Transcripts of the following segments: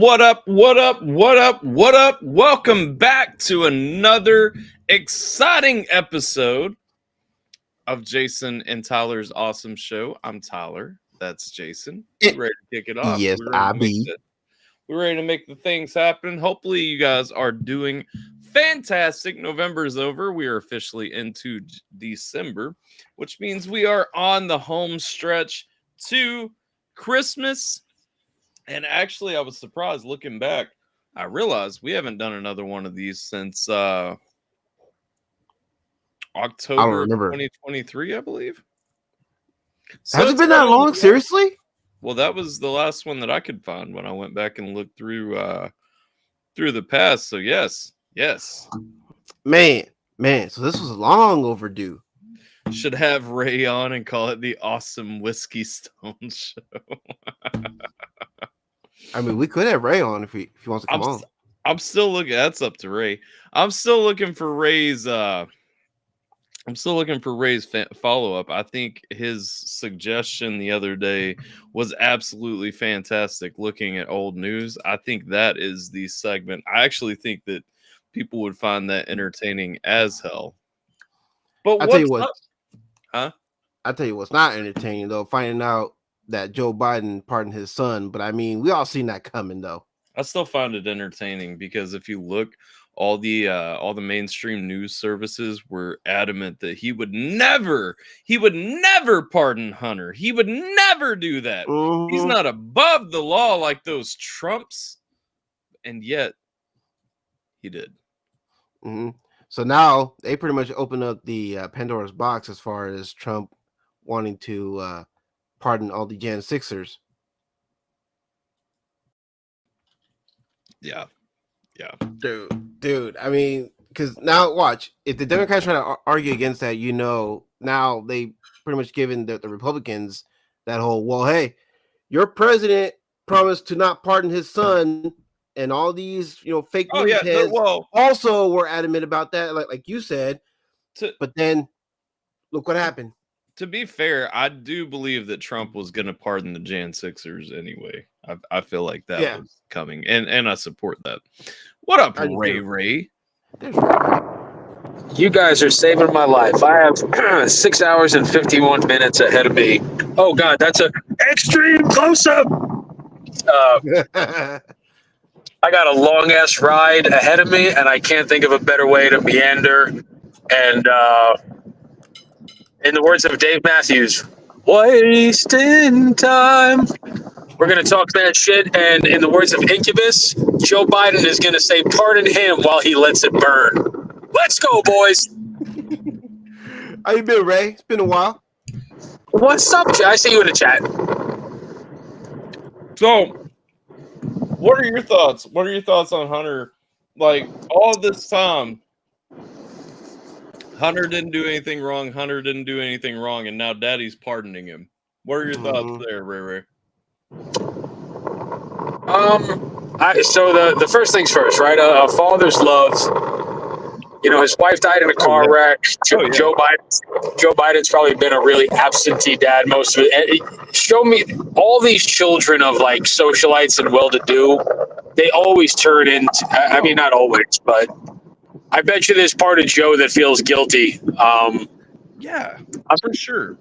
What up? What up? What up? What up? Welcome back to another exciting episode of Jason and Tyler's awesome show. I'm Tyler. That's Jason. We're ready to kick it off. Yes, We're ready to make the things happen. Hopefully, you guys are doing fantastic. November's over. We are officially into December, which means we are on the home stretch to Christmas. And actually, I was surprised looking back. I realized we haven't done another one of these since October 2023, I believe. So has it been that long? Seriously? Well, that was the last one that I could find when I went back and looked through the past. So yes. Man. So this was long overdue. Should have Ray on and call it the Awesome Whiskey Stone Show. I mean, we could have Ray on if he wants to come on. I'm still looking. That's up to Ray. I'm still looking for Ray's. Follow up. I think his suggestion the other day was absolutely fantastic. Looking at old news, I think that is the segment. I actually think that people would find that entertaining as hell. But I'll tell you what. Huh? I'll tell you what's not entertaining though. Finding out that Joe Biden pardoned his son, but I mean, we all seen that coming though. I still find it entertaining because if you look, all the mainstream news services were adamant that he would never pardon Hunter. He would never do that. Mm-hmm. He's not above the law like those Trumps, and yet he did. Mm-hmm. So now they pretty much open up the Pandora's box as far as Trump wanting to pardon all the Jan 6ers. Yeah. Dude. I mean, because now watch, if the Democrats try to argue against that, now they pretty much given the Republicans that whole, well, hey, your president promised to not pardon his son, and all these fake news heads also were adamant about that, like you said. But then look what happened. To be fair, I do believe that Trump was going to pardon the Jan 6ers anyway. I feel like that was coming, and I support that. What up, Ray? You guys are saving my life. I have 6 hours and 51 minutes ahead of me. Oh, God, that's an extreme close-up. I got a long-ass ride ahead of me, and I can't think of a better way to meander. And in the words of Dave Matthews, wasting time. We're going to talk that shit, and in the words of Incubus, Joe Biden is going to say, pardon him while he lets it burn. Let's go, boys. How you been, Ray? It's been a while. What's up, Jay? I see you in the chat. So, what are your thoughts? What are your thoughts on Hunter? Like, all this time, Hunter didn't do anything wrong, and now Daddy's pardoning him. What are your thoughts there, Ray? So the first things first, right? A father's love. His wife died in a car wreck. Joe Biden's probably been a really absentee dad most of it. Show me all these children of like socialites and well-to-do. They always turn into. I mean, not always, but I bet you there's part of Joe that feels guilty. Yeah, for sure.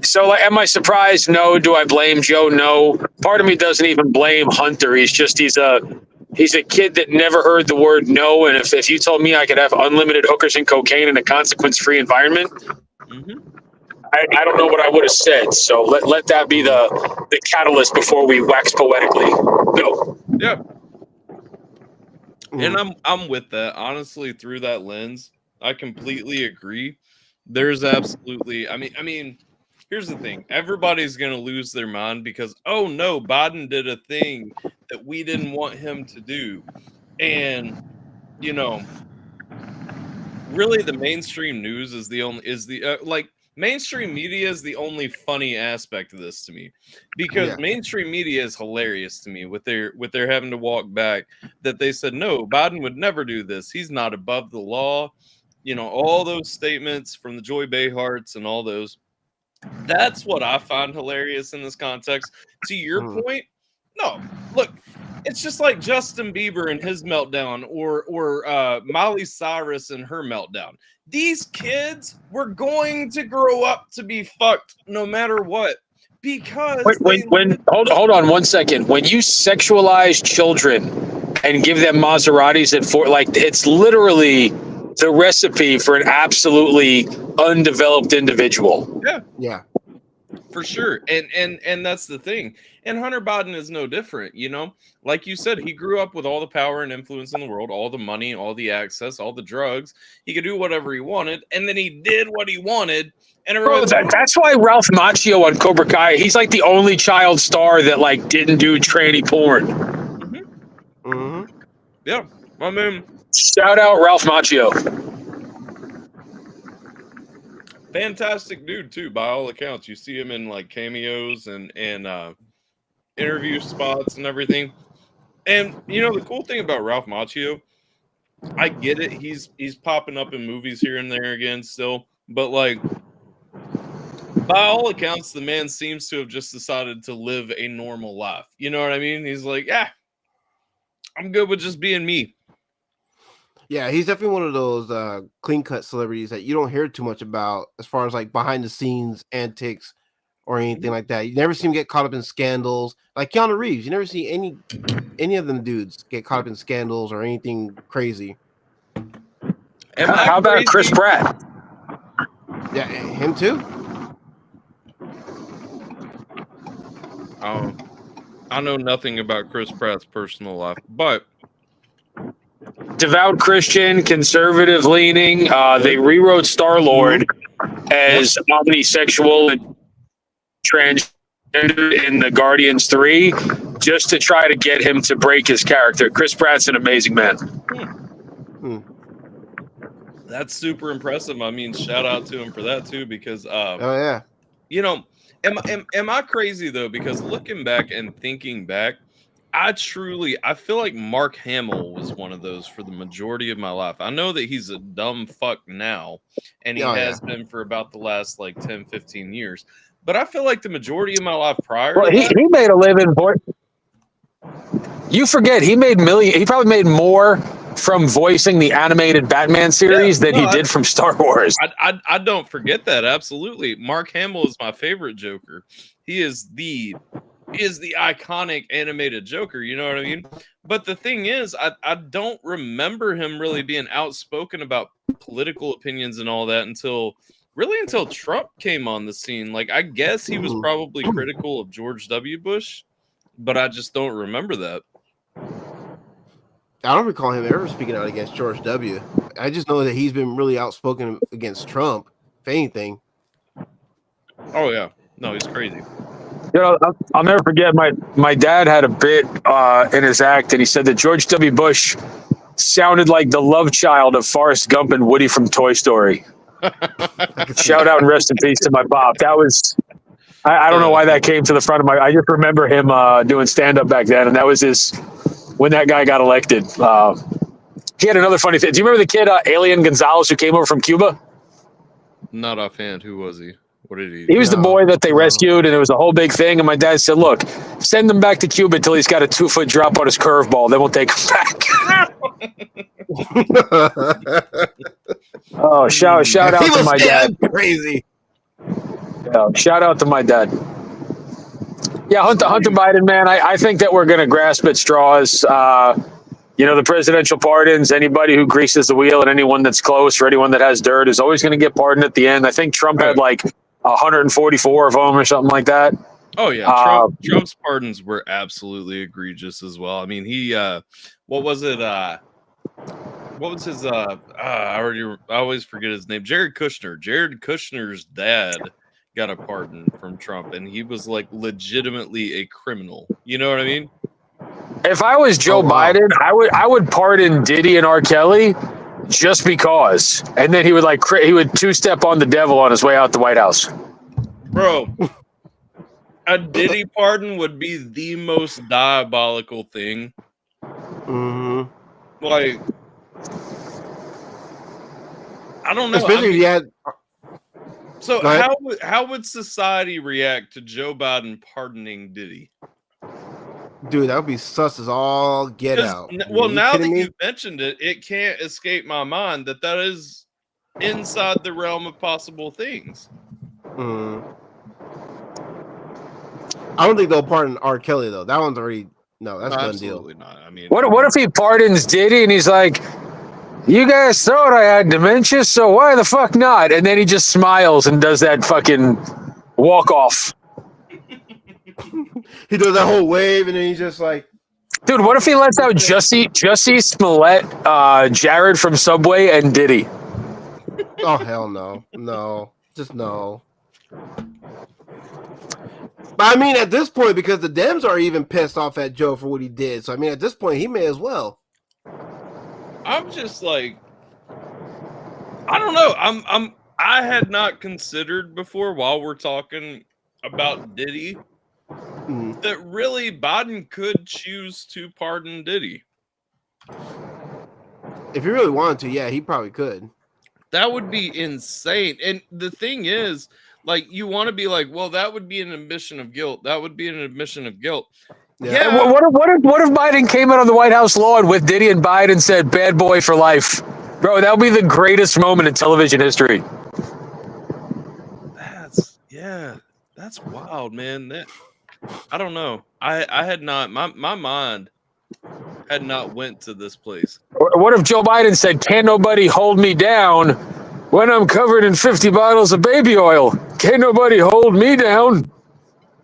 So, am I surprised? No. Do I blame Joe? No. Part of me doesn't even blame Hunter. He's a kid that never heard the word no. And if you told me I could have unlimited hookers and cocaine in a consequence-free environment, I don't know what I would have said. So let that be the catalyst before we wax poetically. No. Yeah. And I'm with that. Honestly, through that lens, I completely agree. There's absolutely, I mean, here's the thing. Everybody's going to lose their mind because, oh no, Biden did a thing that we didn't want him to do. And, really the mainstream news is mainstream media is the only funny aspect of this to me, because mainstream media is hilarious to me with their having to walk back that they said, no, Biden would never do this. He's not above the law. All those statements from the Joy Beharts and all those. That's what I find hilarious in this context. To your point, No, look, it's just like Justin Bieber and his meltdown, or Miley Cyrus and her meltdown. These kids were going to grow up to be fucked no matter what, because hold on 1 second. When you sexualize children and give them Maseratis at Fort, like it's literally the recipe for an absolutely undeveloped individual. Yeah. For sure. And that's the thing. And Hunter Biden is no different, you know? Like you said, he grew up with all the power and influence in the world, all the money, all the access, all the drugs. He could do whatever he wanted, and then he did what he wanted. And Bro, that's why Ralph Macchio on Cobra Kai, he's like the only child star that like didn't do tranny porn. Mm-hmm. Mm-hmm. Yeah. I mean, shout out Ralph Macchio. Fantastic dude too, by all accounts. You see him in like cameos and interview spots and everything. And you know the cool thing about Ralph Macchio, I get it. He's popping up in movies here and there again still, but like by all accounts, the man seems to have just decided to live a normal life. You know what I mean? He's like, yeah, I'm good with just being me. Yeah, he's definitely one of those clean-cut celebrities that you don't hear too much about as far as like behind-the-scenes antics or anything like that. You never see him get caught up in scandals. Like Keanu Reeves, you never see any of them dudes get caught up in scandals or anything crazy. How about Chris Pratt? Yeah, him too. I know nothing about Chris Pratt's personal life, but devout Christian, conservative leaning. They rewrote Star-Lord as omnisexual and transgender in the Guardians 3 just to try to get him to break his character. Chris Pratt's an amazing man. That's super impressive. I mean, shout out to him for that too, because you know, am I crazy though? Because looking back and thinking back, I feel like Mark Hamill was one of those for the majority of my life. I know that he's a dumb fuck now, and he has been for about the last like 10, 15 years. But I feel like the majority of my life prior to that, he made a living, boy. You forget, he probably made more from voicing the animated Batman series than he did from Star Wars. I don't forget that, absolutely. Mark Hamill is my favorite Joker. He is the iconic animated Joker, you know what I mean? But the thing is, I don't remember him really being outspoken about political opinions and all that until Trump came on the scene. Like, I guess he was probably critical of George W. Bush, but I just don't remember that. I don't recall him ever speaking out against George W. I just know that he's been really outspoken against Trump, if anything. Oh, yeah. No, he's crazy. You know, I'll never forget my dad had a bit in his act, and he said that George W. Bush sounded like the love child of Forrest Gump and Woody from Toy Story. Shout out and rest in peace to my pop. That was, I don't know why that came to the front of I just remember him doing stand-up back then, and that was when that guy got elected. He had another funny thing. Do you remember the kid, Alien Gonzalez, who came over from Cuba? Not offhand. Who was he? What did he do? He was the boy that they rescued, and it was a whole big thing. And my dad said, look, send him back to Cuba until he's got a 2-foot drop on his curveball. Then we'll take him back. Oh, shout out to my dad. Crazy. Yeah, shout out to my dad. Yeah, Hunter Biden, man, I think that we're going to grasp at straws. You know, the presidential pardons, anybody who greases the wheel and anyone that's close or anyone that has dirt is always going to get pardoned at the end. I think Trump had like 144 of them or something like that. Oh, yeah. Trump's pardons were absolutely egregious as well. I mean, he, what was it? What was his, I always forget his name. Jared Kushner. Jared Kushner's dad got a pardon from Trump, and he was like legitimately a criminal. You know what I mean? If I was Joe Biden, I would pardon Diddy and R. Kelly just because, and then he would two-step on the devil on his way out the White House. Bro, a Diddy pardon would be the most diabolical thing. Mm-hmm. Like, I don't know. Especially if you had. So how would society react to Joe Biden pardoning Diddy? Dude, that would be sus as all get out. Well, now that me? you've mentioned it, it can't escape my mind that is inside the realm of possible things. I don't think they'll pardon R. Kelly though. That one's already that's done absolutely deal. Not. I mean, what if he pardons Diddy and he's like, "You guys thought I had dementia, so why the fuck not?" And then he just smiles and does that fucking walk off. He does that whole wave and then he's just like, dude, what if he lets out Jussie Smollett, Jared from Subway, and Diddy? oh hell no, just no. But I mean, at this point, because the Dems are even pissed off at Joe for what he did, so I mean, at this point, he may as well. I'm just like, I don't know. I had not considered before while we're talking about Diddy that really Biden could choose to pardon Diddy. If he really wanted to, yeah, he probably could. That would be insane. And the thing is, like, you want to be like, well, that would be an admission of guilt. That would be an admission of guilt. Yeah. What if Biden came out on the White House lawn with Diddy and Biden said "bad boy for life"? Bro, that would be the greatest moment in television history. That's wild, man. I don't know. I had not my mind had not went to this place. What if Joe Biden said, "Can't nobody hold me down when I'm covered in 50 bottles of baby oil? Can't nobody hold me down.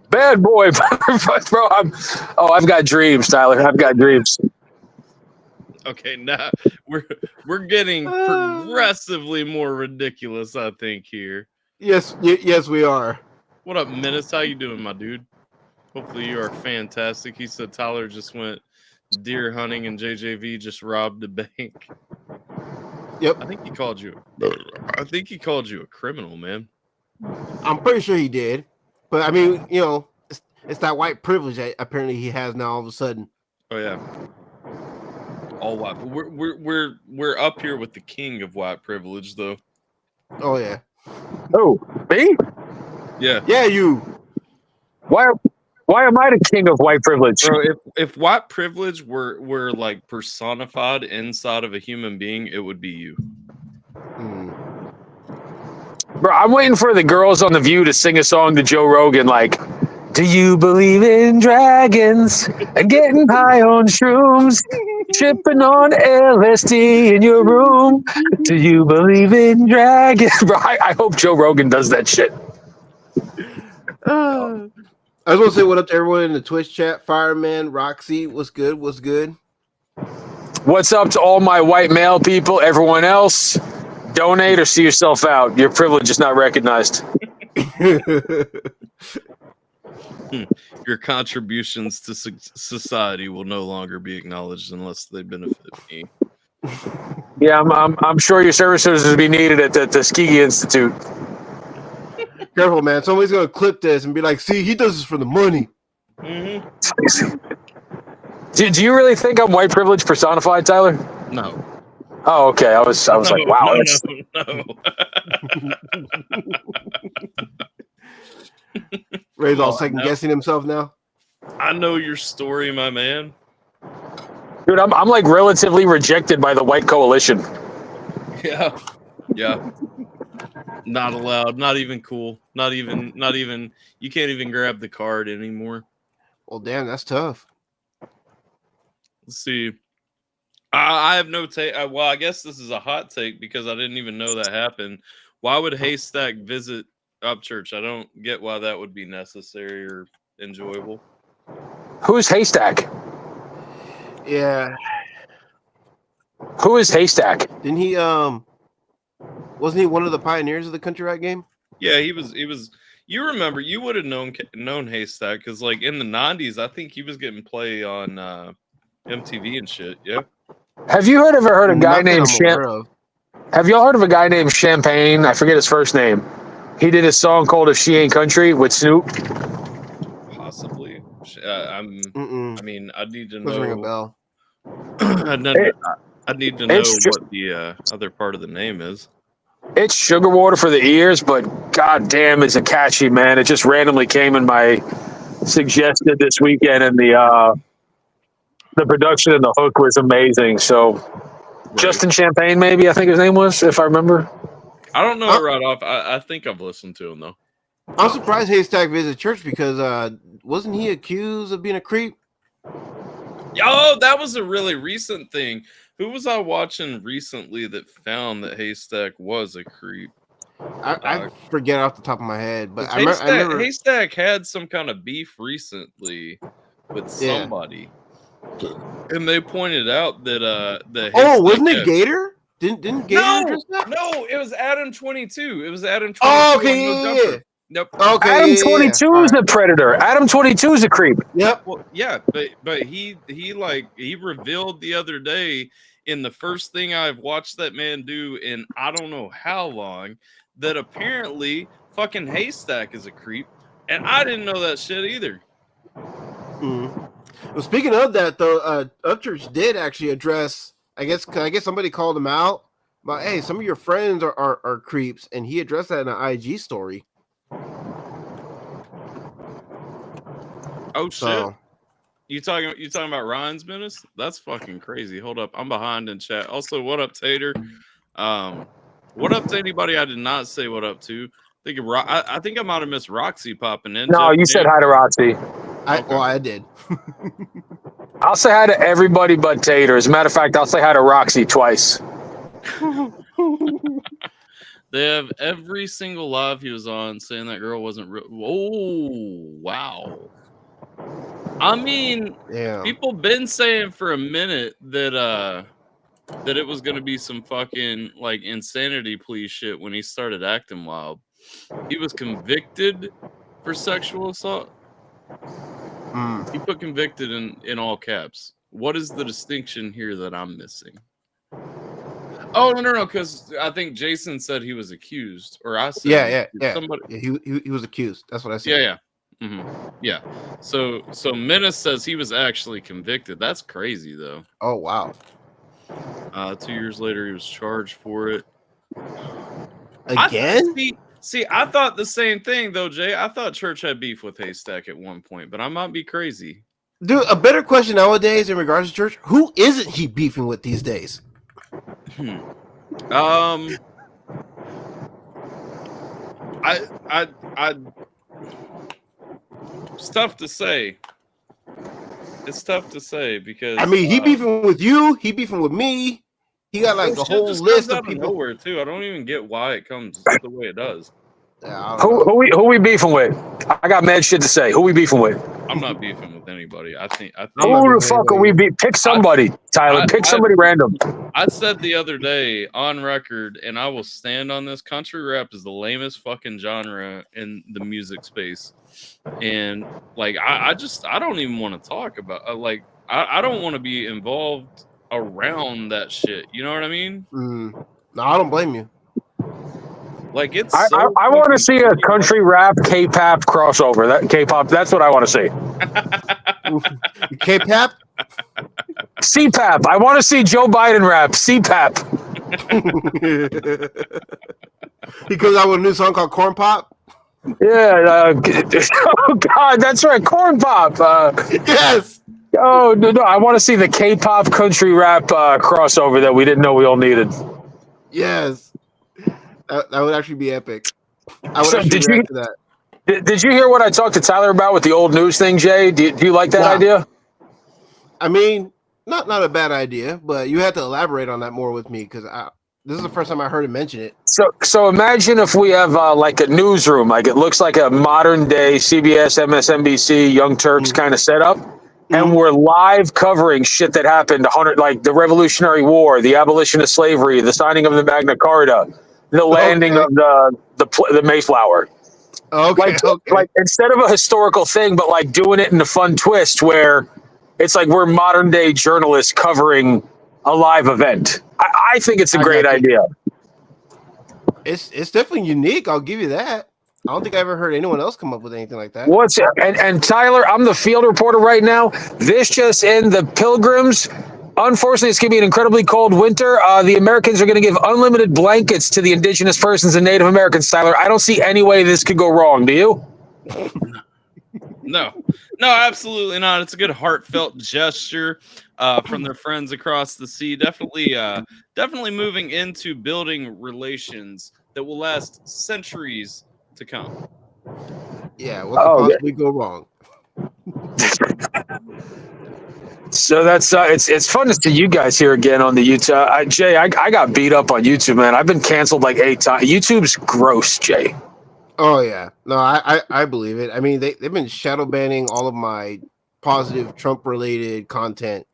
Bad boy." Bro, I've got dreams, Tyler. I've got dreams. Okay, now we're getting progressively more ridiculous, I think, here. Yes, we are. What up, Menace? How you doing, my dude? Hopefully you are fantastic. He said Tyler just went deer hunting and JJV just robbed a bank. Yep. I think he called you a criminal, man. I'm pretty sure he did. But I mean, it's that white privilege that apparently he has now all of a sudden. Oh yeah. All white. We're up here with the king of white privilege, though. Oh yeah. Oh, me? Yeah. Yeah, you. Why am I the king of white privilege? Bro, if white privilege were like personified inside of a human being, it would be you. Bro, I'm waiting for the girls on The View to sing a song to Joe Rogan like, "Do you believe in dragons and getting high on shrooms, tripping on LSD in your room? Do you believe in dragons?" Bro, I hope Joe Rogan does that shit. I just want to say what up to everyone in the Twitch chat. Fireman, Roxy, what's good? What's good? What's up to all my white male people? Everyone else, donate or see yourself out. Your privilege is not recognized. Your contributions to society will no longer be acknowledged unless they benefit me. Yeah, I'm sure your services will be needed at the Tuskegee Institute. Careful, man. Somebody's going to clip this and be like, "See, he does this for the money." Mm-hmm. Do you really think I'm white privilege personified, Tyler? No. Oh, okay. I was like, wow. No. Ray's all second guessing himself now. I know your story, my man. Dude, I'm like relatively rejected by the white coalition. Yeah. Not allowed. Not even cool. Not even. You can't even grab the card anymore. Well, damn, that's tough. Let's see. I have no take. Well, I guess this is a hot take because I didn't even know that happened. Why would Haystack visit Upchurch? I don't get why that would be necessary or enjoyable. Who's Haystack? Yeah. Who is Haystack? Didn't he? Wasn't he one of the pioneers of the country rap game? Yeah, he was. You remember? You would have known Haystack because, like, in the '90s, I think he was getting play on MTV and shit. Yeah. Have you ever heard a guy named Have y'all heard of a guy named Champagne? I forget his first name. He did a song called "If She Ain't Country" with Snoop. Possibly. I mean, I need to know. Doesn't ring a bell. I need to know what the other part of the name is. It's sugar water for the ears, but goddamn, is it catchy, man! It just randomly came in my suggested this weekend in the The production and the hook was amazing. So Justin Champagne, maybe I think his name was, if I remember. I don't know it right off. I think I've listened to him though. I'm surprised Haystack visited church because wasn't he accused of being a creep? Oh, that was a really recent thing. Who was I watching recently that found that Haystack was a creep? I forget off the top of my head, but I remember Haystack had some kind of beef recently with somebody, and they pointed out that wasn't it Gator? Didn't Gator address that? No, it was Adam 22. It was Adam 22. Oh, okay, yeah. Nope. Okay, Adam 22 is a predator. Adam 22 is a creep. Yep. Well, yeah, but he revealed the other day in the first thing I've watched that man do in I don't know how long that apparently fucking Haystack is a creep, and I didn't know that shit either. Well, speaking of that though, Upchurch did actually address. I guess somebody called him out, but hey, some of your friends are creeps, and he addressed that in an IG story. Oh shit! You talking about Ryan's Menace? That's fucking crazy. Hold up, I'm behind in chat. Also, what up, Tater? What up to anybody I did not say what up to? I think I might have missed Roxy popping in. No, you said hi to Roxy. I did. I'll say hi to everybody but Tater. As a matter of fact, I'll say hi to Roxy twice. They have every single live he was on saying that girl wasn't real. Oh, wow. I mean, people been saying for a minute that it was going to be some fucking like insanity plea shit when he started acting wild. He was convicted for sexual assault. He put convicted in all caps. What is the distinction here that I'm missing? Oh no, because I think Jason said he was accused, or I said somebody. Yeah, he was accused. That's what I said. Yeah. So Menace says he was actually convicted. That's crazy though. Oh wow. 2 years later, he was charged for it. Again? See, I thought the same thing though, Jay. I thought Church had beef with Haystack at one point, but I might be crazy. Dude, a better question nowadays in regards to Church: who isn't he beefing with these days? It's tough to say. It's tough to say because I mean, he beefing with you. He beefing with me. He got like a whole list of people. Nowhere too. I don't even get why it comes the way it does. Yeah, who we beefing with? I got mad shit to say. Who we beefing with? I'm not beefing with anybody. I think who the fuck are we beefing? Pick somebody, Tyler. Pick somebody random. I said the other day on record, and I will stand on this: country rap is the lamest fucking genre in the music space. And like, I don't even want to talk about I don't want to be involved around that shit. You know what I mean? No, I don't blame you. Like it's. I want to see a country rap K-pop crossover. That K-pop. That's what I want to see. K-pop. CPAP. I want to see Joe Biden rap CPAP. He comes out with a new song called Corn Pop. Yeah. Oh God, that's right. Corn Pop. Yes. Oh no! I want to see the K-pop country rap crossover that we didn't know we all needed. Yes. That would actually be epic. I would actually react to that. Did you hear what I talked to Tyler about with the old news thing, Jay? Do you like that idea? I mean, not a bad idea, but you have to elaborate on that more with me because this is the first time I heard him mention it. So imagine if we have like a newsroom, like it looks like a modern day CBS, MSNBC, Young Turks kind of setup. And we're live covering shit that happened like the Revolutionary War, the abolition of slavery, the signing of the Magna Carta, the landing of the Mayflower. Okay. Like instead of a historical thing, but like doing it in a fun twist where it's like we're modern day journalists covering a live event. I think it's a great idea. It's definitely unique. I'll give you that. I don't think I ever heard anyone else come up with anything like that. And Tyler, I'm the field reporter right now. This just in: the Pilgrims. Unfortunately, it's going to be an incredibly cold winter. The Americans are going to give unlimited blankets to the indigenous persons and Native Americans, Tyler. I don't see any way this could go wrong. Do you? No, absolutely not. It's a good heartfelt gesture from their friends across the sea. Definitely moving into building relations that will last centuries to come. Yeah, what could possibly go wrong? So that's it's fun to see you guys here again on the YouTube. Jay, I got beat up on YouTube, man. I've been canceled like 8 times. YouTube's gross, Jay. Oh yeah, no, I believe it. I mean, they've been shadow banning all of my positive Trump related content.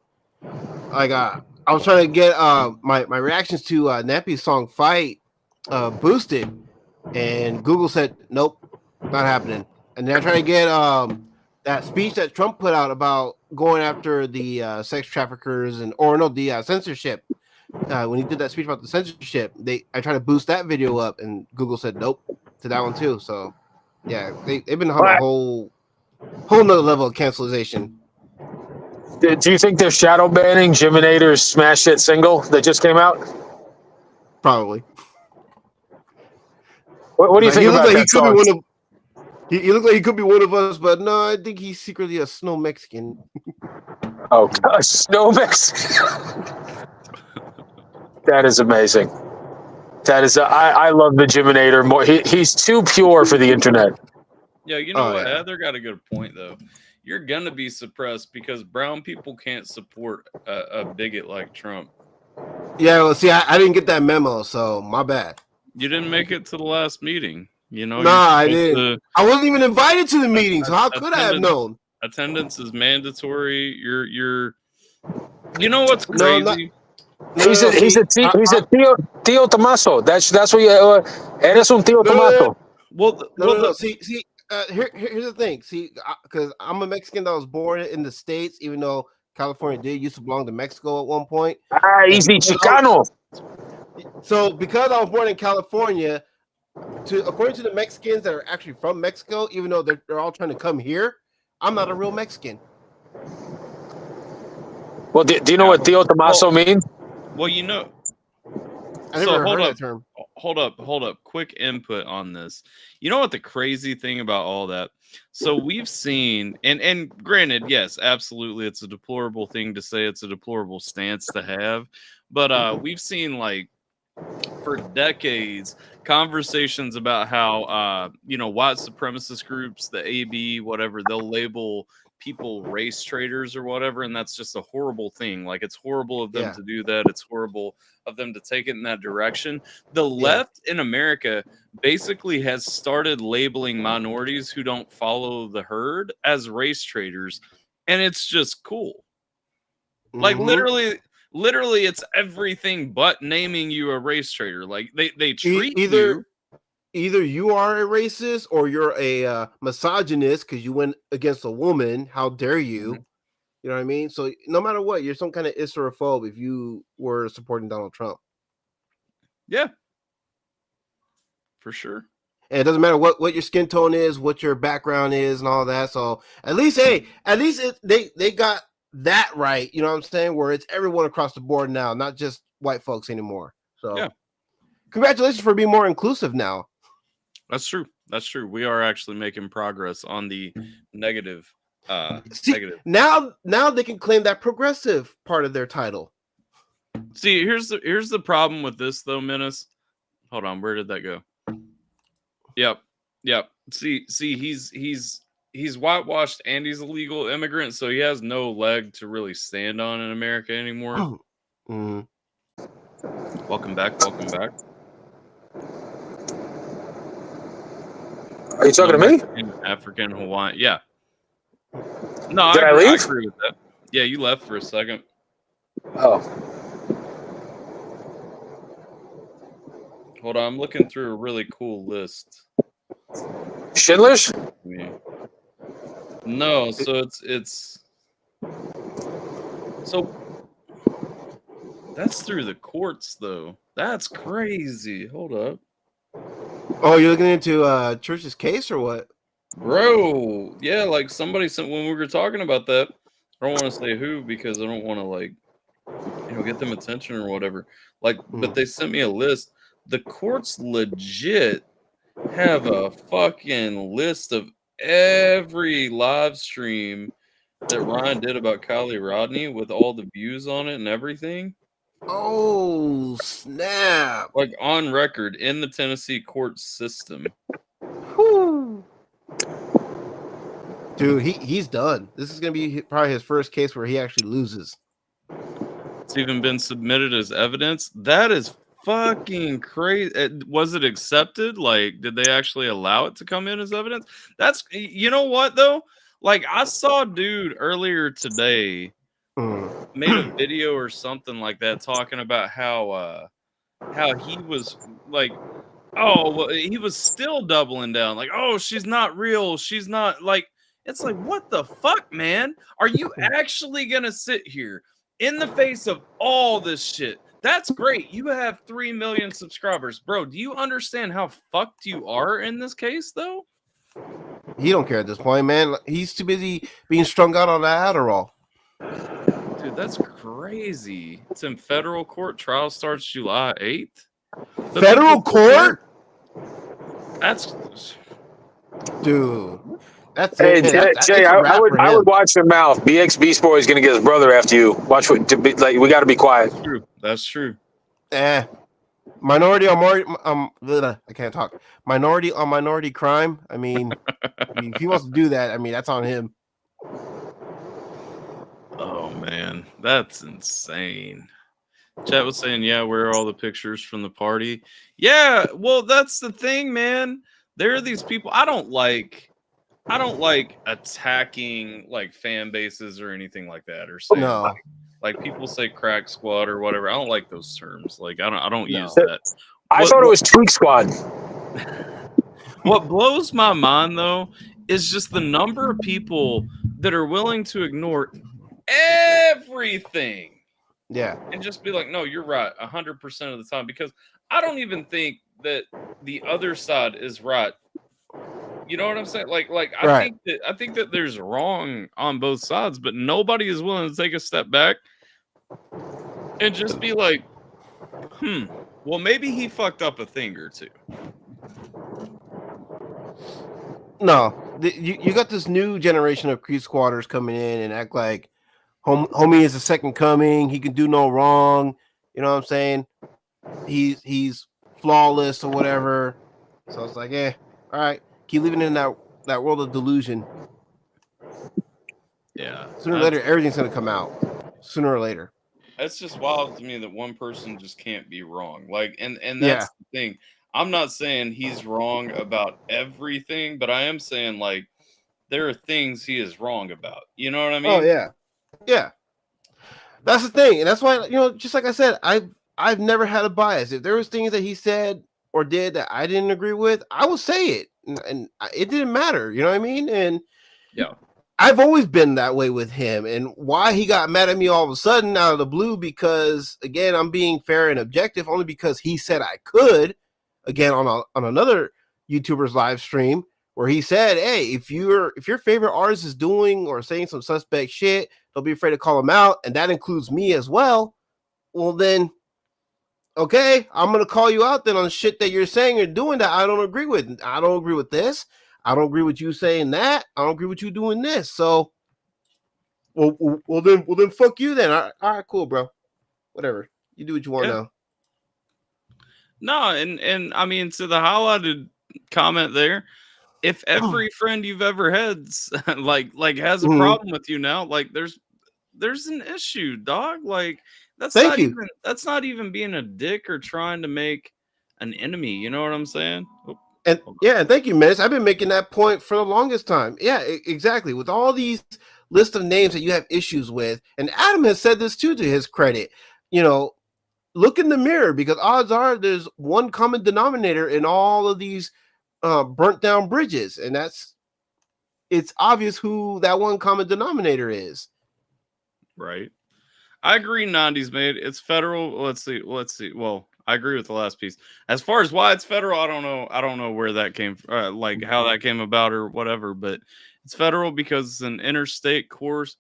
Like I was trying to get my reactions to Nappy's song "Fight" boosted, and Google said nope, not happening. And then I tried to get that speech that Trump put out about going after the sex traffickers the censorship. When he did that speech about the censorship, I tried to boost that video up, and Google said nope to that one too. So yeah, they've been on a whole nother level of cancelization. Do you think they're shadow banning Jiminator's smash hit single that just came out? Probably. What do you think about that song? He looks like he could be one of us, but no, I think he's secretly a snow Mexican. Oh, a snow Mexican. That is amazing. That is, I love the Jiminator more. He's too pure for the internet. Yeah, you know what? Yeah. Heather got a good point though. You're gonna be suppressed because brown people can't support a bigot like Trump. Yeah, well, see, I didn't get that memo, so my bad. You didn't make it to the last meeting. You know, nah, I didn't. I wasn't even invited to the meeting, so how could I have known? Attendance is mandatory. You know what's crazy? He's a Tío Tomaso. That's what you eres un Tío Tomaso. Well, see, here's the thing. See, because I'm a Mexican that was born in the States, even though California used to belong to Mexico at one point. Easy Chicano. So because I was born in California, according to the Mexicans that are actually from Mexico, even though they're all trying to come here, I'm not a real Mexican. Well, do you know what Tío Tomaso means? Well, you know. I never heard that term. Hold up. Quick input on this. You know what the crazy thing about all that? So we've seen, and granted, yes, absolutely, it's a deplorable thing to say. It's a deplorable stance to have. But we've seen, like, for decades, conversations about how, white supremacist groups, the AB, whatever, they'll label people race traitors or whatever, and that's just a horrible thing. Like, it's horrible of them to do that. It's horrible of them to take it in that direction. The left in America basically has started labeling minorities who don't follow the herd as race traitors, and it's just cool. Like, literally it's everything but naming you a race traitor. Like, they treat either you are a racist or you're a misogynist because you went against a woman. How dare you? Mm-hmm. You know what I mean? So no matter what, you're some kind of Israelophobe if you were supporting Donald Trump. Yeah. For sure. And it doesn't matter what your skin tone is, what your background is, and all that. So at least they got that right. You know what I'm saying? Where it's everyone across the board now, not just white folks anymore. So yeah. Congratulations for being more inclusive now. That's true. We are actually making progress on the negative. Negative. Now they can claim that progressive part of their title. See, here's the problem with this though, Menace. Hold on, where did that go? Yep. See, he's whitewashed and he's a legal immigrant, so he has no leg to really stand on in America anymore. Mm-hmm. Welcome back. Are you talking to me? African, Hawaiian, yeah. No, Did I leave? I agree with that. Yeah, you left for a second. Oh. Hold on, I'm looking through a really cool list. Schindler's? No, so it's so that's through the courts though. That's crazy. Hold up. Oh, you're looking into Church's case or what? Bro, yeah, like somebody sent when we were talking about that. I don't want to say who because I don't want to get them attention or whatever. But they sent me a list. The courts legit have a fucking list of every live stream that Ryan did about Kylie Rodney with all the views on it and everything. Oh, snap. Like on record in the Tennessee court system. Whew. Dude, he's done. This is going to be probably his first case where he actually loses. It's even been submitted as evidence. That is fucking crazy. Was it accepted? Like, did they actually allow it to come in as evidence? That's, you know what, though? Like, I saw a dude earlier today made a video or something like that talking about how he was like, oh, well, he was still doubling down. Like, oh, she's not real. She's not like, it's like, what the fuck, man? Are you actually going to sit here in the face of all this shit? That's great. You have 3 million subscribers. Bro, do you understand how fucked you are in this case, though? He don't care at this point, man. He's too busy being strung out on that Adderall. Dude, that's crazy. It's in federal court. Trial starts July 8th. Federal court? That's... Dude. That's Hey, it. Jay, I would watch your mouth. BX Beast Boy is going to get his brother after you. Watch what, like, we got to be quiet. That's true. That's true. Minority on I can't talk. Minority on minority crime. I mean, if he wants to do that, I mean, that's on him. Oh man, that's insane. Chat was saying, yeah, where are all the pictures from the party? Yeah, well, that's the thing, man. There are these people I don't like attacking like fan bases or anything like that, or saying like people say crack squad or whatever. I don't like those terms. Like I don't use that. I thought it was Tweak Squad. What blows my mind though is just the number of people that are willing to ignore everything. Yeah. And just be like, no, you're right 100% of the time, because I don't even think that the other side is right. You know what I'm saying? Like I think that there's wrong on both sides, but nobody is willing to take a step back and just be like, well, maybe he fucked up a thing or two. No, you got this new generation of Creed squatters coming in and act like homie is the second coming. He can do no wrong. You know what I'm saying? He's flawless or whatever. So it's like, all right, keep living in that world of delusion. Yeah. Sooner or later, everything's gonna come out. Sooner or later. That's just wild to me that one person just can't be wrong. Like, and that's the thing. I'm not saying he's wrong about everything, but I am saying like there are things he is wrong about. You know what I mean? Oh yeah. Yeah. That's the thing. And that's why, you know, just like I said, I've never had a bias. If there was things that he said or did that I didn't agree with, I would say it. And it didn't matter. You know what I mean? And yeah, I've always been that way with him. And why he got mad at me all of a sudden out of the blue, because again, I'm being fair and objective only because he said I could, again, on another YouTuber's live stream where he said, hey, if your favorite artist is doing or saying some suspect shit, don't be afraid to call him out. And that includes me as well. Well, then, okay, I'm going to call you out then on shit that you're saying or doing that I don't agree with. I don't agree with this. I don't agree with you saying that. I don't agree with you doing this. So, well then fuck you then. All right, cool, bro. Whatever. You do what you want now. No, and I mean, to the highlighted comment there, if every friend you've ever had like has a problem with you now, like there's an issue, dog. Like that's not even being a dick or trying to make an enemy. You know what I'm saying? And yeah, thank you, Menace. I've been making that point for the longest time. Yeah, exactly. With all these list of names that you have issues with, and Adam has said this too, to his credit. You know, look in the mirror, because odds are there's one common denominator in all of these burnt down bridges, and it's obvious who that one common denominator is. Right. I agree. 90s made it's federal. Let's see. Well, I agree with the last piece. As far as why it's federal, I don't know where that came from, like how that came about or whatever, but it's federal because it's an interstate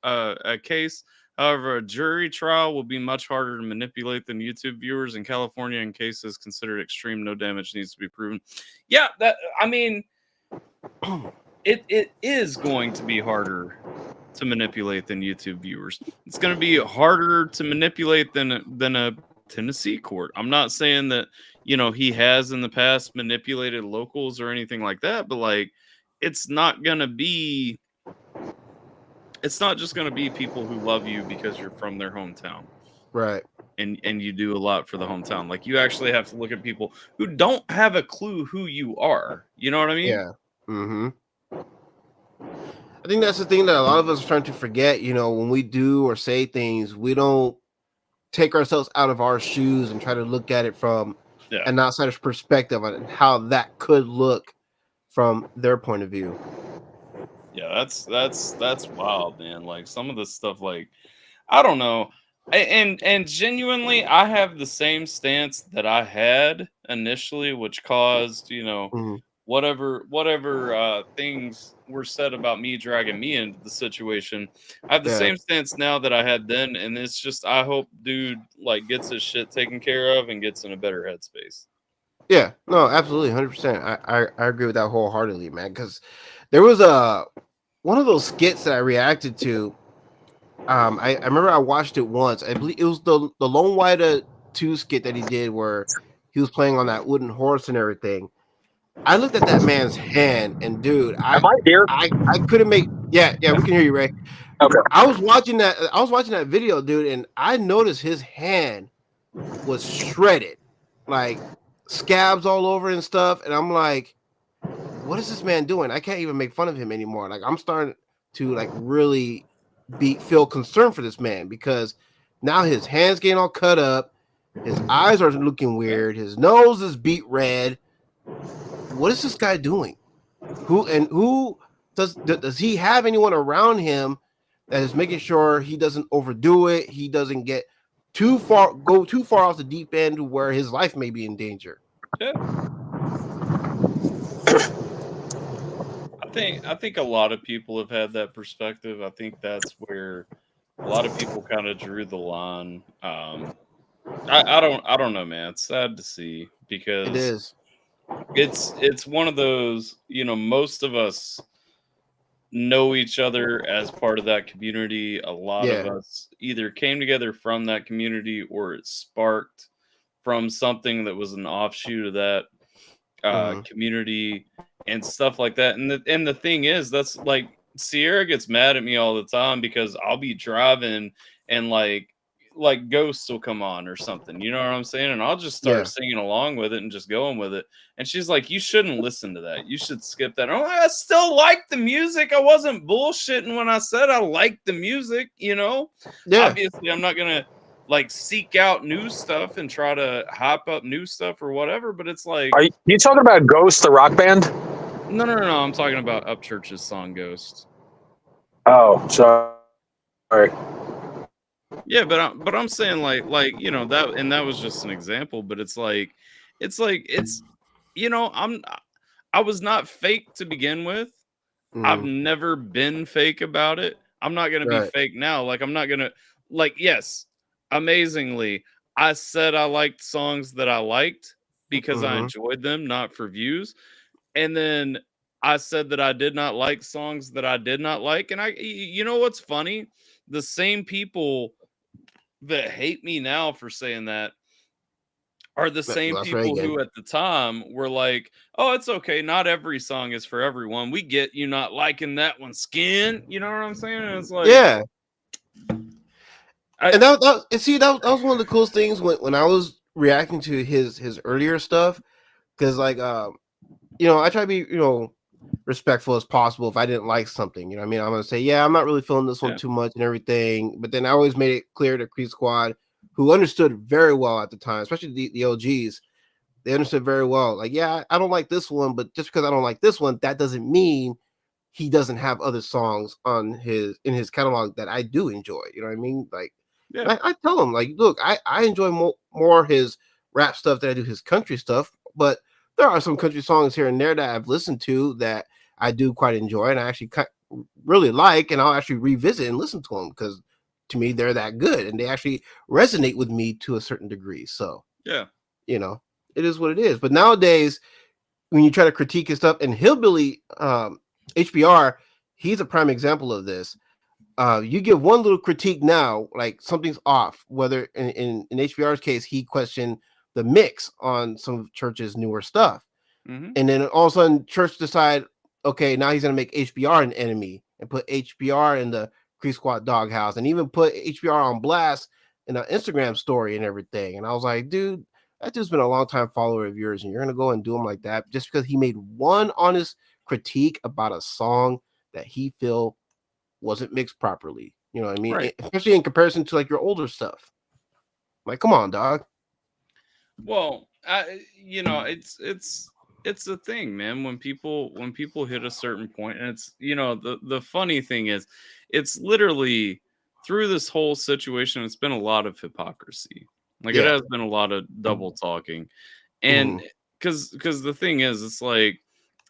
a case. However, a jury trial will be much harder to manipulate than YouTube viewers. In California, in cases considered extreme, no damage needs to be proven. Yeah, that, I mean, it is going to be harder to manipulate than YouTube viewers. It's going to be harder to manipulate than a Tennessee court. I'm not saying that, he has in the past manipulated locals or anything like that, but like it's not just going to be people who love you because you're from their hometown. Right. And you do a lot for the hometown. Like you actually have to look at people who don't have a clue who you are. You know what I mean? Yeah. Mm-hmm. I think that's the thing that a lot of us are trying to forget. When we do or say things, we don't take ourselves out of our shoes and try to look at it from an outsider's perspective on how that could look from their point of view. Yeah, that's wild, man. Like some of this stuff, like I don't know. And genuinely, I have the same stance that I had initially, which caused, whatever things were said about me dragging me into the situation. I have the same stance now that I had then, and it's just I hope dude like gets his shit taken care of and gets in a better headspace. Yeah, no, absolutely, 100%. I agree with that wholeheartedly, man. Because there was one of those skits that I reacted to. I remember I watched it once. I believe it was the Lone White 2 skit that he did where he was playing on that wooden horse and everything. I looked at that man's hand, and dude, Am I here? I couldn't make. Yeah, we can hear you, Ray. Okay. I was watching that video, dude, and I noticed his hand was shredded, like scabs all over and stuff. And I'm like, what is this man doing? I can't even make fun of him anymore. Like I'm starting to like really feel concerned for this man because now his hands getting all cut up, his eyes are looking weird, his nose is beat red. What is this guy doing? Who does he have anyone around him that is making sure he doesn't overdo it? He doesn't go too far off the deep end where his life may be in danger. Yeah. I think a lot of people have had that perspective. I think that's where a lot of people kind of drew the line. I don't know, man. It's sad to see because it is. It's one of those, most of us know each other as part of that community. A lot of us either came together from that community or it sparked from something that was an offshoot of that community and stuff like that. And the thing is, that's like Sierra gets mad at me all the time because I'll be driving and like Ghosts will come on or something, you know what I'm saying? And I'll just start singing along with it and just going with it. And she's like, you shouldn't listen to that. You should skip that. I'm like, I still like the music. I wasn't bullshitting when I said I liked the music, Yeah. Obviously, I'm not going to like seek out new stuff and try to hype up new stuff or whatever. But it's like, are you talking about Ghost, the rock band? No. I'm talking about Upchurch's song Ghost. Oh, sorry. Yeah, but I'm saying like that, and that was just an example. But it's I was not fake to begin with. I've never been fake about it. I'm not gonna be fake now. Like I'm not gonna yes, amazingly, I said I liked songs that I liked because I enjoyed them, not for views. And then I said that I did not like songs that I did not like. And you know what's funny? The same people that hate me now for saying that are the same people who at the time were like, oh, it's okay. Not every song is for everyone. We get you not liking that one, Skin. You know what I'm saying? And it's like, yeah. And that was one of the coolest things when I was reacting to his earlier stuff. Because like, I try to be, respectful as possible. If I didn't like something, I'm going to say, yeah, I'm not really feeling this one too much and everything. But then I always made it clear to Creed Squad, who understood very well at the time, especially the OGs. They understood very well. Like, yeah, I don't like this one, but just because I don't like this one, that doesn't mean he doesn't have other songs in his catalog that I do enjoy. You know what I mean? Like, I tell him, like, look, I enjoy more his rap stuff than I do his country stuff, but there are some country songs here and there that I've listened to that I do quite enjoy and I actually really like, and I'll actually revisit and listen to them because to me they're that good and they actually resonate with me to a certain degree. So it is what it is. But nowadays, when you try to critique his stuff, and Hillbilly HBR, he's a prime example of this. You give one little critique now, like something's off. Whether in HBR's case, he questioned the mix on some of Church's newer stuff, and then all of a sudden, Church decide, okay, now he's gonna make HBR an enemy and put HBR in the Cree Squad doghouse, and even put HBR on blast in an Instagram story and everything. And I was like, dude, that dude's been a long time follower of yours, and you're gonna go and do him like that just because he made one honest critique about a song that he feel wasn't mixed properly. You know what I mean? Right. Especially in comparison to like your older stuff. Like, come on, dog. Well, it's a thing, man. When people hit a certain point, and it's the funny thing is, it's literally through this whole situation, it's been a lot of hypocrisy. Like it has been a lot of double talking, and because the thing is, it's like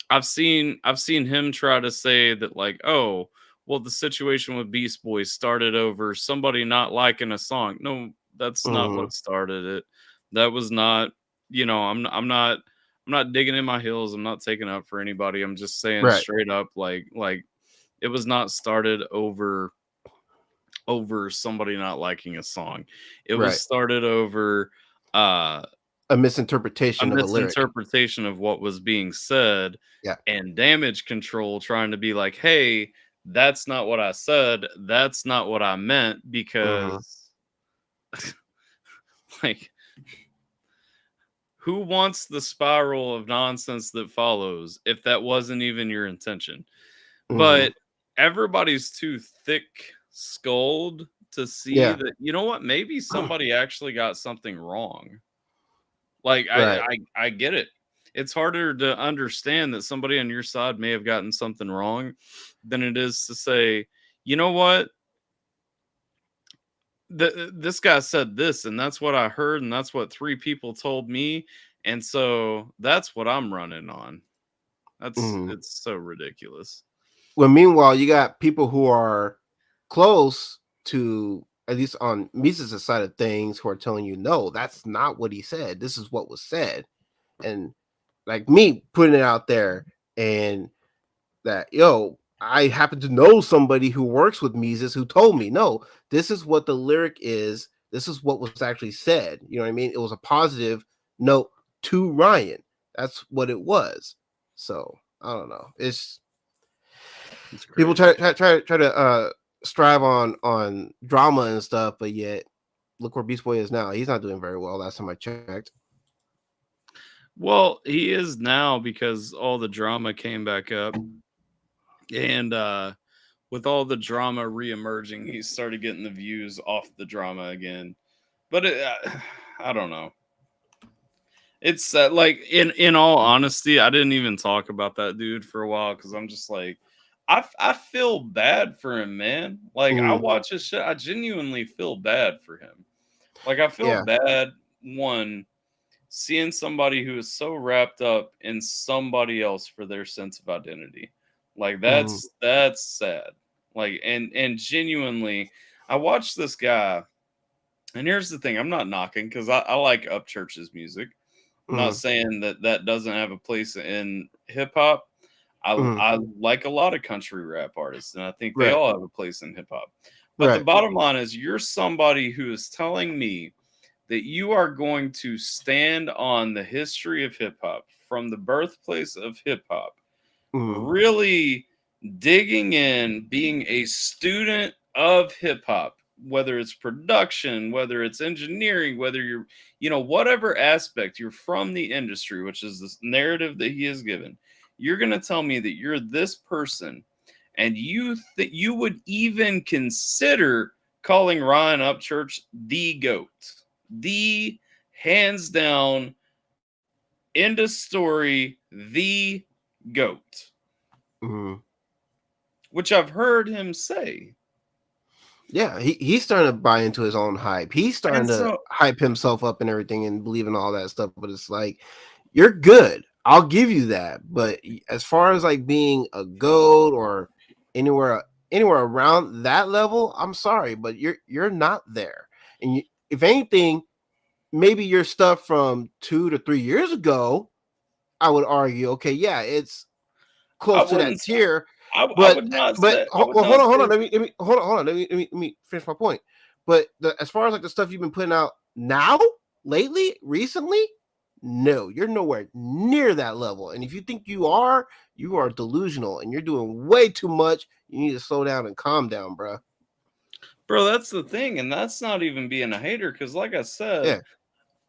I've seen him try to say that like, oh, well, the situation with Beast Boys started over somebody not liking a song. No, that's not what started it. That was not, I'm not digging in my heels. I'm not taking up for anybody. I'm just saying straight up, like it was not started over somebody not liking a song. It was started over a misinterpretation of a lyric. Misinterpretation of what was being said. Yeah. And Damage Control trying to be like, hey, that's not what I said. That's not what I meant, because like, who wants the spiral of nonsense that follows if that wasn't even your intention? But everybody's too thick-skulled to see that, you know what, maybe somebody actually got something wrong. Like, I get it. It's harder to understand that somebody on your side may have gotten something wrong than it is to say, you know what? This guy said this, and that's what I heard, and that's what 3 people told me, and so that's what I'm running on. It's so ridiculous. Well, meanwhile, you got people who are close to, at least on Mises' side of things, who are telling you, no, that's not what he said. This is what was said. And like me putting it out there, and that, yo, I happen to know somebody who works with Mises who told me, no, this is what the lyric is. This is what was actually said. You know what I mean? It was a positive note to Ryan. That's what it was. So I don't know. It's people try to strive on drama and stuff, but yet look where Beast Boy is now. He's not doing very well. Last time I checked. Well, he is now, because all the drama came back up, and with all the drama reemerging, he started getting the views off the drama again. But I don't know. It's like, in all honesty, I didn't even talk about that dude for a while, because I'm just like, I feel bad for him, man. Like, I watch his shit, I genuinely feel bad for him. Like, I feel bad, one, seeing somebody who is so wrapped up in somebody else for their sense of identity. Like, that's sad. Like, and genuinely, I watched this guy, and here's the thing, I'm not knocking, because I like Upchurch's music. I'm not saying that doesn't have a place in hip hop. I like a lot of country rap artists, and I think they all have a place in hip hop. But the bottom line is, you're somebody who is telling me that you are going to stand on the history of hip hop, from the birthplace of hip hop, really digging in, being a student of hip hop, whether it's production, whether it's engineering, whether you're, whatever aspect, you're from the industry, which is this narrative that he has given. You're going to tell me that you're this person, and that you would even consider calling Ryan Upchurch the GOAT, the hands down, end of story, the GOAT, which I've heard him say. Yeah, he's starting to buy into his own hype. He's starting to hype himself up and everything and believe in all that stuff. But it's like, you're good. I'll give you that. But as far as like being a GOAT or anywhere around that level, I'm sorry, but you're not there. And if anything, maybe your stuff from 2 to 3 years ago, I would argue, okay, yeah, it's close to that wouldn't say- tier. I But would not but say. I hold would not on. say- Let me finish my point. But as far as like the stuff you've been putting out now, lately, recently, no, you're nowhere near that level. And if you think you are delusional and you're doing way too much. You need to slow down and calm down, bro. Bro, that's the thing, and that's not even being a hater. Because, like I said, Yeah.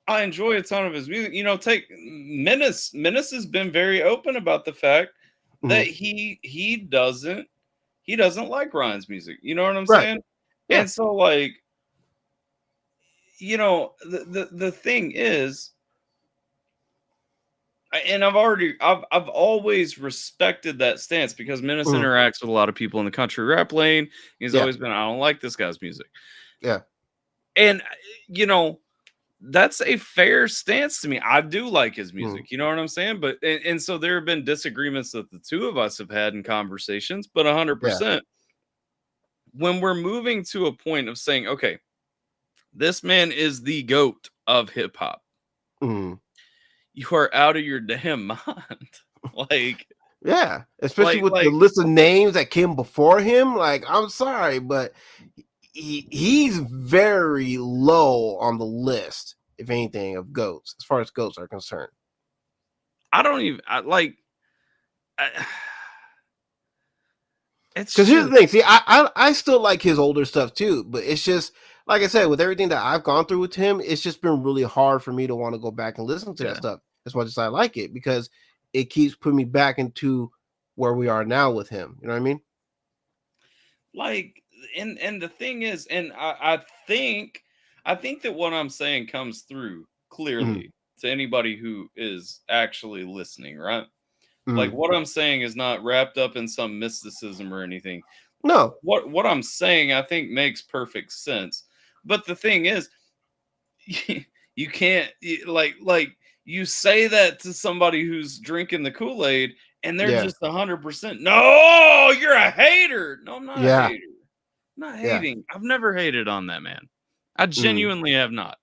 I enjoy a ton of his music. You know, take Menace. Menace has been very open about the fact that he doesn't like Ryan's music. You know what I'm Right. saying? Yeah. And so, like, you know, the thing is, and I've always respected that stance because Menace interacts with a lot of people in the country rap lane. He's always been, I don't like this guy's music. Yeah. And you know, that's a fair stance to me. I do like his music. You know what I'm saying? But and so there have been disagreements that the two of us have had in conversations, but 100%. When we're moving to a point of saying, okay, this man is the GOAT of hip hop. You are out of your damn mind. Like, yeah, especially with like the list of names that came before him. Like, I'm sorry, but he's very low on the list, if anything, of GOATs, as far as GOATs are concerned. I don't even it's because here's the thing. See, I still like his older stuff too, but it's just like I said, with everything that I've gone through with him, it's just been really hard for me to want to go back and listen to that stuff as much as I like it, because it keeps putting me back into where we are now with him. You know what I mean? Like, and the thing is, and I think that what I'm saying comes through clearly to anybody who is actually listening, right? Like, what I'm saying is not wrapped up in some mysticism or anything. No. What I'm saying, I think, makes perfect sense. But the thing is, you can't like you say that to somebody who's drinking the Kool-Aid and they're just 100%. No, you're a hater. No, I'm not a hater. I'm not hating. I've never hated on that man. I genuinely have not.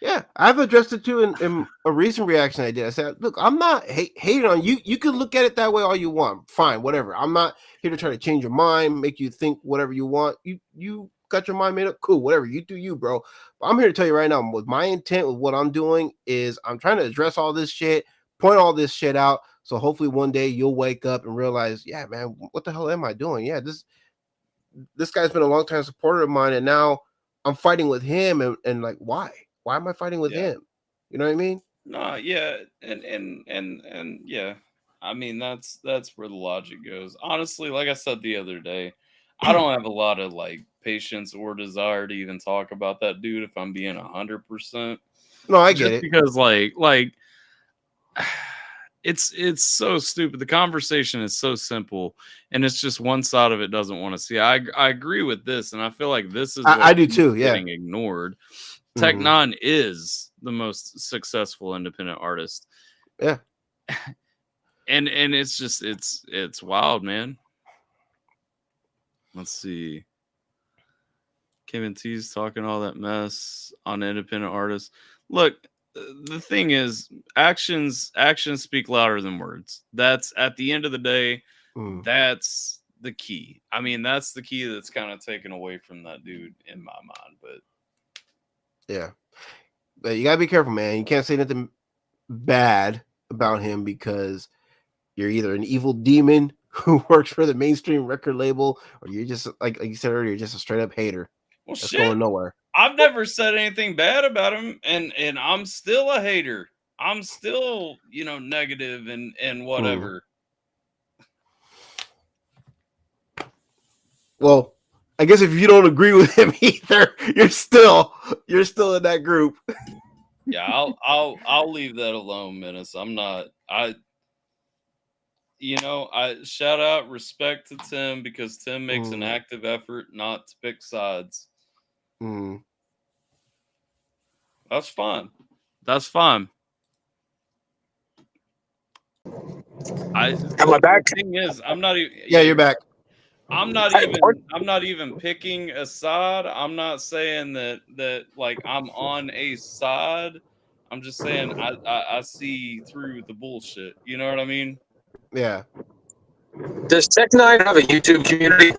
Yeah, I've addressed it too in a recent reaction I did. I said, look, I'm not hating on you. You can look at it that way all you want. Fine, whatever. I'm not here to try to change your mind, make you think whatever you want. You got your mind made up. Cool, whatever. You do you, bro. But I'm here to tell you right now, with my intent with what I'm doing is I'm trying to address all this shit, point all this shit out. So hopefully one day you'll wake up and realize, yeah, man, what the hell am I doing? Yeah, this guy's been a long time supporter of mine, and now I'm fighting with him, and like, why? Why am I fighting with him? You know what I mean? No, yeah, and yeah. I mean, that's where the logic goes. Honestly, like I said the other day, I don't have a lot of like patience or desire to even talk about that dude if I'm being 100%. No, I get it. Because like it's so stupid. The conversation is so simple, and it's just one side of it doesn't want to see. I agree with this, and I feel like this is what I do too. getting ignored. Tech Nine is the most successful independent artist. Yeah. And it's just it's wild, man. Let's see. Kevin T's talking all that mess on independent artists. Look, the thing is, actions speak louder than words. That's at the end of the day, that's the key. I mean, that's the key that's kind of taken away from that dude in my mind. But yeah, but you gotta be careful, man. You can't say nothing bad about him because you're either an evil demon who works for the mainstream record label, or you're just like you said earlier, just a straight up hater. Well, that's going nowhere. I've never said anything bad about him, and I'm still a hater. I'm still, negative and whatever. Well, I guess if you don't agree with him either, you're still in that group. Yeah, I'll leave that alone, Menace. I'm not. I shout out respect to Tim because Tim makes an active effort not to pick sides. That's fine. That's fine. Am I back? The thing is, I'm not even. Yeah, you're back. I'm not even picking a side. I'm not saying that like I'm on a side. I'm just saying I see through the bullshit. You know what I mean? Yeah. Does Tech Nine have a YouTube community?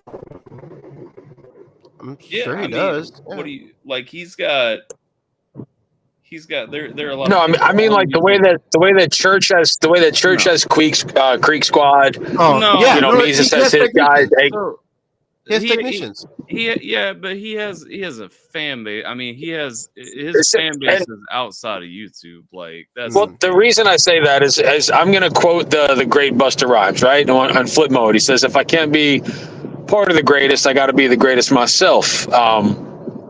I'm Yeah, sure I he mean, does. what do you like? He's got there are a lot No, of I mean people on like the way that church No. has Creek Squad. Oh, No, yeah. You know, No, Mises he has has his guys. technicians. Hey, so He has he technicians. yeah, but he has a fan base. I mean, he has his it's- fan base and is outside of YouTube. Like that's well, the reason I say that is I'm going to quote the great Buster Rhymes, right? On Flip Mode, he says, "If I can't be part of the greatest, I got to be the greatest myself."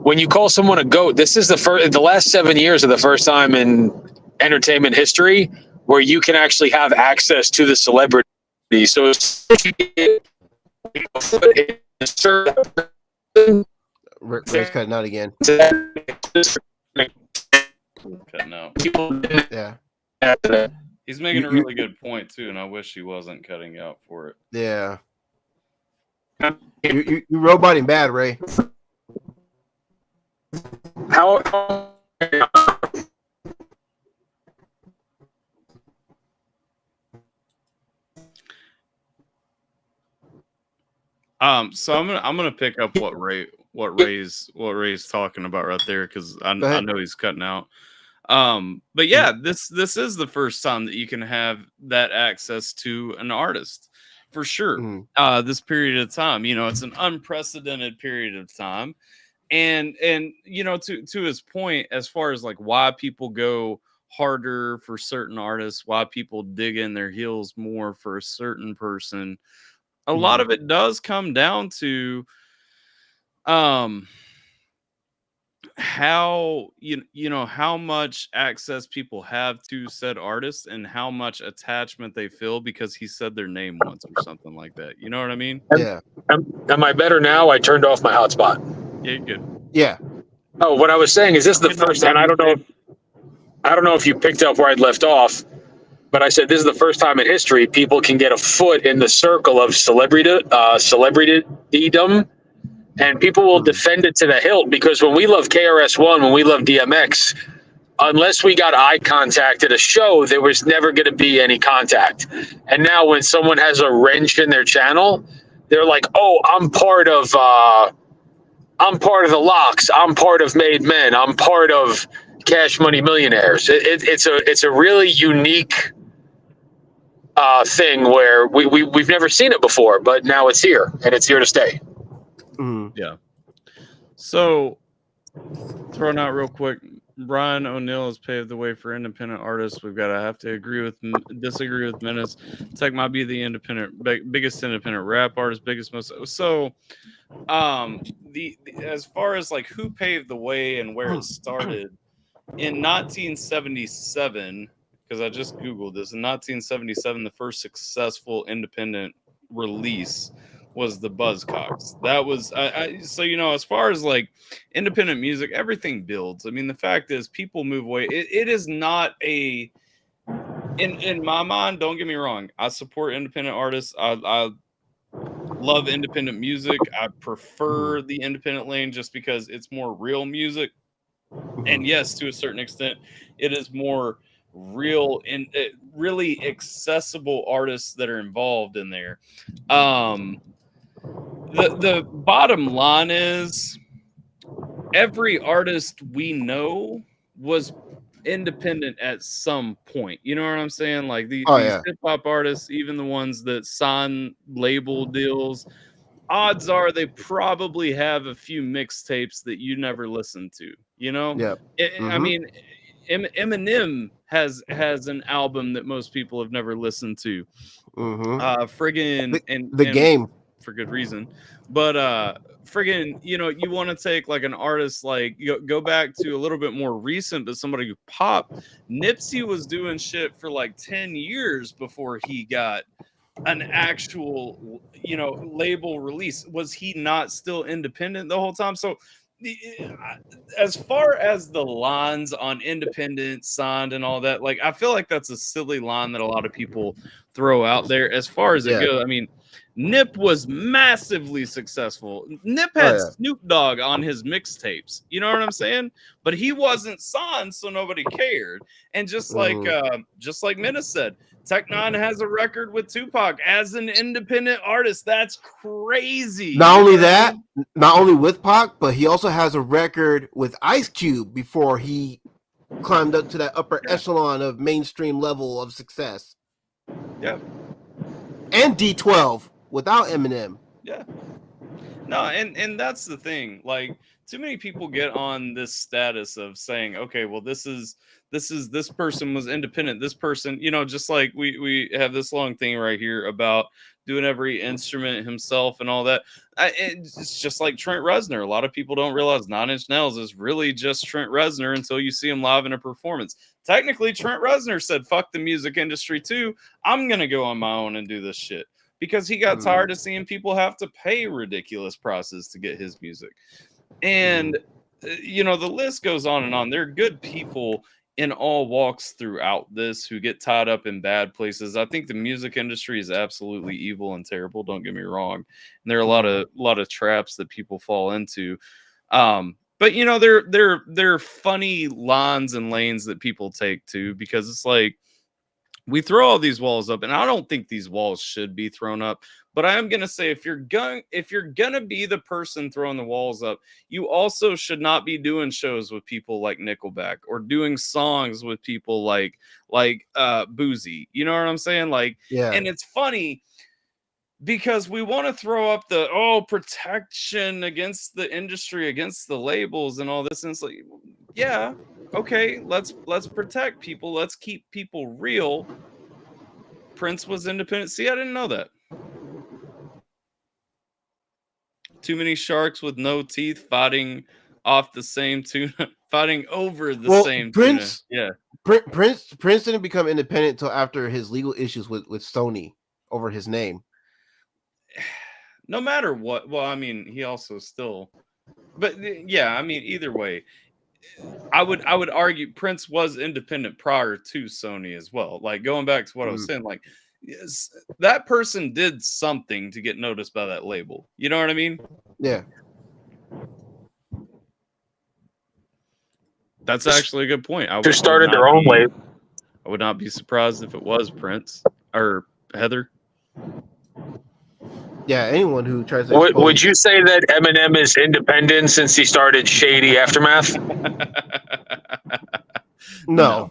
When you call someone a goat, this is the last 7 years are the first time in entertainment history where you can actually have access to the celebrity. So Ray's cutting out again. cutting out. Yeah. He's making a really good point too, and I wish he wasn't cutting out for it. Yeah. You roboting bad, Ray. How So I'm gonna pick up what Ray's talking about right there because I know he's cutting out. But yeah, this is the first time that you can have that access to an artist for sure. This period of time, it's an unprecedented period of time, and to his point, as far as like why people go harder for certain artists, why people dig in their heels more for a certain person. A lot of it does come down to how how much access people have to said artist and how much attachment they feel because he said their name once or something like that. You know what I mean? Yeah. am I better now? I turned off my hotspot. Yeah, you're good. Yeah. Oh, what I was saying is this the first, and I don't know if you picked up where I'd left off, but I said this is the first time in history people can get a foot in the circle of celebritydom, and people will defend it to the hilt because when we love KRS-One, when we love DMX, unless we got eye contact at a show, there was never going to be any contact. And now when someone has a wrench in their channel, they're like, "Oh, I'm part of the Locks. I'm part of Made Men. I'm part of Cash Money Millionaires." It's a really unique thing where we've never seen it before, but now it's here and it's here to stay. Yeah. So throwing out real quick, Brian O'Neill has paved the way for independent artists. We've got to have to disagree with Menace. Tech might be the biggest independent rap artist, biggest most. So, the as far as like who paved the way and where it started in 1977, because I just Googled this. In 1977, the first successful independent release was the Buzzcocks. That was so as far as like independent music, everything builds. I mean, the fact is people move away. It is not a in my mind, don't get me wrong, I support independent artists. I love independent music. I prefer the independent lane just because it's more real music. And yes, to a certain extent, it is more real and really accessible artists that are involved in there. The bottom line is every artist we know was independent at some point. You know what I'm saying? Like these hip hop artists, even the ones that sign label deals, odds are they probably have a few mixtapes that you never listened to. Yeah. I mean, Eminem has an album that most people have never listened to. Friggin' the Game, for good reason, but friggin', you want to take like an artist like go back to a little bit more recent, but somebody who popped. Nipsey was doing shit for like 10 years before he got an actual label release. Was he not still independent the whole time? So as far as the lines on independent, signed, and all that, like I feel like that's a silly line that a lot of people throw out there. As far as it goes, I mean, Nip was massively successful. Nip had Snoop Dogg on his mixtapes. You know what I'm saying? But he wasn't signed, so nobody cared. And just like Menace said, Tech Nine has a record with Tupac as an independent artist. That's crazy. Not only that, not only with Pac, but he also has a record with Ice Cube before he climbed up to that upper echelon of mainstream level of success. Yeah. And D12 without Eminem. Yeah. No, and that's the thing. Like, too many people get on this status of saying, okay, well, this person was independent. This person, you know, just like we have this long thing right here about doing every instrument himself and all that. It's just like Trent Reznor. A lot of people don't realize 9 Inch Nails is really just Trent Reznor until you see him live in a performance. Technically, Trent Reznor said, fuck the music industry too. I'm going to go on my own and do this shit. Because he got tired of seeing people have to pay ridiculous prices to get his music. And, you know, the list goes on and on. There are good people in all walks throughout this who get tied up in bad places. I think the music industry is absolutely evil and terrible. Don't get me wrong. And there are a lot of traps that people fall into. But, you know, there are funny lines and lanes that people take too, because it's like, we throw all these walls up, and I don't think these walls should be thrown up. But I am going to say, if you're going to be the person throwing the walls up, you also should not be doing shows with people like Nickelback or doing songs with people like Boozy. You know what I'm saying? Like, yeah. And it's funny because we want to throw up the protection against the industry, against the labels and all this. And it's like, yeah, okay, let's protect people. Let's keep people real. Prince was independent. See, I didn't know that. Too many sharks with no teeth fighting off the same tuna, fighting over the same Prince, tuna. Yeah. Prince didn't become independent until after his legal issues with Sony over his name. No matter what. Well, I mean, he also still, but yeah, I mean, either way, I would argue Prince was independent prior to Sony as well. Like, going back to what I was saying, like, yes, that person did something to get noticed by that label. You know what I mean? Yeah. That's actually a good point. They started their own label. I would not be surprised if it was Prince or Heather. Yeah, anyone who tries to. Would you say that Eminem is independent since he started Shady Aftermath? No.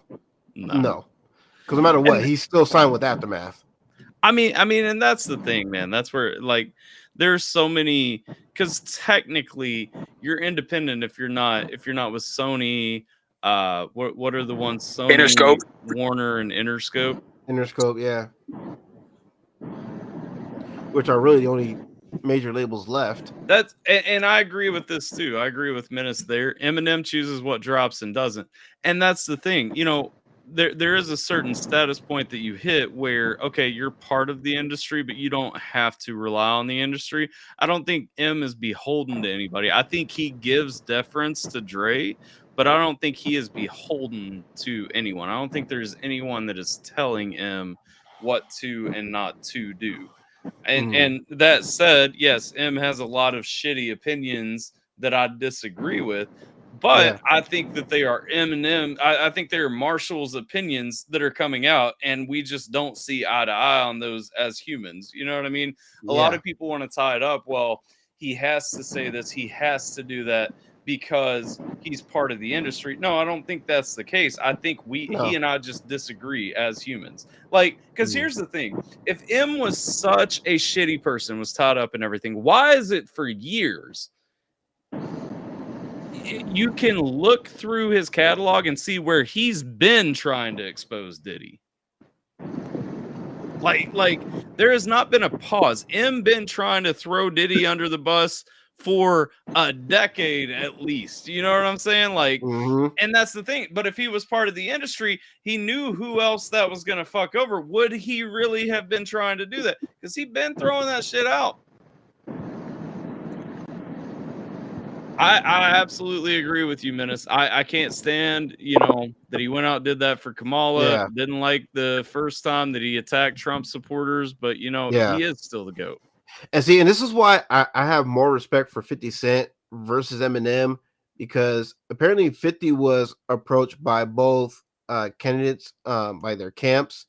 Because no matter what, he's still signed with Aftermath. I mean, and that's the thing, man. That's where, like, there's so many, because technically you're independent if you're not with Sony. What are the ones? Sony, Interscope, Warner, and Interscope. Interscope, yeah. Which are really the only major labels left. That's and I agree with this too. I agree with Menace there. Eminem chooses what drops and doesn't, and that's the thing. You know, there is a certain status point that you hit where, okay, you're part of the industry, but you don't have to rely on the industry. I don't think M is beholden to anybody. I think he gives deference to Dre, but I don't think he is beholden to anyone. I don't think there's anyone that is telling him what to and not to do. And that said, yes, M has a lot of shitty opinions that I disagree with, but I think that they are Eminem. I think they are Marshall's opinions that are coming out, and we just don't see eye to eye on those as humans. You know what I mean? A lot of people want to tie it up. Well, he has to say this, he has to do that because he's part of the industry. No, I don't think that's the case. I think he and I just disagree as humans. Like, because here's the thing. If M was such a shitty person, was tied up in everything, why is it for years you can look through his catalog and see where he's been trying to expose Diddy? Like there has not been a pause. M been trying to throw Diddy under the bus for a decade at least. You know what I'm saying? Like, and that's the thing. But if he was part of the industry, he knew who else that was going to fuck over. Would he really have been trying to do that? Because he'd been throwing that shit out. I absolutely agree with you, Menace. I can't stand, that he went out and did that for Kamala. Yeah. Didn't like the first time that he attacked Trump supporters, but Yeah. he is still the GOAT. And see, and this is why I have more respect for 50 Cent versus Eminem, because apparently 50 was approached by both candidates by their camps,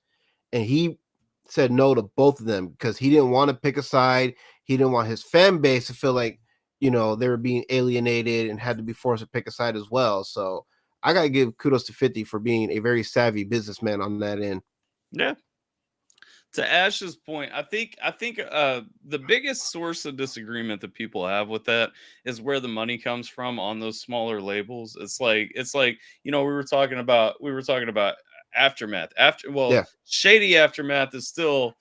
and he said no to both of them because he didn't want to pick a side. He didn't want his fan base to feel like, they were being alienated and had to be forced to pick a side as well. So I got to give kudos to 50 for being a very savvy businessman on that end. Yeah. To Ash's point, I think the biggest source of disagreement that people have with that is where the money comes from on those smaller labels. It's like we were talking about Aftermath. Shady Aftermath is still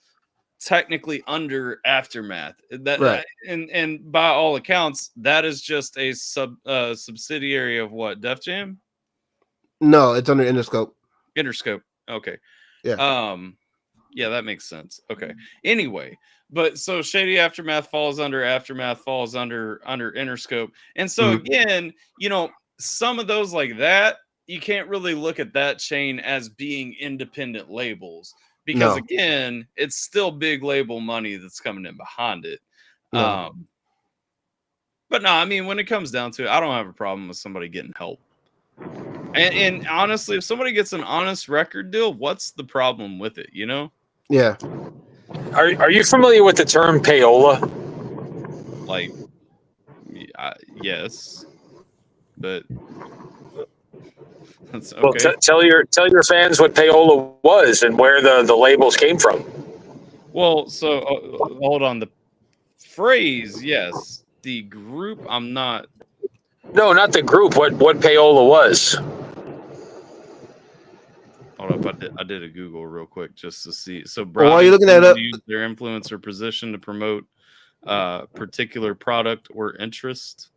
technically under Aftermath. That Right. And by all accounts, that is just a subsidiary of what, Def Jam? No, it's under Interscope. Interscope. Okay. Yeah. Yeah, that makes sense. Okay. Anyway, but so Shady Aftermath falls under Interscope. And so again, some of those like that, you can't really look at that chain as being independent labels because again, it's still big label money that's coming in behind it. No. But no, I mean, when it comes down to it, I don't have a problem with somebody getting help. And honestly, if somebody gets an honest record deal, what's the problem with it, Yeah. Are you familiar with the term payola? Like, yes, but that's okay. Well, tell your fans what payola was and where the labels came from. Well, so hold on. The phrase, yes. The group, I'm not. No, not the group. What payola was? Hold up, I did a Google real quick just to see. So, while you're looking that up, use their influence or position to promote particular product or interest.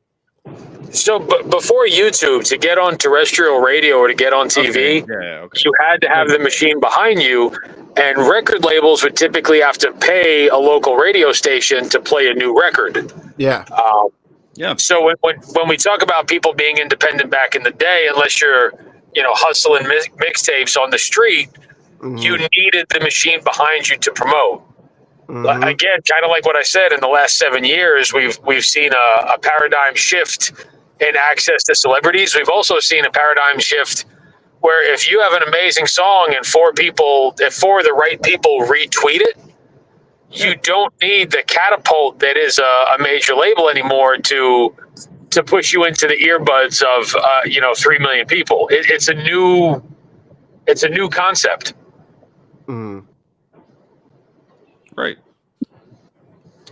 So, before YouTube, to get on terrestrial radio or to get on TV, you had to have the machine behind you, and record labels would typically have to pay a local radio station to play a new record. Yeah. Yeah. So when we talk about people being independent back in the day, unless you're hustling mixtapes on the street, you needed the machine behind you to promote. Again, kind of like what I said, in the last 7 years, we've seen a paradigm shift in access to celebrities. We've also seen a paradigm shift where if you have an amazing song and if four of the right people retweet it, you don't need the catapult that is a major label anymore to push you into the earbuds of 3 million people. It's a new concept. Right.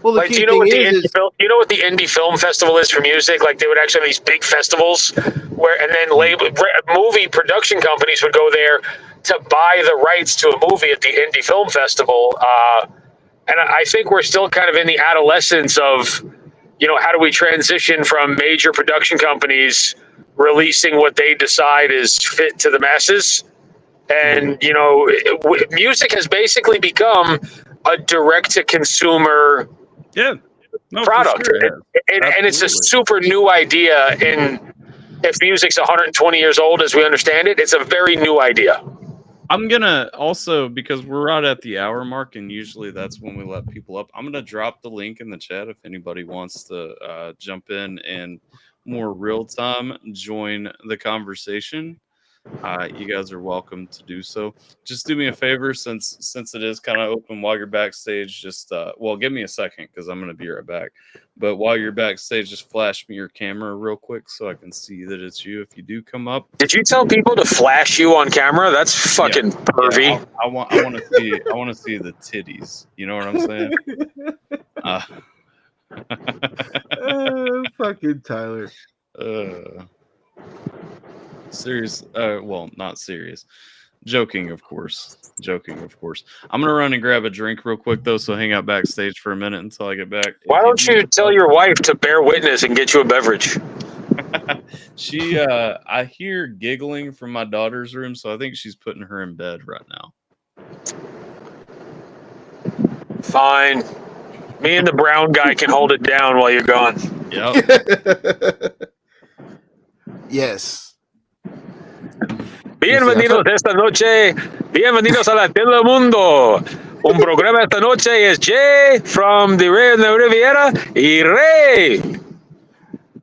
Well, like, do you know what the indie film festival is for music? Like, they would actually have these big festivals and then movie production companies would go there to buy the rights to a movie at the indie film festival. And I think we're still kind of in the adolescence of, how do we transition from major production companies releasing what they decide is fit to the masses? And, music has basically become a direct-to-consumer product. Sure, and it's a super new idea. And if music's 120 years old as we understand it, it's a very new idea. I'm going to also, because we're right at the hour mark, and usually that's when we let people up, I'm going to drop the link in the chat if anybody wants to jump in and more real time join the conversation. You guys are welcome to do so. Just do me a favor, since it is kind of open while you're backstage. Just give me a second because I'm going to be right back. But while you're backstage, just flash me your camera real quick so I can see that it's you. If you do come up, did you tell people to flash you on camera? That's fucking pervy. Yeah, I want to see the titties. You know what I'm saying? Fucking Tyler. Serious. Well, not serious. Joking, of course. I'm gonna run and grab a drink real quick though, so hang out backstage for a minute until I get back. Why don't you tell your wife to bear witness and get you a beverage? She, I hear giggling from my daughter's room, so I think she's putting her in bed right now. Fine. Me and the brown guy can hold it down while you're gone. Yep. Yes. Bienvenidos esta noche. Bienvenidos a la Telemundo. Un programa esta noche is Jay from the Riviera y Ray.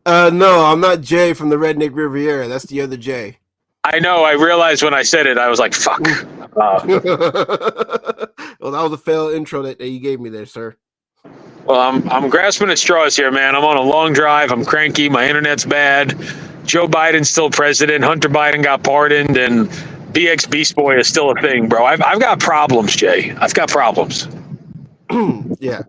No, I'm not Jay from the Redneck Riviera. That's the other Jay. I know. I realized when I said it, I was like, "Fuck." Well, that was a failed intro that you gave me there, sir. Well, I'm grasping at straws here, man. I'm on a long drive. I'm cranky. My internet's bad. Joe Biden's still president. Hunter Biden got pardoned, and BX Beast Boy is still a thing, bro. I've got problems, Jay. I've got problems. Yeah,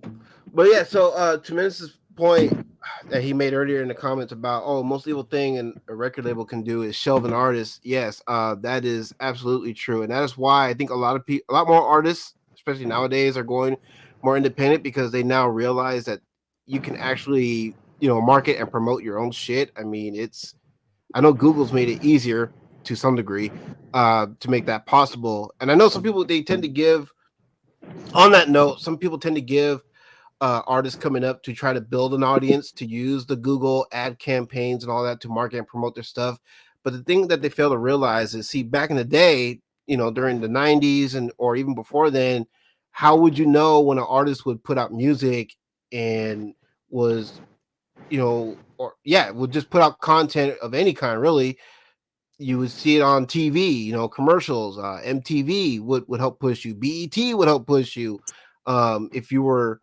but yeah. So to Menace's point that he made earlier in the comments about most evil thing and a record label can do is shelve an artist. Yes, that is absolutely true, and that is why I think a lot more artists, especially nowadays, are going more independent because they now realize that you can actually market and promote your own shit. I mean, I know Google's made it easier to some degree to make that possible, and I know some people they tend to give. On that note, some people tend to give artists coming up to try to build an audience to use the Google ad campaigns and all that to market and promote their stuff. But the thing that they fail to realize is, see, back in the day, during the 90s or even before then, how would you know when an artist would put out music and was, would just put out content of any kind, really? You would see it on TV, commercials. MTV would help push you. BET would help push you. If you were,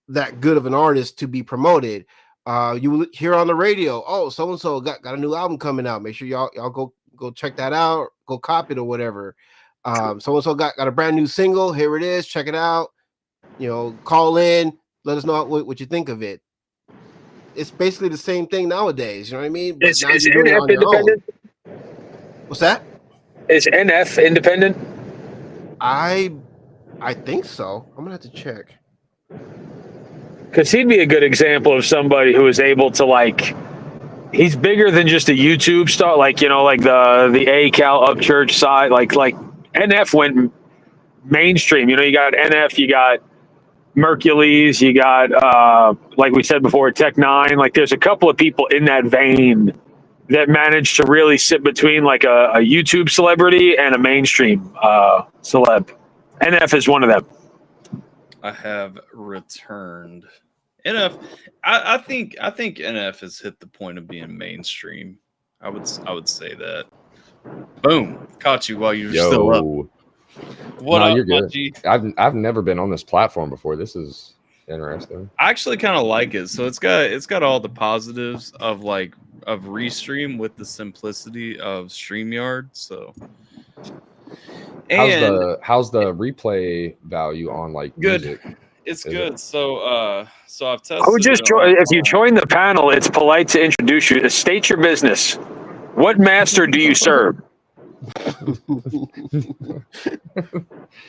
that good of an artist to be promoted. You would hear on the radio, so and so got a new album coming out. Make sure y'all go check that out, go copy it or whatever. So and so got a brand new single. Here it is. Check it out. Call in. Let us know what you think of it. It's basically the same thing nowadays. You know what I mean? But Is now you're doing it NF on your independent? own. What's that? Is NF independent? I think so. I'm gonna have to check. Because he'd be a good example of somebody who is able to he's bigger than just a YouTube star, like the ACal Upchurch side. Like NF went mainstream. You got NF, you got Mercules, you got like we said before, Tech Nine. Like there's a couple of people in that vein that managed to really sit between like a YouTube celebrity and a mainstream celeb. NF is one of them. I have returned. NF, I think NF has hit the point of being mainstream. I would say that. Boom, caught you while you were still up. What up, you're good. G? I've never been on this platform before. This is interesting. I actually kind of like it. So it's got all the positives of Restream with the simplicity of StreamYard. So how's the replay value on good? Music? It's good. So I've tested. I would just if you join the panel, it's polite to introduce you. State your business. What master do you serve?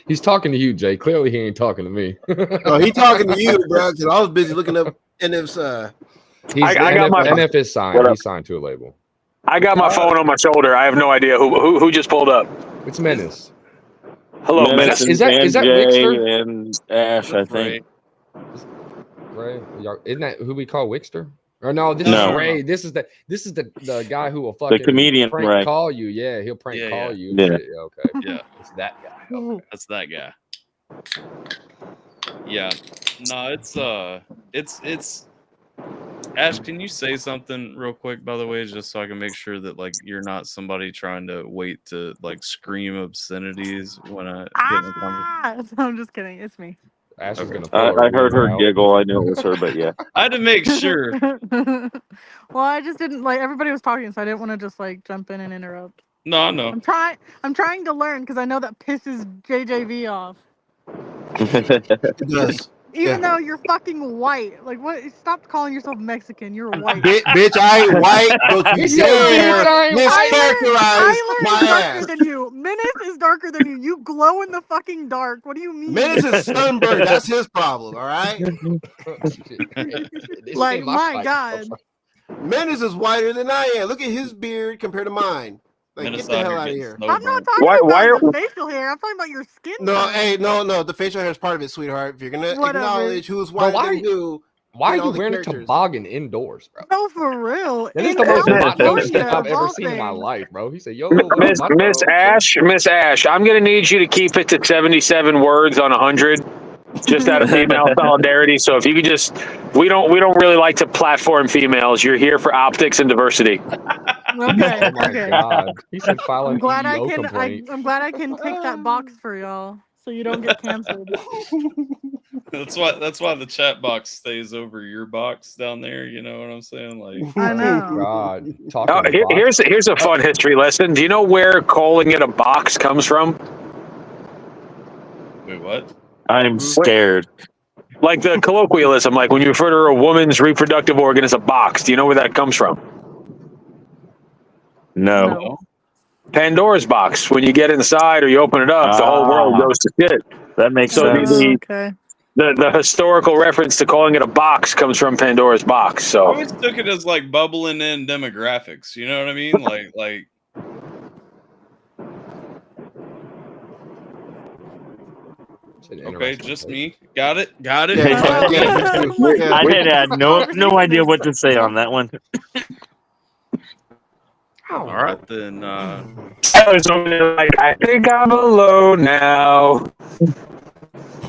He's talking to you, Jay. Clearly, he ain't talking to me. No, he talking to you, bro. Because I was busy looking up NF's. I got my NF is signed. He's signed to a label. I got my phone on my shoulder. I have no idea who just pulled up. It's Menace. Hello, Menace. Is that Wixter and Ash? I think. Ray, isn't that who we call Wixter? Or no, this is Ray. This is the guy who will fucking the comedian prank Ray. Call you. Yeah, he'll prank call you. Yeah. Okay. Yeah, it's that guy. Okay. That's that guy. Yeah. No, it's. Ash, can you say something real quick, by the way, just so I can make sure that you're not somebody trying to wait to scream obscenities when I get in the conversation? I'm just kidding. It's me. Ash is gonna I heard her giggle. I knew it was her, but yeah. I had to make sure. Well, I just didn't everybody was talking, so I didn't want to just jump in and interrupt. No, no. I'm trying to learn because I know that pisses JJV off. It does. Even though you're fucking white. What? Stop calling yourself Mexican. You're white. Bitch, I ain't white. Don't you dare mischaracterize my ass. Darker than you. Menace is darker than you. You glow in the fucking dark. What do you mean? Menace is sunburned. That's his problem, all right? My God. Menace is whiter than I am. Look at his beard compared to mine. Get the hell out of here. I'm not talking about the facial hair. I'm talking about your skin. No, hey, no. The facial hair is part of it, sweetheart. If you're gonna acknowledge who's whiter than who, Why are Get all you the wearing a characters. toboggan indoors, bro? No, for real. That is In the most macho California, shit I've of ever all seen in my things. life, bro. He said, "Yo, Miss macho." Miss Ash, I'm gonna need you to keep it to 77 words on 100, just out of female solidarity. So if you could just, we don't really like to platform females. You're here for optics and diversity. Okay. Oh my Okay. god. He said, "File I'm an glad EEO complaint." I'm glad I can take that box for y'all, so you don't get canceled. That's why the chat box stays over your box down there. You know what I'm saying? Like, I know. Oh god. Talking to Here's a fun history lesson. Do you know where calling it a box comes from? wait, what? I'm scared. Like the colloquialism, like when you refer to a woman's reproductive organ as a box. Do you know where that comes from? No. No. Pandora's box. When you get inside or you open it up, the whole world goes to shit. That makes So sense. Okay. the historical reference to calling it a box comes from Pandora's box. I So always took it as like bubbling in demographics. You know what I mean? Like. Okay, just me. Got it. Yeah, I had no idea what to say on that one. All right then. Tyler's over there like, I think I'm alone now.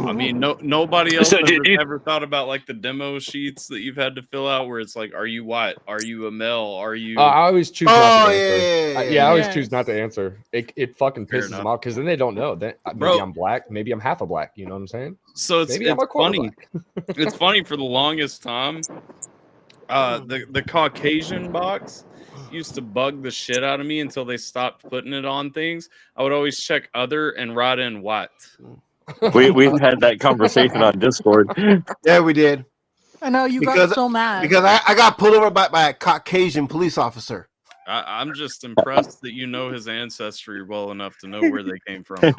I mean, nobody else So has did you- ever thought about like the demo sheets that you've had to fill out, where it's like, are you white? Are you a male? Are you? I always choose not to answer. yeah. I always Yes. choose not to answer. It fucking Fair pisses enough. them off because then they don't know that maybe Bro. I'm black, maybe I'm half a black. You know what I'm saying? So it's Maybe I'm a quarter funny. It's funny for the longest time. The Caucasian box used to bug the shit out of me until they stopped putting it on things. I would always check other and write in white. We've had that conversation on Discord. Yeah, we did. I know you Because- got so mad. Because I got pulled over by a Caucasian police officer. I'm just impressed that you know his ancestry well enough to know where they came from. Well,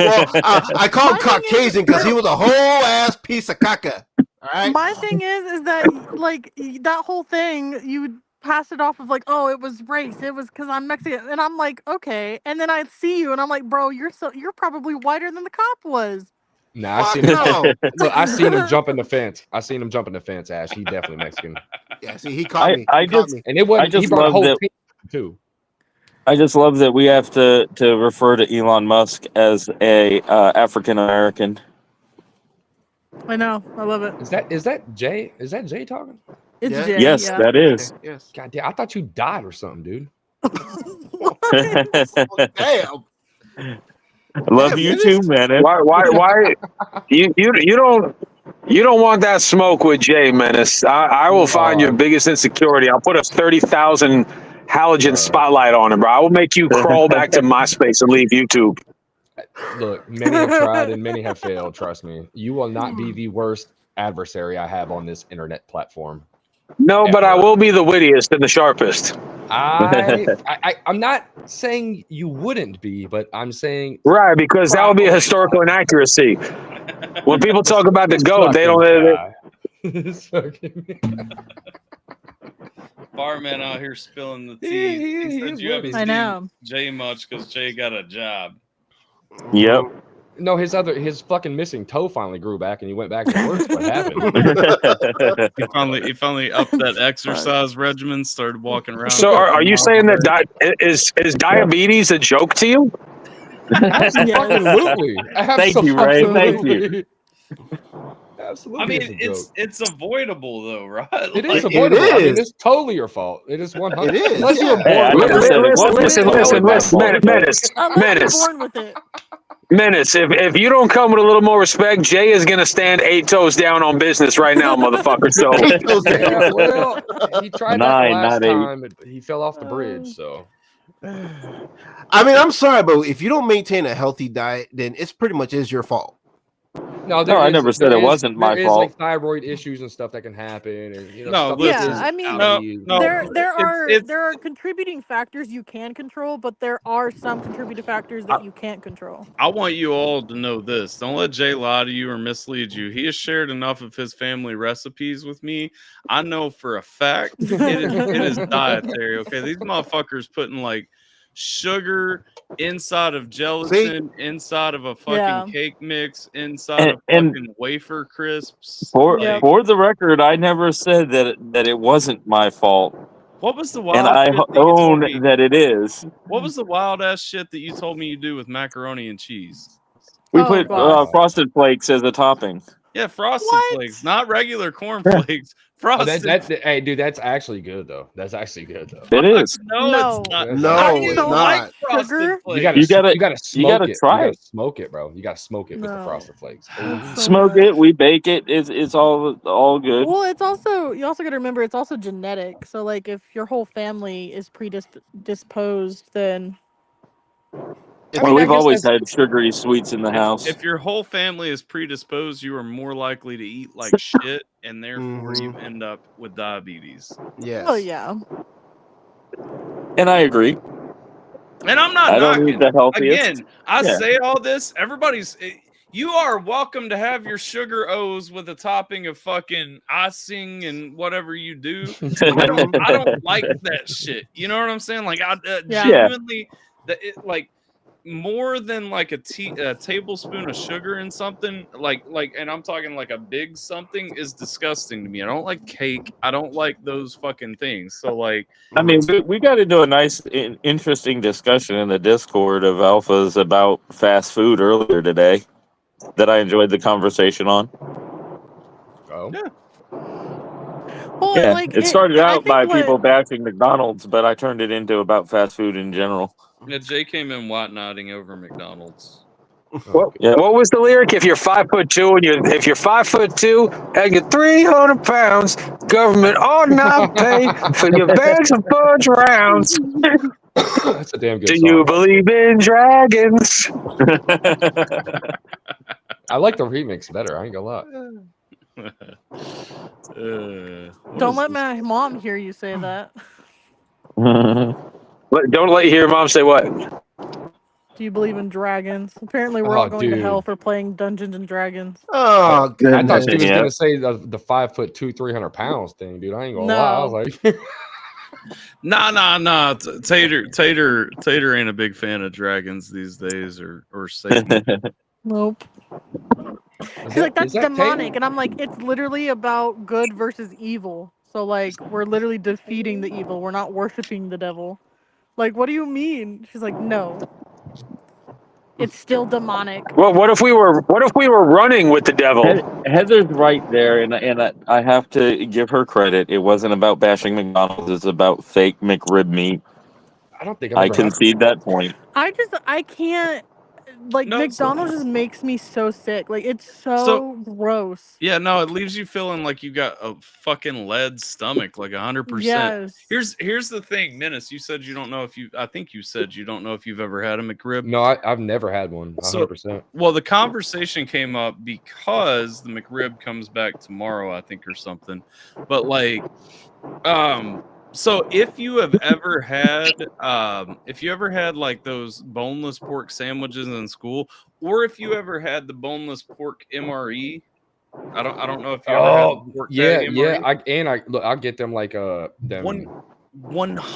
I called him My thing is- Caucasian because he was a whole ass piece of caca. All right. My thing is that like that whole thing you pass it off of like, oh, it was race, it was because I'm Mexican, and I'm like, okay, and then I see you and I'm like, bro, you're probably whiter than the cop was. Nah, I Fuck seen him. no. Look, I seen him jumping the fence. I seen him jumping the fence. Ash, he definitely Mexican, Yeah, see, he caught me. I He caught just- me. and it wasn't. I just He brought a love whole that- team too. I just love that we have to refer to Elon Musk as a African American. I know, I love it. Is that Jay? Is that Jay talking? It's Yeah. Jay. Yes, yeah. that is. Yes. God damn! I thought you died or something, dude. Damn. Love you too, man. Why you don't want that smoke with Jay, Menace. I will find your biggest insecurity. I'll put a 30,000 halogen spotlight on him, bro. I will make you crawl back to MySpace and leave YouTube. Look, many have tried and many have failed. Trust me, you will not be the worst adversary I have on this internet platform. No, but I will be the wittiest and the sharpest. I'm not saying you wouldn't be, but I'm saying Right, because that would be a historical inaccuracy. When people talk about the GOAT, they don't. Fireman out here spilling the He- tea. he- He he said is you haven't I seen know. Jay much because Jay got a job. Yep. No, his fucking missing toe finally grew back and he went back to work. What happened? He finally upped that exercise regimen, started walking around. So, are you saying that is diabetes a joke to you? Absolutely. Thank you, Ray. Thank you. Absolutely. I mean, it's a joke. it's avoidable though, right? It Like, is avoidable. I mean, is. it's totally your fault. It is 100. It is, Unless you were yeah. born Hey, I with never it. said it wasn't. Listen, Menace. Born with it. Menace, if you don't come with a little more respect, Jay is gonna stand 8 toes down on business right now, motherfucker. So Yeah, well, he tried that 9, the last not 8. time, but he fell off the bridge. So I mean, I'm sorry, but if you don't maintain a healthy diet, then it's pretty much is your fault. no, I never said it wasn't my there is fault. like thyroid issues and stuff that can happen, and you know, No, stuff listen, that is I mean, out no, of you. no. There are contributing factors you can control, but there are some contributing factors that you can't control. I want you all to know this. Don't let Jay lie to you or mislead you. He has shared enough of his family recipes with me. I know for a fact it is dietary. Okay, these motherfuckers putting like sugar inside of gelatin, inside of a fucking Yeah. cake mix, inside of And fucking wafer crisps. for Like, for the record, I never said that it wasn't my fault, what was the and wild I shit that you told own me? that it is. What was the wild ass shit that you told me you do with macaroni and cheese? We Oh, put God. Frosted Flakes as a topping. Yeah, frosted What? flakes, not regular cornflakes. Oh, Frosted. hey, dude, that's actually good though. That's actually good though. It is. No, No. it's not. That's No, How do actually you it's good. like not. frosted Sugar? flakes? You gotta You gotta smoke it. try You gotta it. smoke it, bro. You gotta smoke it with the No. Frosted Flakes. That's so Smoke much. it. We bake it. It's all good. Well, it's also you also got to remember it's also genetic. So like if your whole family is predisposed, then It's- Well, I we've guess always that's- had sugary sweets in the house. If your whole family is predisposed, you are more likely to eat like shit, and therefore you end up with diabetes. Yes. oh yeah. And I agree. And I'm not I don't knocking. eat the healthiest. Again, I Yeah. say all this. You are welcome to have your sugar O's with a topping of fucking icing and whatever you do. I don't like that shit. You know what I'm saying? Like I Yeah. genuinely, like more than like a tablespoon of sugar in something like, and I'm talking like a big something is disgusting to me. I don't like cake. I don't like those fucking things. So like, I mean, we got into a nice, interesting discussion in the Discord of alphas about fast food earlier today that I enjoyed the conversation on. Oh. Yeah. Well, Yeah, like it started I out think by what- people bashing McDonald's, but I turned it into about fast food in general. yeah, Jay came in white nodding over McDonald's. What, Yeah. what was the lyric? If you're 5'2" and you're 5'2" and you're 300 pounds, government ought not pay for your bags of fudge rounds. That's a damn good Do song. you believe in dragons? I like the remix better. I ain't gonna lie. don't let my mom hear you say that. Don't let your mom say what? Do you believe in dragons? Apparently, we're all going to hell for playing Dungeons and Dragons. Oh, I goodness. thought she was Yeah. gonna say the 5'2", 300 pounds thing, dude. I ain't gonna lie. I was like, Nah. Tater ain't a big fan of dragons these days, or Satan. Nope. She's like, that's demonic. And I'm like, it's literally about good versus evil. So, like, we're literally defeating the evil. We're not worshiping the devil. Like, what do you mean? She's like, no. It's still demonic. Well, what if we were running with the devil? Heather's right there, and I have to give her credit. It wasn't about bashing McDonald's; it's about fake McRib meat. I don't think I I've ever had concede that point. I can't. Like, No, McDonald's just makes me so sick. Like, it's so So- gross. Yeah, no, it leaves you feeling like you got a fucking lead stomach, like 100%. Yes. Here's the thing, Menace. You said you don't know if you. I think you said you don't know if you've ever had a McRib. No, I've never had one. 100%. Well, the conversation came up because the McRib comes back tomorrow, I think, or something. But like, so if you have ever had, like those boneless pork sandwiches in school, or if you ever had the boneless pork MRE, I don't know if you ever had the pork patty MRE. Look, I'll get them like them.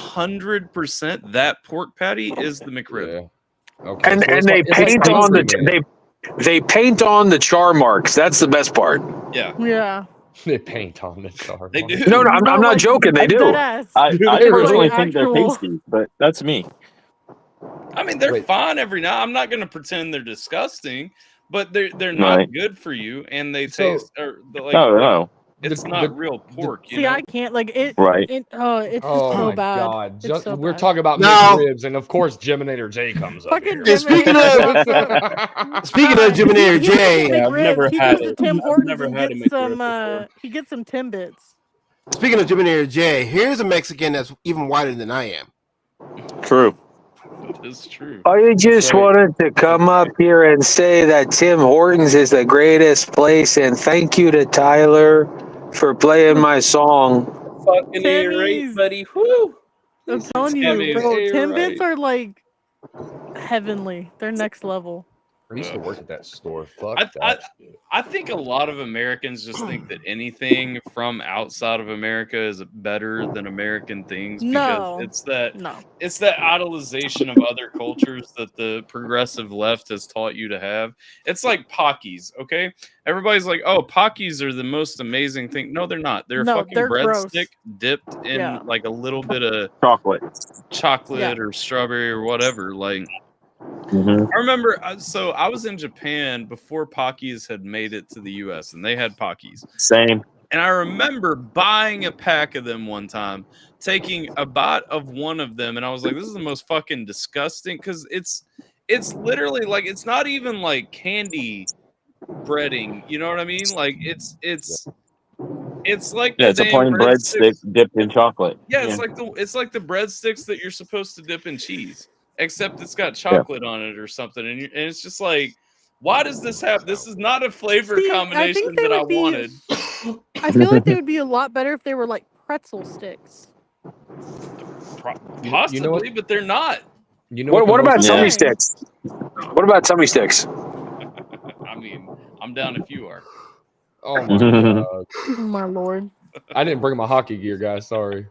100% that pork patty is the McRib. Yeah. Okay. And so it's they like- it's like paint on pastry, man. they paint on the char marks. That's the best part. Yeah, Yeah. They paint on the jar. they do. No, I'm not like, joking. They do. deadass. I They're personally like think they're actual- tasty, but that's me. I mean, they're Wait. fine every now. I'm not going to pretend they're disgusting, but they're not Right. good for you, and they So- taste like No. it's The- not the- real pork. You See, know? I can't, like, it. Right. It's just Oh so my bad. god! It's Just, so we're bad. talking about No. McRibs, and of course, Geminator J comes up. Fucking here. And speaking of- Speaking of Jiminator He went to J, Yeah, I've McRib, never he had goes to it. Tim I've Hortons never and had a gets McRib some. before. He gets some Timbits. speaking of Jiminator J, here's a Mexican that's even whiter than I am. True. It's true. I just Right. wanted to come up here and say that Tim Hortons is the greatest place, and thank you to Tyler for playing my song. Fucking Timmy's. A right, buddy. Whoo! I'm telling you, Timmy's bro. A Timbits right. are like heavenly. They're next level. I used to work at that store. Fuck I that shit. I think a lot of Americans just think that anything from outside of America is better than American things because No. it's that No. idolization of other cultures that the progressive left has taught you to have. It's like Pockies, okay? Everybody's like, "Oh, Pockies are the most amazing thing." No, they're not. They're a No, fucking they're gross. breadstick dipped in Yeah. like a little bit of Chocolate. chocolate or strawberry or whatever. Like Mhm. I remember, so I was in Japan before Pockies had made it to the U.S. and they had Pockies. Same. And I remember buying a pack of them one time, taking a bite of one of them, and I was like, "This is the most fucking disgusting." Because it's literally like it's not even like candy breading. You know what I mean? Like it's like Yeah, the it's a damn plain breadstick dipped in chocolate. Yeah, it's like the breadsticks that you're supposed to dip in cheese, except it's got chocolate on it or something, and it's just like, why does this have? This is not a flavor See, combination that I wanted. I feel like they would be a lot better if they were like pretzel sticks. Possibly, you know what? but they're not. You know What about most- tummy Yeah. sticks? What about tummy sticks? I mean, I'm down if you are. Oh my god! Oh, my lord. I didn't bring my hockey gear, guys. Sorry.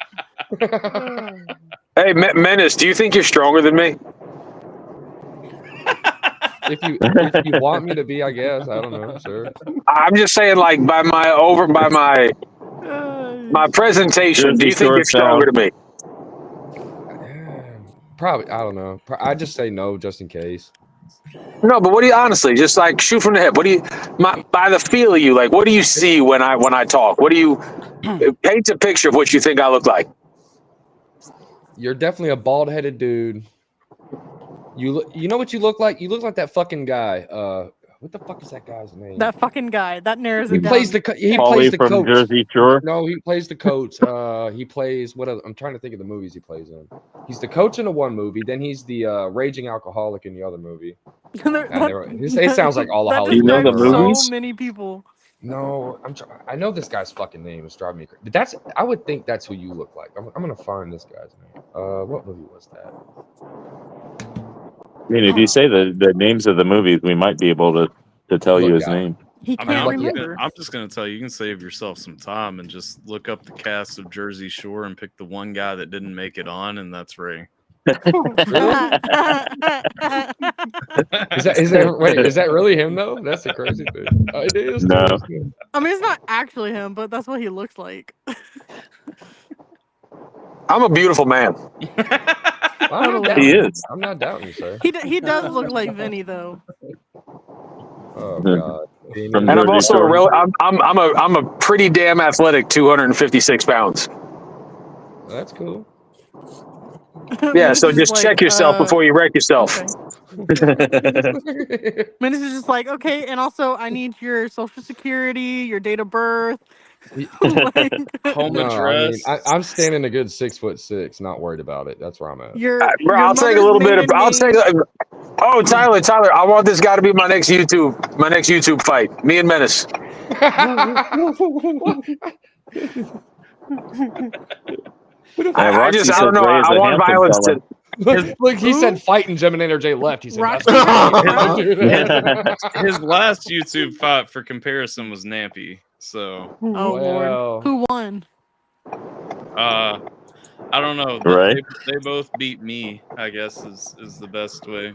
Hey, Menace, do you think you're stronger than me? If you want me to be, I guess. I don't know, sir. I'm just saying, like by my presentation, do you think you're stronger than me? Probably. I don't know. I just say no, just in case. No, but what do you honestly just like shoot from the hip? What do you by the feel of you? Like, what do you see when I talk? What do you paint a picture of what you think I look like? You're definitely a bald-headed dude. You know what you look like? You look like that fucking guy. What the fuck is that guy's name? That fucking guy. That narrows He it plays down. he Paulie plays the from coach. Jersey Shore. No, he plays the coach. He plays what? I'm trying to think of the movies he plays in. He's the coach in the one movie. Then he's the raging alcoholic in the other movie. It sounds like all the that Hollywood. You know the describes movies? So many people. No, I know this guy's fucking name. It's driving me crazy. But I would think that's who you look like. I'm gonna find this guy's name. What movie was that? I mean, if you say the names of the movies, we might be able to tell you Look, his guy. name. He I mean, can't I'm remember. I'm just gonna tell you, you can save yourself some time and just look up the cast of Jersey Shore and pick the one guy that didn't make it on, and that's Ray. Is that really him though? That's the crazy thing. It is. No. Too. I mean, it's not actually him, but that's what he looks like. I'm a beautiful man. I'm not He doubting. is. I'm not doubting you, sir. He does look like Vinny though. Oh god. From And I'm Jersey also Shore. I'm a pretty damn athletic 256 pounds. That's cool. Yeah, so just check yourself before you wreck yourself. Okay. Menace is just like, okay, and also I need your social security, your date of birth. Like, Home No, address. I'm standing a good 6'6", not worried about it. That's where I'm at. your, Bro, your I'll take a little bit of. mother's I'll maiden take. Oh, Tyler, I want this guy to be my next YouTube fight. Me and Menace. I don't know. I want violence to. Look, he said fight and Gemini J left. He said Rocky that's His last YouTube fight for comparison was Nampy. So Oh Well. Lord, who won? I don't know. Right. They both beat me, I guess is the best way.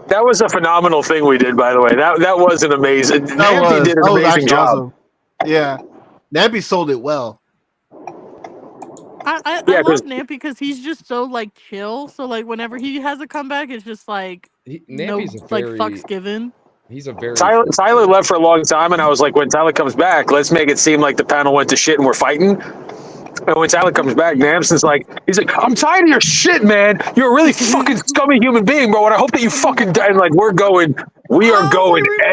That was a phenomenal thing we did, by the way. That was an amazing. That Nampy did an was amazing actually job. awesome. Yeah, Nappy sold it well. I Yeah, love 'cause- Nampy because he's just so like chill. So like whenever he has a comeback, it's just like Nampy's no a like very, fucks given. he's a very Tyler left for a long time, and I was like, when Tyler comes back, let's make it seem like the panel went to shit and we're fighting. And when Tyler comes back, Namson's like, he's like, I'm tired of your shit, man. You're a really fucking scummy human being, bro. And I hope that you fucking die. And like, we are going I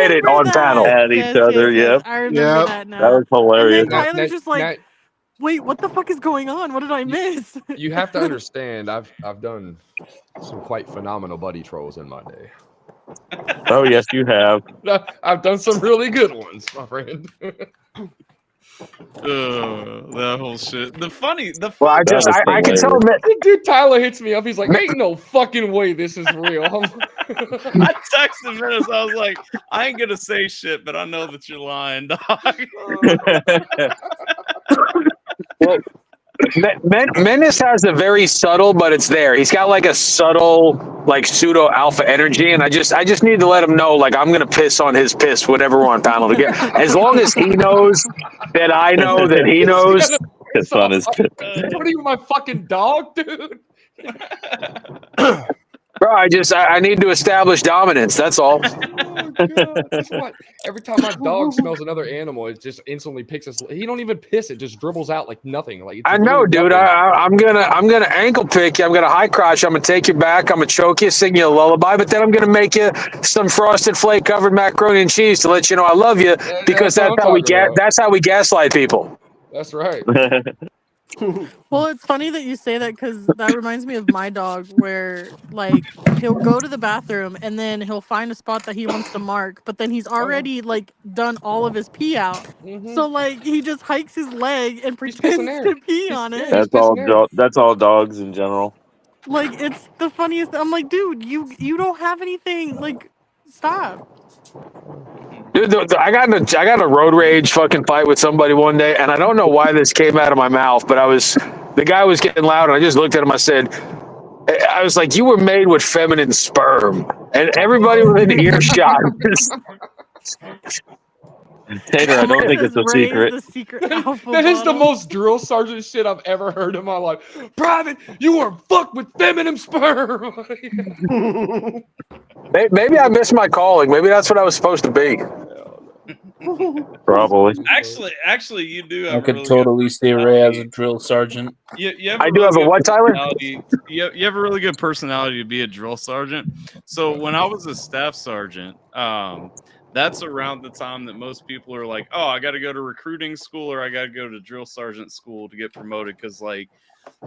at it remember on that. panel. At each other, yep. I remember Yep. that now. That was hilarious. And then Tyler's Now- just like, wait, what the fuck is going on? What did I miss? You have to understand, I've done some quite phenomenal buddy trolls in my day. Oh yes, you have. I've done some really good ones, my friend. That whole shit. Well, I can tell. Dude, Tyler hits me up. He's like, "Ain't no fucking way this is real." I texted Menace. I was like, I ain't gonna say shit, but I know that you're lying, dog. Well, Menace has a very subtle, but it's there. He's got like a subtle, like pseudo alpha energy, and I just need to let him know, like I'm gonna piss on his piss, whatever we're on panel to get. As long as he knows that I know that he knows. It's on his pit. What are you, my fucking dog, dude? Bro, I need to establish dominance. That's all. Oh, God. That's what. Every time my dog smells another animal, it just instantly picks us. He don't even piss; it just dribbles out like nothing. Like it's I know, dude. nothing. I'm gonna ankle pick you. I'm gonna high crotch. I'm gonna take you back. I'm gonna choke you, sing you a lullaby, but then I'm gonna make you some frosted flake covered macaroni and cheese to let you know I love you, because that's how we gaslight people. That's right. Well, it's funny that you say that because that reminds me of my dog where, like, he'll go to the bathroom and then he'll find a spot that he wants to mark, but then he's already, like, done all of his pee out. So, like, he just hikes his leg and pretends to pee on it. That's all dogs in general. Like, it's the funniest. I'm like, dude, you don't have anything. Like, stop. Dude, I got in a road rage fucking fight with somebody one day, and I don't know why this came out of my mouth, but the guy was getting loud, and I just looked at him. I was like, "You were made with feminine sperm," and everybody within earshot. Tater, I don't think it's a secret. That is the most drill sergeant shit I've ever heard in my life. Private, you were fucked with feminine sperm. Maybe I missed my calling. Maybe that's what I was supposed to be. Probably. Actually, you do. I could totally see Ray as a drill sergeant. I do have a what, Tyler? You have a really good personality to be a drill sergeant. So when I was a staff sergeant, that's around the time that most people are like, oh, I got to go to recruiting school or I got to go to drill sergeant school to get promoted. Because, like,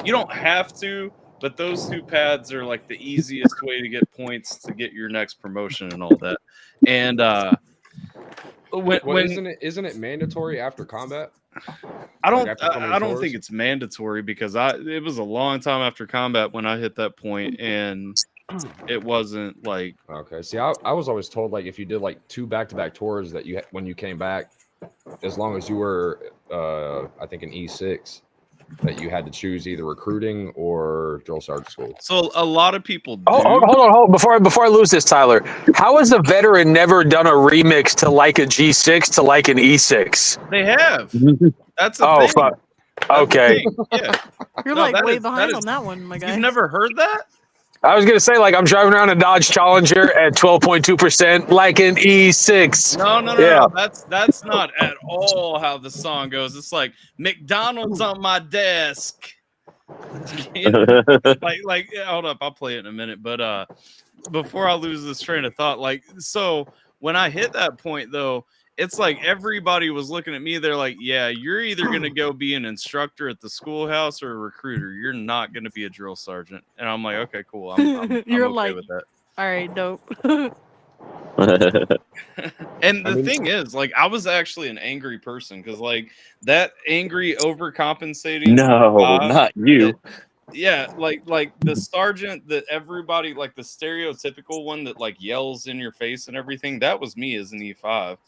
you don't have to, but those two pads are, like, the easiest way to get points to get your next promotion and all that. And isn't it mandatory after combat? I don't think it's mandatory because it was a long time after combat when I hit that point, and it wasn't like okay. See, I was always told like if you did like 2 back-to-back tours that when you came back, as long as you were I think an E6, that you had to choose either recruiting or drill sergeant school. So a lot of people do. Hold on. Before I lose this, Tyler, how has a veteran never done a remix to like a G6 to like an E6? They have. That's a thing. Fuck. Okay. Yeah. You're like way behind on that one, my guy. You've never heard that? I was gonna say, like, I'm driving around a Dodge Challenger at 12.2%, like an E6. No. That's not at all how the song goes. It's like McDonald's on my desk. like, hold up, I'll play it in a minute. But before I lose this train of thought, like, so when I hit that point, though, it's like everybody was looking at me. They're like, yeah, you're either going to go be an instructor at the schoolhouse or a recruiter. You're not going to be a drill sergeant. And I'm like, okay, cool. I'm you're okay like, with that. All right, dope. And the thing is, like, I was actually an angry person because, like, that angry overcompensating. No, not you. Yeah, like the sergeant that everybody, like the stereotypical one that like yells in your face and everything, that was me as an E5.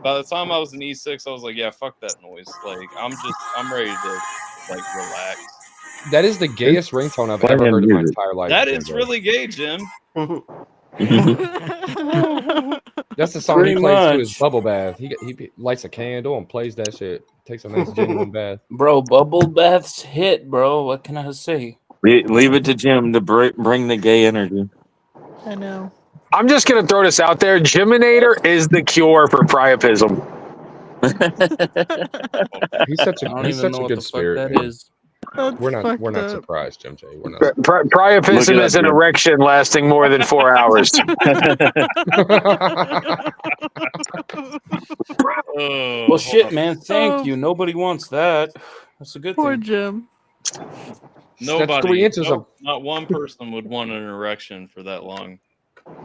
By the time I was an E6, I was like, yeah, fuck that noise. Like, I'm ready to like relax. That is the gayest ringtone I've ever heard in my entire life. That is really gay, Jim. That's the song he plays to his bubble bath. He lights a candle and plays that shit. Takes a nice genuine bath. Bro, bubble baths hit, bro. What can I say? Leave it to Jim to bring the gay energy. I know. I'm just gonna throw this out there. Jiminator is the cure for priapism. He's such a good spirit. That is. We're not surprised, Jim J. We're not. Priapism is an erection lasting more than 4 hours. Well, shit, man. Thank you. Nobody wants that. That's a good Poor thing. Jim. Nobody. That's 3 inches of. Not one person would want an erection for that long.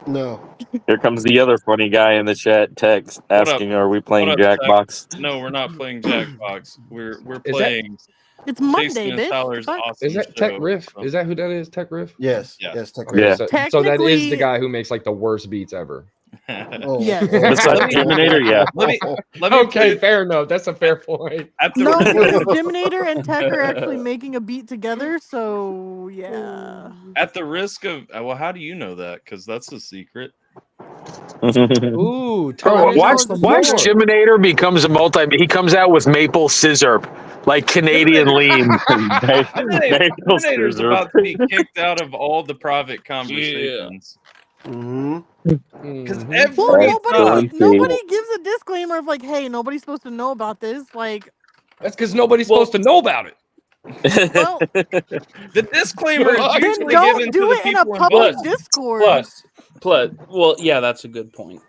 No. Here comes the other funny guy in the chat text asking, "Are we playing Jackbox?" No, we're not playing Jackbox. We're playing It's Monday, Jason and bitch. Tyler's Fuck. awesome Is that Tech show. Riff? Is that who that is? Tech Riff? Yes, Yeah. yes, Tech Okay, Yeah. so that is the Technically- guy who makes like the worst beats ever. Oh, Yes. Besides Terminator, yeah. Let me Okay, fair enough. That's a fair point. at the No, because Diminator and Tech are actually making a beat together. So yeah. at the risk of well, how do you know that? Because that's a secret. Ooh, tell Oh, me Watch know more. Jiminator becomes a he comes out with maple scissor, like Canadian lean. Terminator's about to be kicked out of all the private conversations. Mhm. Because Mhm. every Well, time nobody gives a disclaimer of like, hey, nobody's supposed to know about this. Like, That's because nobody's supposed to know about it. well, the disclaimer is then usually don't given do to the it in a people public involved. Discord. Plus, well, yeah, that's a good point.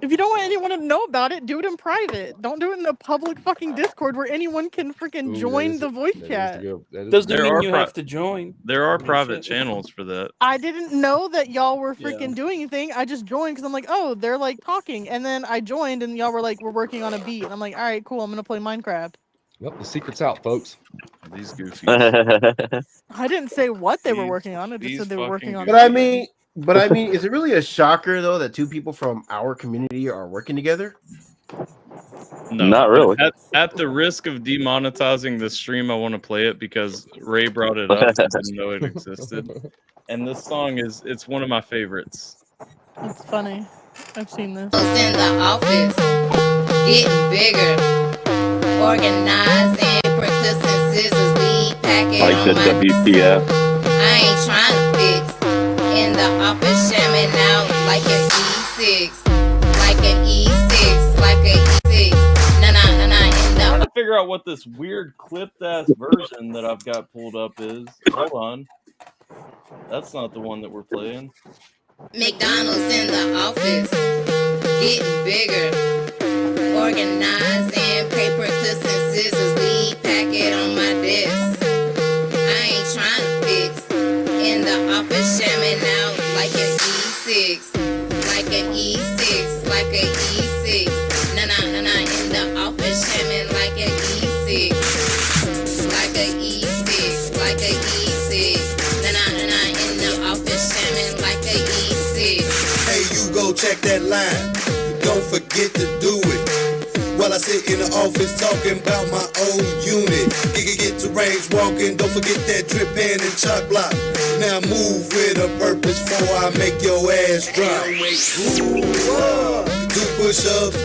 If you don't want anyone to know about it, do it in private. Don't do it in a public fucking Discord where anyone can freaking join the voice chat. Doesn't There mean are you have to join. There are I mean, private shit. channels for that. I didn't know that y'all were freaking Yeah. doing anything. I just joined because I'm like, oh, they're like talking. And then I joined and y'all were like, we're working on a beat. And I'm like, all right, cool. I'm going to play Minecraft. Yep, the secret's out, folks. These goofies. I didn't say what they were These- working on. I just these said they were working on fucking But it. I mean, is it really a shocker though that two people from our community are working together? No, Not really. At the risk of demonetizing this stream, I want to play it because Ray brought it up. I didn't know it existed. And this song it's one of my favorites. It's funny. I've seen this. In the office, getting bigger, organizing, paper clips and scissors, lead packet Like the on my. WPF. I ain't trying to fix. In the office, shamming out like an E6, like an E6, like an E6. Nah. In I'm the trying to figure out what this weird clipped ass version that I've got pulled up is. Hold on. That's not the one that we're playing. McDonald's in the office, getting bigger, organizing, paper clips and scissors, lead packet on my desk. I ain't trying to fix. In the office, shamming out like an E6, like an E6, like an E6. Nah. In the office, shamming like an E6, like an E6, like an E6. Nah. In the office, shamming like an E6. Hey, you go check that line. Don't forget to do it. While I sit in the office talking about my old unit. Get to range walking. Don't forget that drip pen and chalk block. Now move with a purpose before I make your ass drop. Do push-ups,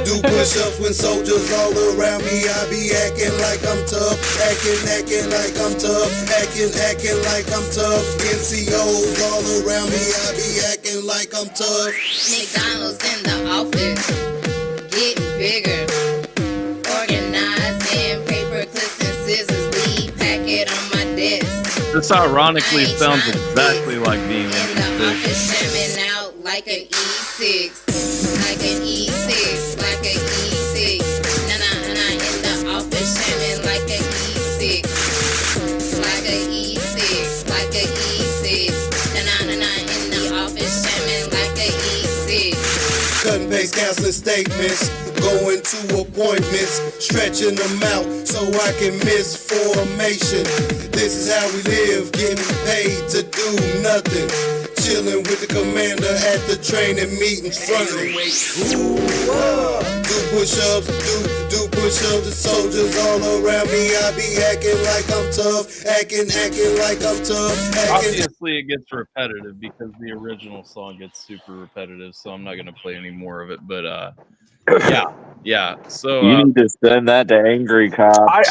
do push-ups when soldiers all around me. I be acting like I'm tough, acting like I'm tough, acting like I'm tough. NCOs all around me. I be acting like I'm tough. McDonald's in the office, getting bigger, organizing, paper clips and scissors, lead packet on my desk. This ironically sounds exactly like being In in the the office, shamming out like an E6, like an E6, like an E6. Nah. In the office, shamming like an E6, like an E6, like an E6. Nah. In the office, shamming like an E6. Cut and paste counseling statements, going to appointments, stretching them out so I can miss formation. This is how we live, getting paid to do nothing. Chilling with the commander at the training meeting fronting. Do push-ups, do push-ups. The soldiers all around me. I be acting like I'm tough, acting like I'm tough, acting. Obviously, it gets repetitive because the original song gets super repetitive, so I'm not going to play any more of it. But yeah. So You need to send that to Angry Cops.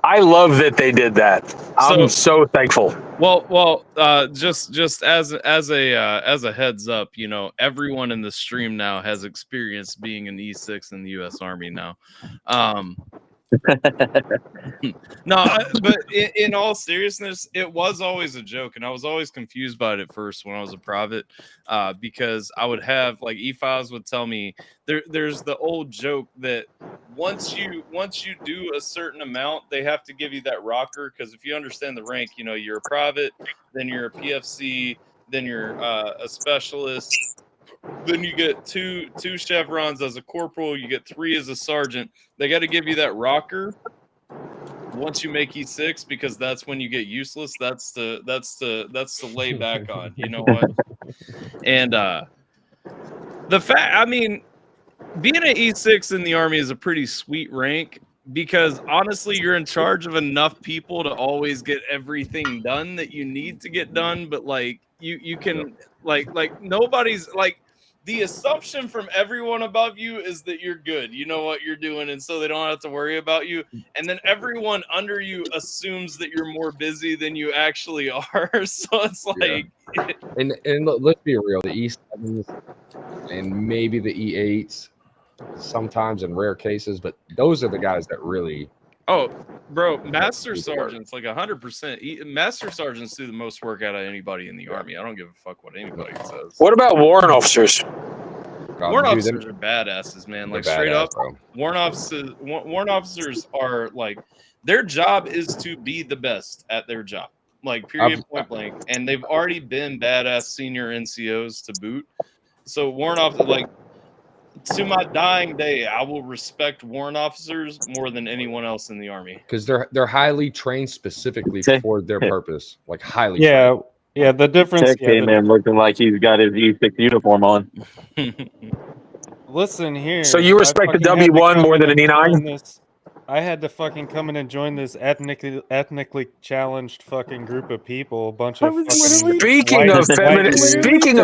I love that they did that. I'm so thankful. Well, just as a heads up, you know, everyone in the stream now has experienced being an E6 in the U.S. Army now. But in all seriousness, it was always a joke, and I was always confused by it at first when I was a private, because I would have like E5s would tell me there's the old joke that once you do a certain amount, they have to give you that rocker, because if you understand the rank, you know, you're a private, then you're a PFC, then you're a specialist, Then you get two chevrons as a corporal. You get 3 as a sergeant. They got to give you that rocker once you make E6 because that's when you get useless. That's the lay back on. You know what? And the fact, I mean, being an E6 in the Army is a pretty sweet rank because honestly, you're in charge of enough people to always get everything done that you need to get done. But like you can like nobody's like. The assumption from everyone above you is that you're good. You know what you're doing, and so they don't have to worry about you. And then everyone under you assumes that you're more busy than you actually are. So it's like, and let's be real, the E7s and maybe the E8s, sometimes in rare cases, but those are the guys that really. Oh, bro, master sergeants like 100%. Master sergeants do the most work out of anybody in the Army. I don't give a fuck what anybody says. What about warrant officers? Warrant officers are badasses, man. Like straight up, warrant officers are like their job is to be the best at their job. Like period, point blank. And they've already been badass senior NCOs to boot. So warrant officers, like to my dying day, I will respect warrant officers more than anyone else in the Army because they're highly trained specifically for their purpose. Like highly. Trained. Yeah. The difference. Came in looking like he's got his E6 uniform on. Listen here. So you respect the W1 more than an E9? I had to fucking come in and join this ethnically challenged fucking group of people. A bunch of speaking of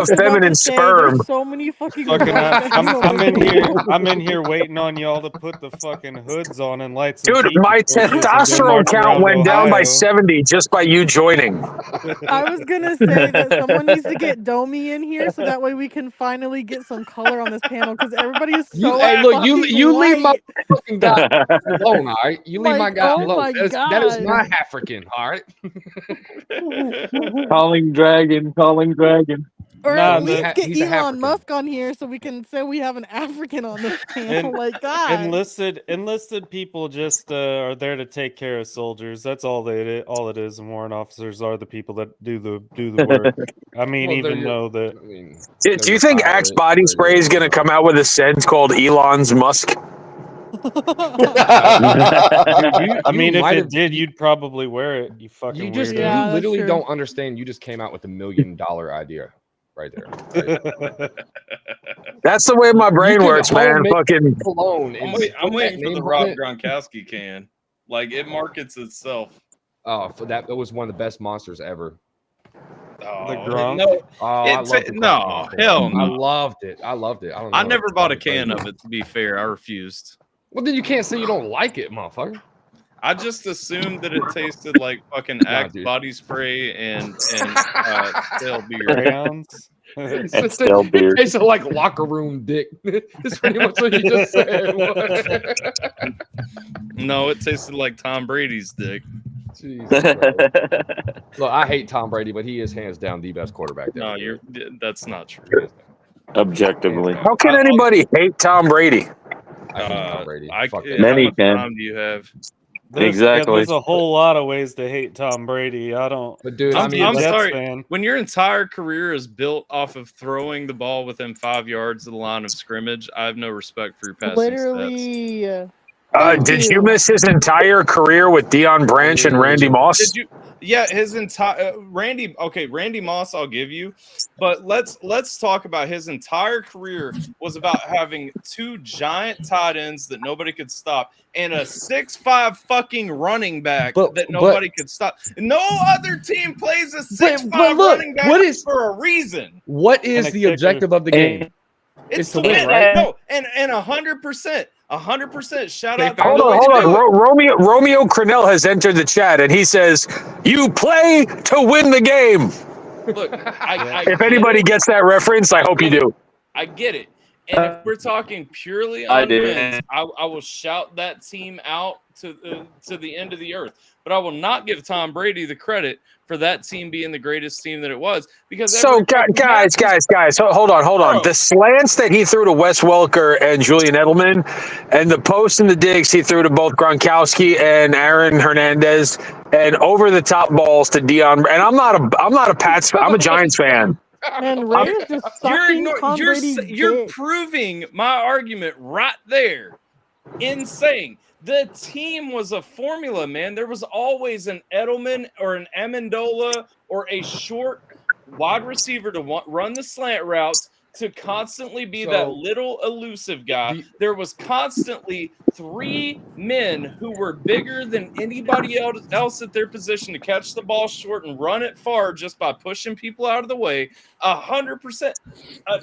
feminine sperm. So many fucking. I'm in here waiting on y'all to put the fucking hoods on and lights. Dude, my testosterone count went down by 70 just by you joining. I was gonna say that someone needs to get Domi in here so that way we can finally get some color on this panel because everybody is so. Hey, look, you leave my fucking guy alone, all right? You leave my guy alone. That is my African, all right? Calling dragon. Or at least get Elon Musk on here so we can say we have an African on this panel. Like God. Enlisted people just are there to take care of soldiers. That's all it is. And warrant officers are the people that do the work. I mean, do you think Axe body spray is going to come out with a scent called Elon's Musk? I mean, if it did, you'd probably wear it. You fucking. You literally don't understand. You just came out with $1 million idea. Right there. That's the way my brain works, man. Fucking alone. I'm waiting for the Rob Gronkowski can. Like it markets itself. Oh, for that was one of the best monsters ever. Oh, the Gronk. No, hell no. I loved it. I don't know. I never bought a can of it. To be fair, I refused. Well, then you can't say you don't like it, motherfucker. I just assumed that it tasted like fucking Axe body spray and stale beer. It tasted like locker room dick. That's pretty much what you just said. No, it tasted like Tom Brady's dick. Jeez, look, I hate Tom Brady, but he is hands down the best quarterback. No, that's not true. Objectively, how can anybody hate Tom Brady? I hate Tom Brady. Many can. Time do you have? Exactly. There's a whole lot of ways to hate Tom Brady. I don't. But dude, I'm sorry. Fan. When your entire career is built off of throwing the ball within 5 yards of the line of scrimmage, I have no respect for your passing stats. Did you miss his entire career with Deion Branch and Randy Moss? Yeah, his entire Randy Moss, I'll give you, but let's talk about his entire career was about having 2 giant tight ends that nobody could stop and a 6'5" fucking running back that nobody could stop. No other team plays a 6'5" running back for a reason. What is the objective of the game? It's to win, right? No, and 100%. 100%. Shout out. Hold on. Romeo Crennel has entered the chat and he says, "You play to win the game." Look, if anybody gets that reference, I hope you do. I get it. And if we're talking purely on wins, I will shout that team out to the end of the earth. But I will not give Tom Brady the credit for that team being the greatest team that it was. Because guys, hold on. The slants that he threw to Wes Welker and Julian Edelman, and the posts and the digs he threw to both Gronkowski and Aaron Hernandez, and over the top balls to Deion. And I'm not a Pats. I'm a Giants fan. And Ray is just sucking Tom Brady's you're dick. proving my argument right there in saying the team was a formula, man. There was always an Edelman or an Amendola or a short wide receiver to run the slant routes, to constantly be that little elusive guy. There was constantly 3 men who were bigger than anybody else at their position to catch the ball short and run it far just by pushing people out of the way. 100%.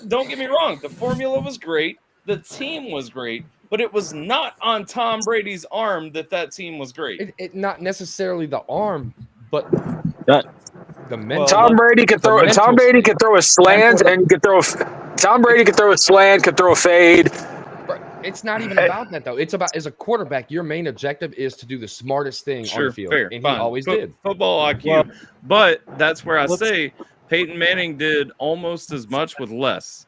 Don't get me wrong. The formula was great. The team was great. But it was not on Tom Brady's arm that team was great. It not necessarily the arm, but the mental. Tom Brady could throw. Tom Brady could throw a slant, and could throw. Tom Brady could throw a slant, could throw a fade. It's not even about that though. It's about, as a quarterback, your main objective is to do the smartest thing on the field, and he always did. Football IQ, but that's where I say Peyton Manning did almost as much with less.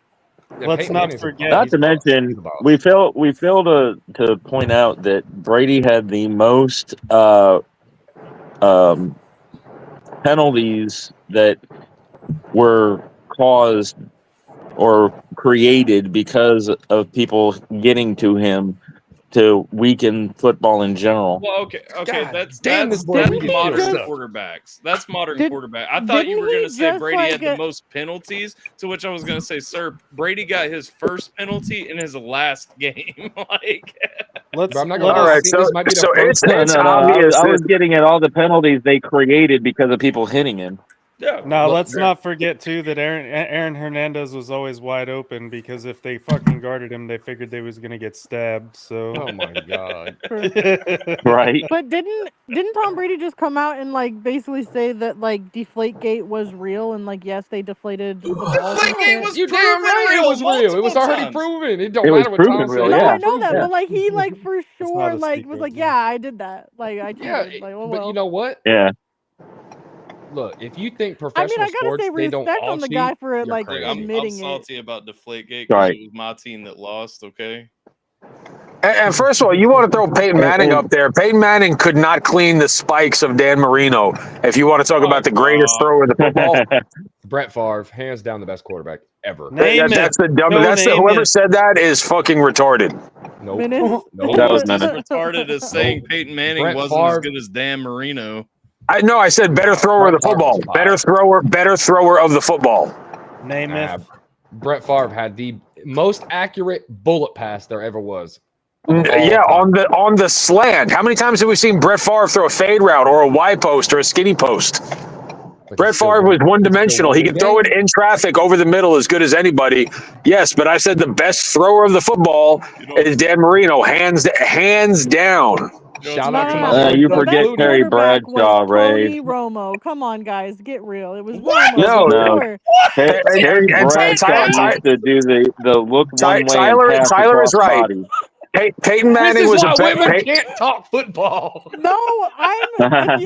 Yeah, Let's Peyton not Manning's forget. Not to mention, we fail to point out that Brady had the most penalties that were caused or created because of people getting to him to weaken football in general. Well, okay, God that's damn, that's this boy modern just- quarterbacks. That's modern Did- quarterback. I thought you were didn't going he to say just, Brady like, had the most penalties, to which I was going to say, sir, Brady got his first penalty in his last game. Like, Let's. But I'm not gonna let All lie, us- right, see, this might be the so first it's I obvious. was getting at all the penalties they created because of people hitting him. yeah. No, Look, let's not forget too that Aaron Hernandez was always wide open, because if they fucking guarded him, they figured they was gonna get stabbed. So. Oh my god. Right? But didn't Tom Brady just come out and like basically say that like Deflategate was real, and like yes, they deflated the balls and Deflategate shit? was You damn proven right it real was real. It was multiple already times. proven. It don't It was matter what proven Tom real, said. No, yeah. I know that, Yeah. but like he like for not sure a like was secret, like, yeah. yeah, I did that. Like I cheated. Yeah, like, oh, but well. you know what? Yeah. Look, if you think I professional mean, I gotta sports say they don't respect all on the cheat, guy for you're like crazy. I'm admitting it. salty about Deflategate because Right. it was my team that lost, okay? And first of all, you want to throw Peyton Manning up there. Peyton Manning could not clean the spikes of Dan Marino. If you want to talk about the greatest thrower of the football, Brett Favre, hands down the best quarterback ever. Name it. that's the dumb. No, That's the, name whoever it. said that is fucking retarded. Nope. Menace? Nope. That was Almost as Menace. retarded as saying Nope. Peyton Manning Brett wasn't as Favre- good as Dan Marino. I said better thrower of the Brett Favre football. was fire. Better thrower of the football. Name it. Brett Favre had the most accurate bullet pass there ever was. Yeah, on the slant. How many times have we seen Brett Favre throw a fade route or a Y post or a skinny post? But Brett he still Favre was won- one-dimensional. he He still could throw won it in traffic over the middle as good as anybody. Yes, but I said the best thrower of the football is Dan Marino, hands down. Shout No, out to no, my no. boy you The Doug forget best Flutie. Terry quarterback was Bradshaw, Ray. Tony Romo. Come on, guys, get real. It was What? Romo. No, for no. sure. Terry And Bradshaw used to do the look one way Tyler and pass Tyler across is right. body. Peyton This Manning is was why a women can't talk football. No, clearly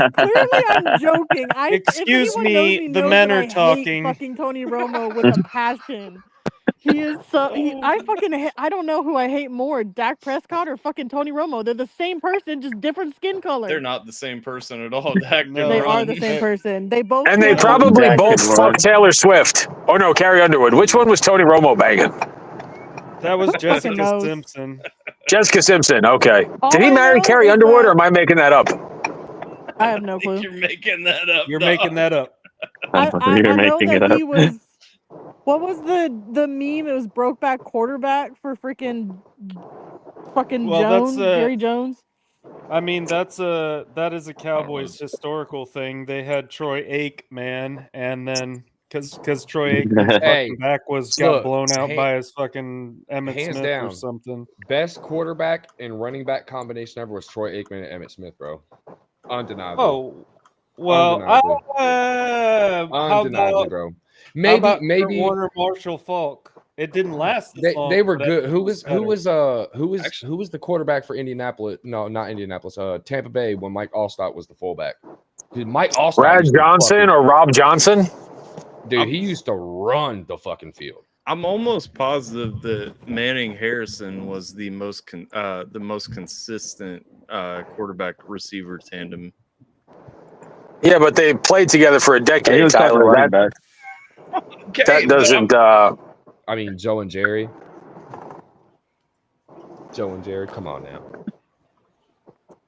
I'm joking. Excuse if anyone me, knows me the knows men that are I hate talking. fucking Tony Romo with a passion. He is so. I fucking. I don't know who I hate more, Dak Prescott or fucking Tony Romo. They're the same person, just different skin color. They're not the same person at all. Dak No. They can are run. the same person. They both. and they can't probably Dak both can run. fucked Taylor Swift. Oh no, Carrie Underwood. Which one was Tony Romo banging? That was Who fucking Jessica knows? Simpson. Jessica Simpson. Okay. All Did he I marry know Carrie is Underwood, that- or am I making that up? I have no clue. You're making that up. You're dog. making that up. I You're know making that it he up. was. What was the meme? It was Brokeback Quarterback for fucking Well, Jones, that's, Jerry Jones. I mean, that is a Cowboys historical thing. They had Troy Aikman, and then because Troy Aikman's Hey, fucking back got look, blown out hey, by his fucking Emmett hands Smith or down. something. Best quarterback and running back combination ever was Troy Aikman and Emmett Smith, bro. Undeniably. Oh, well, Undeniably. how Undeniably, about bro. how about Maybe Warner Marshall Falk? It didn't last. As long, they were but good. it Who was Actually- the quarterback for Indianapolis? No, not Indianapolis. Tampa Bay when Mike Allstott was the fullback. Dude, Mike Allstott. Brad used to Johnson or Rob Johnson? dude, he used to run the fucking field. I'm almost positive that Manning Harrison was the most consistent quarterback receiver tandem. Yeah, but they played together for a He decade, was talking Tyler. running That, back. That doesn't. I mean, Joe and Jerry. Joe and Jerry, come on now.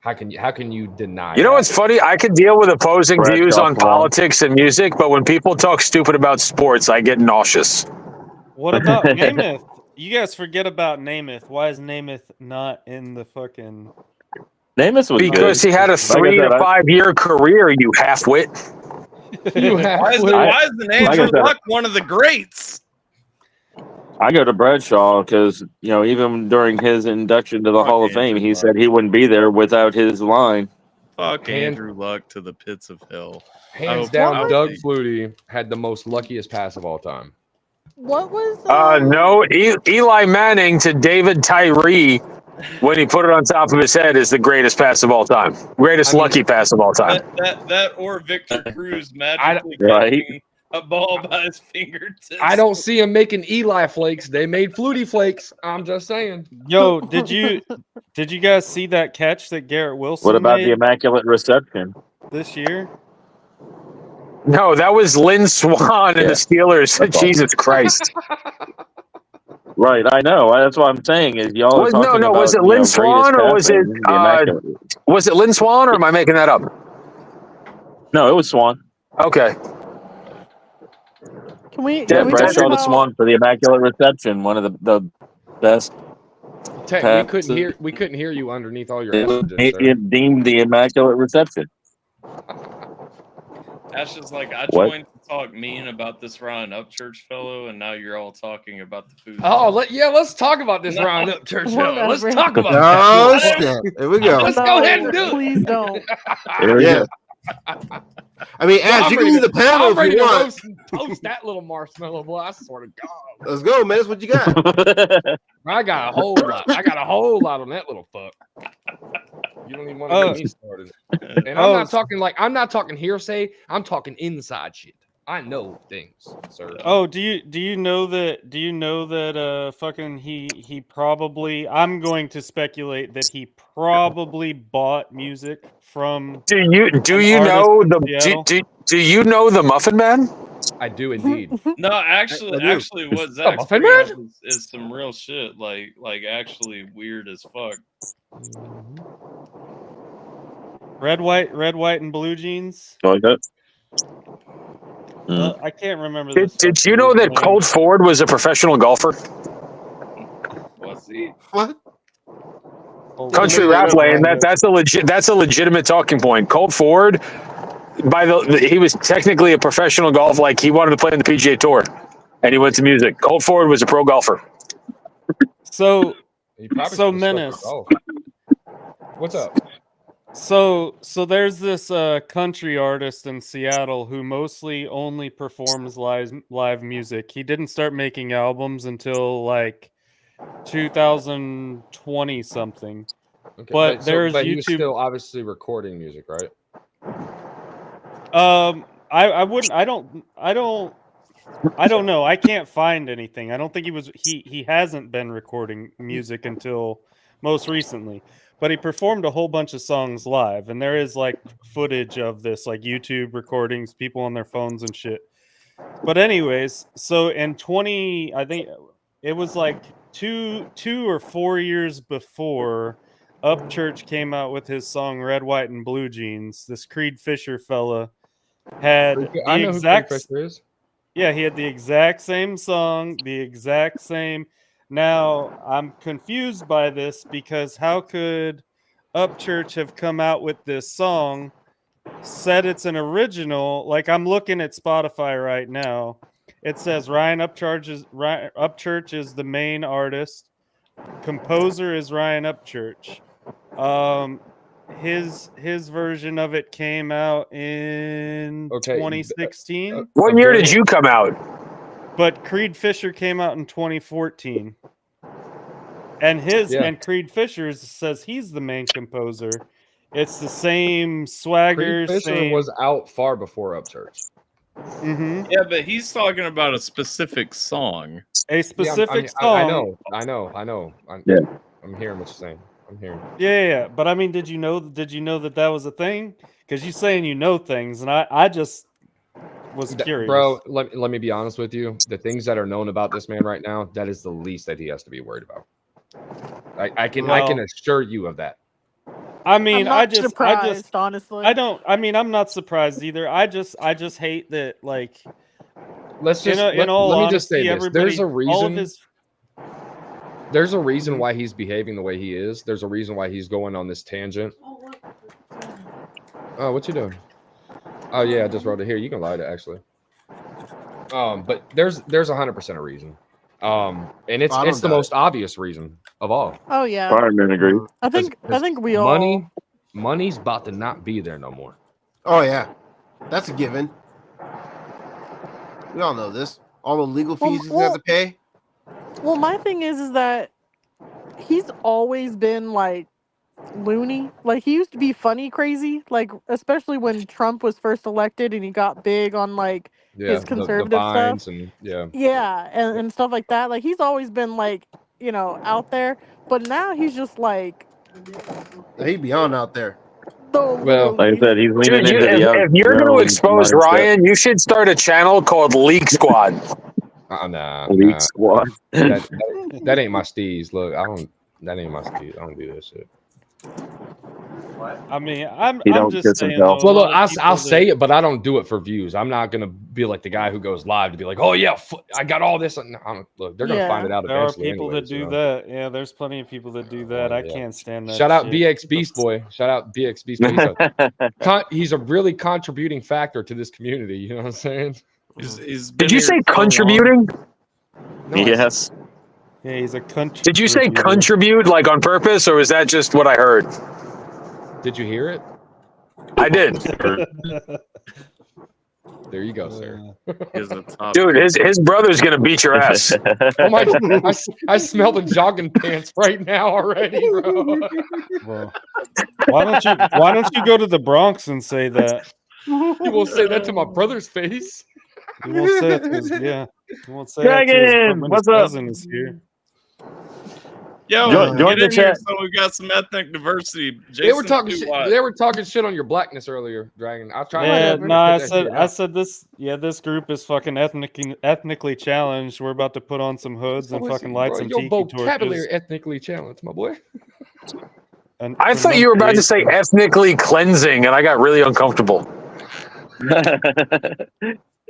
How can you deny? You know that? what's funny? I can deal with opposing Brett views on Goff won. politics and music, but when people talk stupid about sports, I get nauseous. What about Namath? You guys forget about Namath. Why is Namath not in the fucking? Namath was Because good. he had a 3 to 5 year career, you halfwit. Why is the Andrew Luck one of the greats? I go to Bradshaw because, even during his induction to the Hall of Fame, he said he wouldn't be there without his line. Fuck Andrew Luck to the pits of hell. Hands down, Doug Flutie had the most luckiest pass of all time. What was? No, Eli Manning to David Tyree when he put it on top of his head is the greatest pass of all time. Greatest lucky pass of all time. That or Victor Cruz magically Right. catching a ball by his fingertips. I don't see him making Eli flakes. They made Flutie flakes. I'm just saying. Yo, did you guys see that catch that Garrett Wilson What about made the Immaculate Reception? this year? No, that was Lynn Swan and the Steelers. Jesus Christ. Right, I know. That's what I'm saying is y'all are talking about. Was it Lynn Swan or was it Lynn Swan or am I making that up? No, it was Swan. Okay. Can we? Yeah, Can we talk Bradshaw to about? Swan for the Immaculate Reception. One of the best. We couldn't hear you underneath all your It was messages. deemed the Immaculate Reception. That's just like I What? joined to talk mean about this Ryan Upchurch fellow, and now you're all talking about the food. Oh, let's talk about this Ryan Upchurch. Let's Whatever. talk about Oh, that. snap. Here we go. Let's go ahead and do it. Please don't. There we Yeah. go. I mean, Ash, you can leave the panel I'm if ready you to want. toast that little marshmallow, boy. I swear to God. Let's go, man. That's what you got. I got a whole lot. I got a whole lot on that little fuck. You don't even want to get me started. And I'm not talking hearsay. I'm talking inside shit. I know things, sir. Oh, do you know that fucking he probably, I'm going to speculate that he probably bought music from Do you an know artist the in Seattle? do you know the Muffin Man? I do indeed. No, actually, what Zach's Muffin bringing Man? up is some real shit. Like actually weird as fuck. Red, white, and blue jeans. Like that? I can't remember this. Did you know that Colt Ford was a professional golfer? What's he? What? Country rap land. That's a legitimate talking point. Colt Ford, he was technically a professional golf. Like he wanted to play on the PGA Tour, and he went to music. Colt Ford was a pro golfer. So So Menace. What's up? So there's this country artist in Seattle who mostly only performs live music. He didn't start making albums until like 2020 something. Okay, But there's he was YouTube. still obviously recording music, right? I wouldn't. I don't know. I can't find anything. I don't think he hasn't been recording music until most recently. But he performed a whole bunch of songs live, and there is like footage of this, like YouTube recordings, people on their phones and shit. But anyways, so in I think it was like two or 4 years before Upchurch came out with his song "Red, White, and Blue Jeans." This Creed Fisher fella had I the know exact. who Creed Fisher is. Yeah, he had the exact same song, the exact same. Now, I'm confused by this because how could Upchurch have come out with this song, said it's an original? Like, I'm looking at Spotify right now. It says Ryan Upchurch is the main artist. Composer is Ryan Upchurch. His version of it came out in 2016. What year did you come out? But Creed Fisher came out in 2014. And and Creed Fisher says he's the main composer. It's the same swagger. Creed Fisher was out far before Upchurch. Mm-hmm. Yeah, but he's talking about a specific song. A specific song. I know. I'm hearing what you're saying. I'm hearing. Yeah. But I mean, did you know that was a thing? Because you're saying you know things, and I just was curious. Bro, let me be honest with you. The things that are known about this man right now, that is the least that he has to be worried about. I can assure you of that. I mean, I'm not surprised, honestly. I'm not surprised either. I just hate that, like, Let's just in all let me honesty, just say this. everybody, There's a reason. all of his... There's a reason why he's behaving the way he is. There's a reason why he's going on this tangent. Oh, what you doing? Oh yeah, I just wrote it here. You can light it actually. But there's 100% a reason. And it's the most obvious reason of all. Oh yeah. I agree. I think we all. Money's about to not be there no more. Oh yeah, that's a given. We all know this. All the legal fees he's gonna have to pay. Well, my thing is that he's always been like loony. Like he used to be funny crazy. Like especially when Trump was first elected and he got big on like his conservative the stuff. And and stuff like that. Like he's always been like, you know, out there. But now he's just like He beyond out there. Well, like I said, he's leaning into if you're going to expose Ryan, you should start a channel called Leak Squad. Leak Squad. That ain't my steez. Look, that ain't my steez. I don't do that shit. I mean, I'm just saying. Well, look, I'll say it, but I don't do it for views. I'm not gonna be like the guy who goes live to be like, "Oh yeah, I got all this." Look, they're gonna find it out eventually. There are people that do that. Yeah, there's plenty of people that do that. I can't stand that. Shout out BX Beast Boy. Shout out BX Beast Boy. He's a really contributing factor to this community. You know what I'm saying? Did you say contributing? No, yes. Yeah, he's a country. Did you say contribute like on purpose, or was that just what I heard? Did you hear it? I did. There you go, sir. Dude, his brother's gonna beat your ass. Oh my God, I smell the jogging pants right now already, bro. Well, why don't you go to the Bronx and say that? You won't say that to my brother's face. You won't say it to his, yeah. You won't say Dragon, that to his, what's up? cousin is here. Yo, join the chat. So we got some ethnic diversity. They were talking shit. They were talking shit on your blackness earlier, Dragon. I'll try. Yeah, no, I said this. Yeah, this group is fucking ethnically challenged. We're about to put on some hoods and fucking light some tiki torches. Your vocabulary ethnically challenged, my boy. And I thought you were about to say ethnically cleansing, and I got really uncomfortable.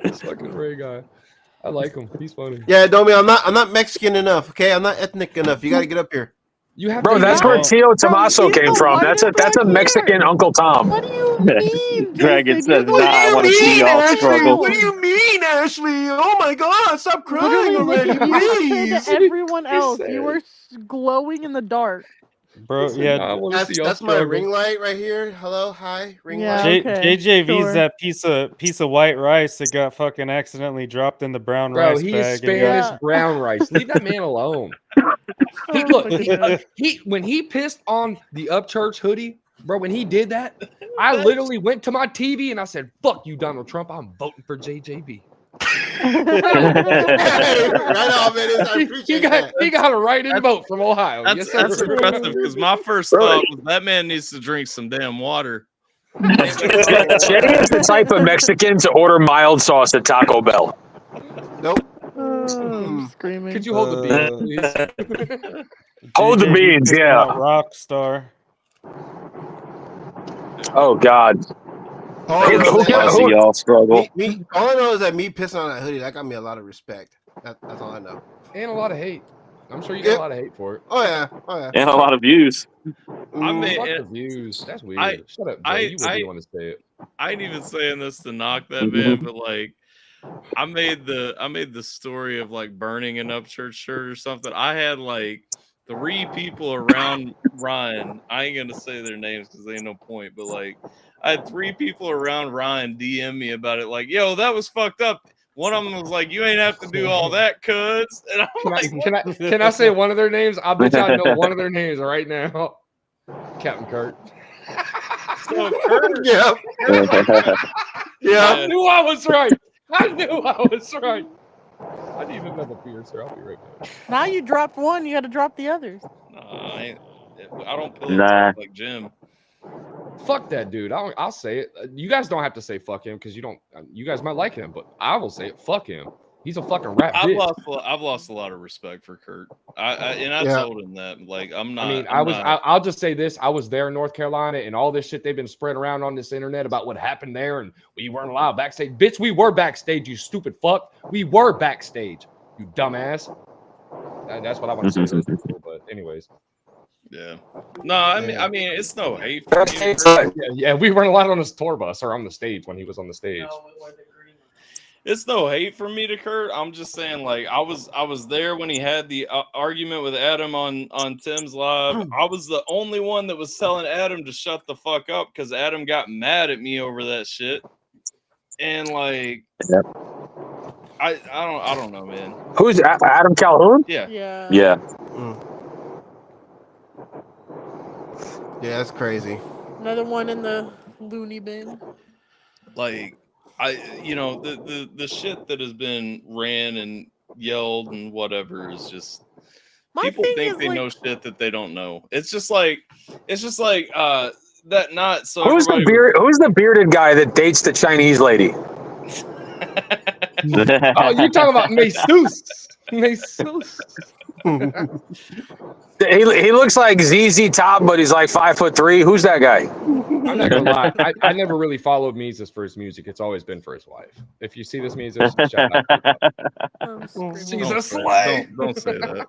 This fucking Ray guy. I like him. He's funny. Yeah, Domi, I'm not Mexican enough. Okay, I'm not ethnic enough. You got to get up here. You have, bro. That's where Tio Tommaso came from. That's a Mexican Uncle Tom. What do you mean? Dragon says, "Nah, I want to see y'all struggle." What do you mean, Ashley? Oh my God, stop crying already, please. To everyone else, you were glowing in the dark. Bro, yeah, that's my ring light right here. Hello, hi, ring light. JJV's that piece of white rice that got fucking accidentally dropped in the brown rice bag. Bro, he is Spanish brown rice. Leave that man alone. When he pissed on the Upchurch hoodie, bro, when he did that, I literally went to my TV and I said, "Fuck you, Donald Trump. I'm voting for JJV." Right on, man. I appreciate that. He got a write-in vote from Ohio. That's impressive because my first thought was that man needs to drink some damn water. Jay is the type of Mexican to order mild sauce at Taco Bell. Nope. Screaming. Could you hold the beans, please? Hold the beans, yeah. Rock star. Oh God. All I y'all struggle. All I know is that me pissing on that hoodie, that got me a lot of respect. That's all I know. And a lot of hate. I'm sure you got a lot of hate for it. Oh yeah. And a lot of views. I mean, fuck the views. That's weird. Shut up, Joe. You wouldn't want to say it. I ain't even saying this to knock that man, but like, I made the story of like burning an Upchurch shirt or something. I had like 3 people around Ryan. I ain't gonna say their names because they ain't no point, but like, I had 3 people around Ryan DM me about it, like, "Yo, that was fucked up." One of them was like, "You ain't have to do all that, cuz." And I'm can I say one of their names? I bet I know one of their names right now. Captain Kurt. So Kurt, yeah. I knew I was right. I didn't even have a beer, sir. I'll be right back. Now you dropped one, you got to drop the others. I don't pull like Jim. Fuck that dude. I'll say it. You guys don't have to say fuck him because you don't. You guys might like him, but I will say it. Fuck him. He's a fucking rap I've bitch. lost a lot of respect for Kurt. I told him that. Like, I'm not. I mean, I'm not- I'll just say this. I was there in North Carolina, and all this shit they've been spreading around on this internet about what happened there, and we weren't allowed backstage. Bitch, we were backstage, you stupid fuck. We were backstage, you dumbass. That's what I want to say to those people. But anyways. Yeah. No, I mean, it's no hate. For That's me. Yeah, we weren't allowed on his tour bus or on the stage when he was on the stage. It's no hate for me to Kurt. I'm just saying, like, I was there when he had the argument with Adam on Tim's live. I was the only one that was telling Adam to shut the fuck up because Adam got mad at me over that shit. And like, Yep. I don't know, man. Who's Adam Calhoun? Yeah. Yeah. Yeah, that's crazy. Another one in the loony bin. Like, the shit that has been ran and yelled and whatever is just people think they know shit that they don't know. It's just like that not so Who's the bearded guy that dates the Chinese lady? Oh, you talking about Mesus? Mesus. He looks like ZZ Top, but he's like 5'3". Who's that guy? I'm not gonna lie. I never really followed Mises for his music. It's always been for his wife. If you see this Mises, shout out. She's a slay. Don't say that.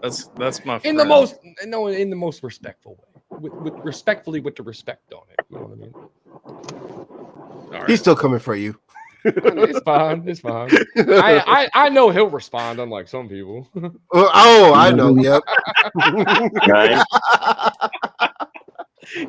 That's my friend. In the most respectful way. Respectfully with the respect on it. You know what I mean? All right. He's still coming for you. It's fine. It's fine. I know he'll respond, unlike some people. Oh, I know. Yep. Right.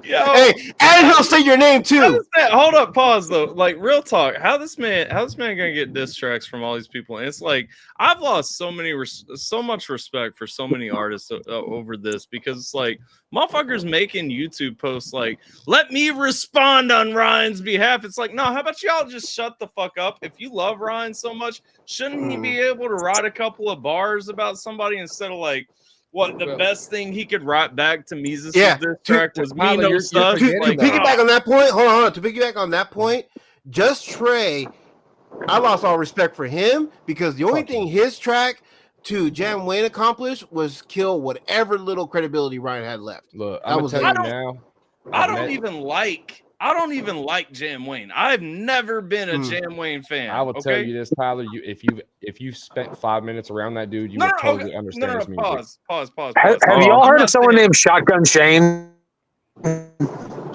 Yo, Hey, and he'll say your name too. hold up, pause though. Like, real talk. How this man gonna get diss tracks from all these people? And it's like I've lost so much respect for so many artists over this because it's like motherfuckers making YouTube posts like, let me respond on Ryan's behalf. It's like, no, how about y'all just shut the fuck up? If you love Ryan so much, shouldn't he be able to write a couple of bars about somebody instead of like, what the best thing he could write back to Mises' this track was me no stuff. To piggyback on that point, hold on. To piggyback on that point, Just Trey, I lost all respect for him because the only thing his track to Jam Wayne accomplished was kill whatever little credibility Ryan had left. Look, I'm gonna tell you now. I don't even like Jam Wayne. I've never been a Jam Wayne fan. I will tell you this, Tyler. If you spent 5 minutes around that dude, you would totally understand his music. Pause. Have y'all heard of someone named Shotgun Shane?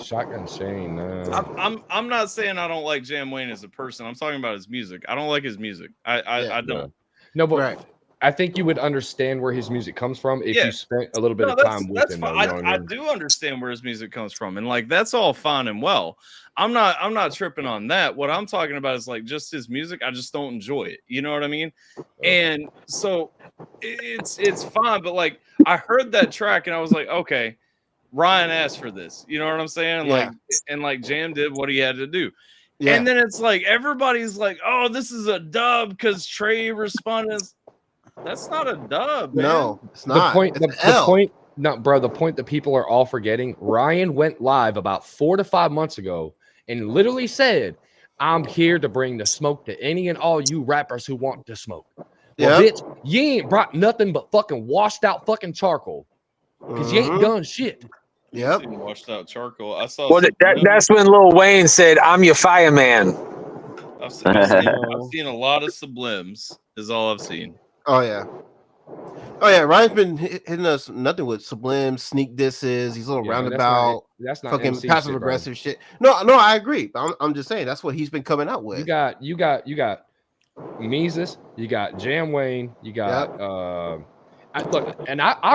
Shotgun Shane. I'm not saying I don't like Jam Wayne as a person. I'm talking about his music. I don't like his music. I don't. No, but Right. I think you would understand where his music comes from if you spent a little bit of time with him. Fine. I do understand where his music comes from, and like that's all fine and well. I'm not tripping on that. What I'm talking about is like just his music. I just don't enjoy it. You know what I mean? And so it's fine, but like I heard that track and I was like, okay, Ryan asked for this. You know what I'm saying? Yeah. Like Jam did what he had to do. Yeah. And then it's like everybody's like, oh, this is a dub because Trey responded. That's not a dub, man. No, it's not. The point that people are all forgetting, Ryan went live about 4 to 5 months ago and literally said, I'm here to bring the smoke to any and all you rappers who want to smoke. Well, bitch, you ain't brought nothing but fucking washed out fucking charcoal because you ain't done shit. Yep. Washed out charcoal. I saw. Well, that's when Lil Wayne said, I'm your fireman. I've seen a lot of sublims, is all I've seen. Oh yeah. Ryan's been hitting us nothing with sublime sneak disses. He's a little roundabout. That's not fucking MC passive shit, aggressive shit. No, I agree. But I'm just saying that's what he's been coming out with. You got Mises, you got Jam Wayne, you got I'll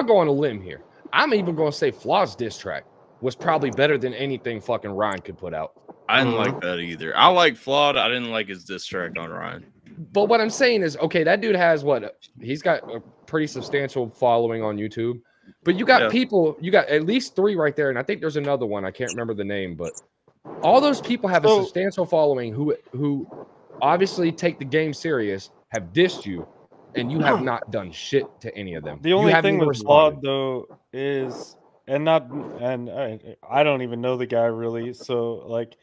go on a limb here. I'm even going to say Flaw's diss track was probably better than anything fucking Ryan could put out. I didn't like that either. I like Flawed. I didn't like his diss track on Ryan. But what I'm saying is, okay, that dude has he's got a pretty substantial following on YouTube. But you got people, you got at least 3 right there, and I think there's another one. I can't remember the name, but all those people have a substantial following who obviously take the game serious, have dissed you, and you have not done shit to any of them. The only thing with Flawed, though, is and I don't even know the guy really. So like,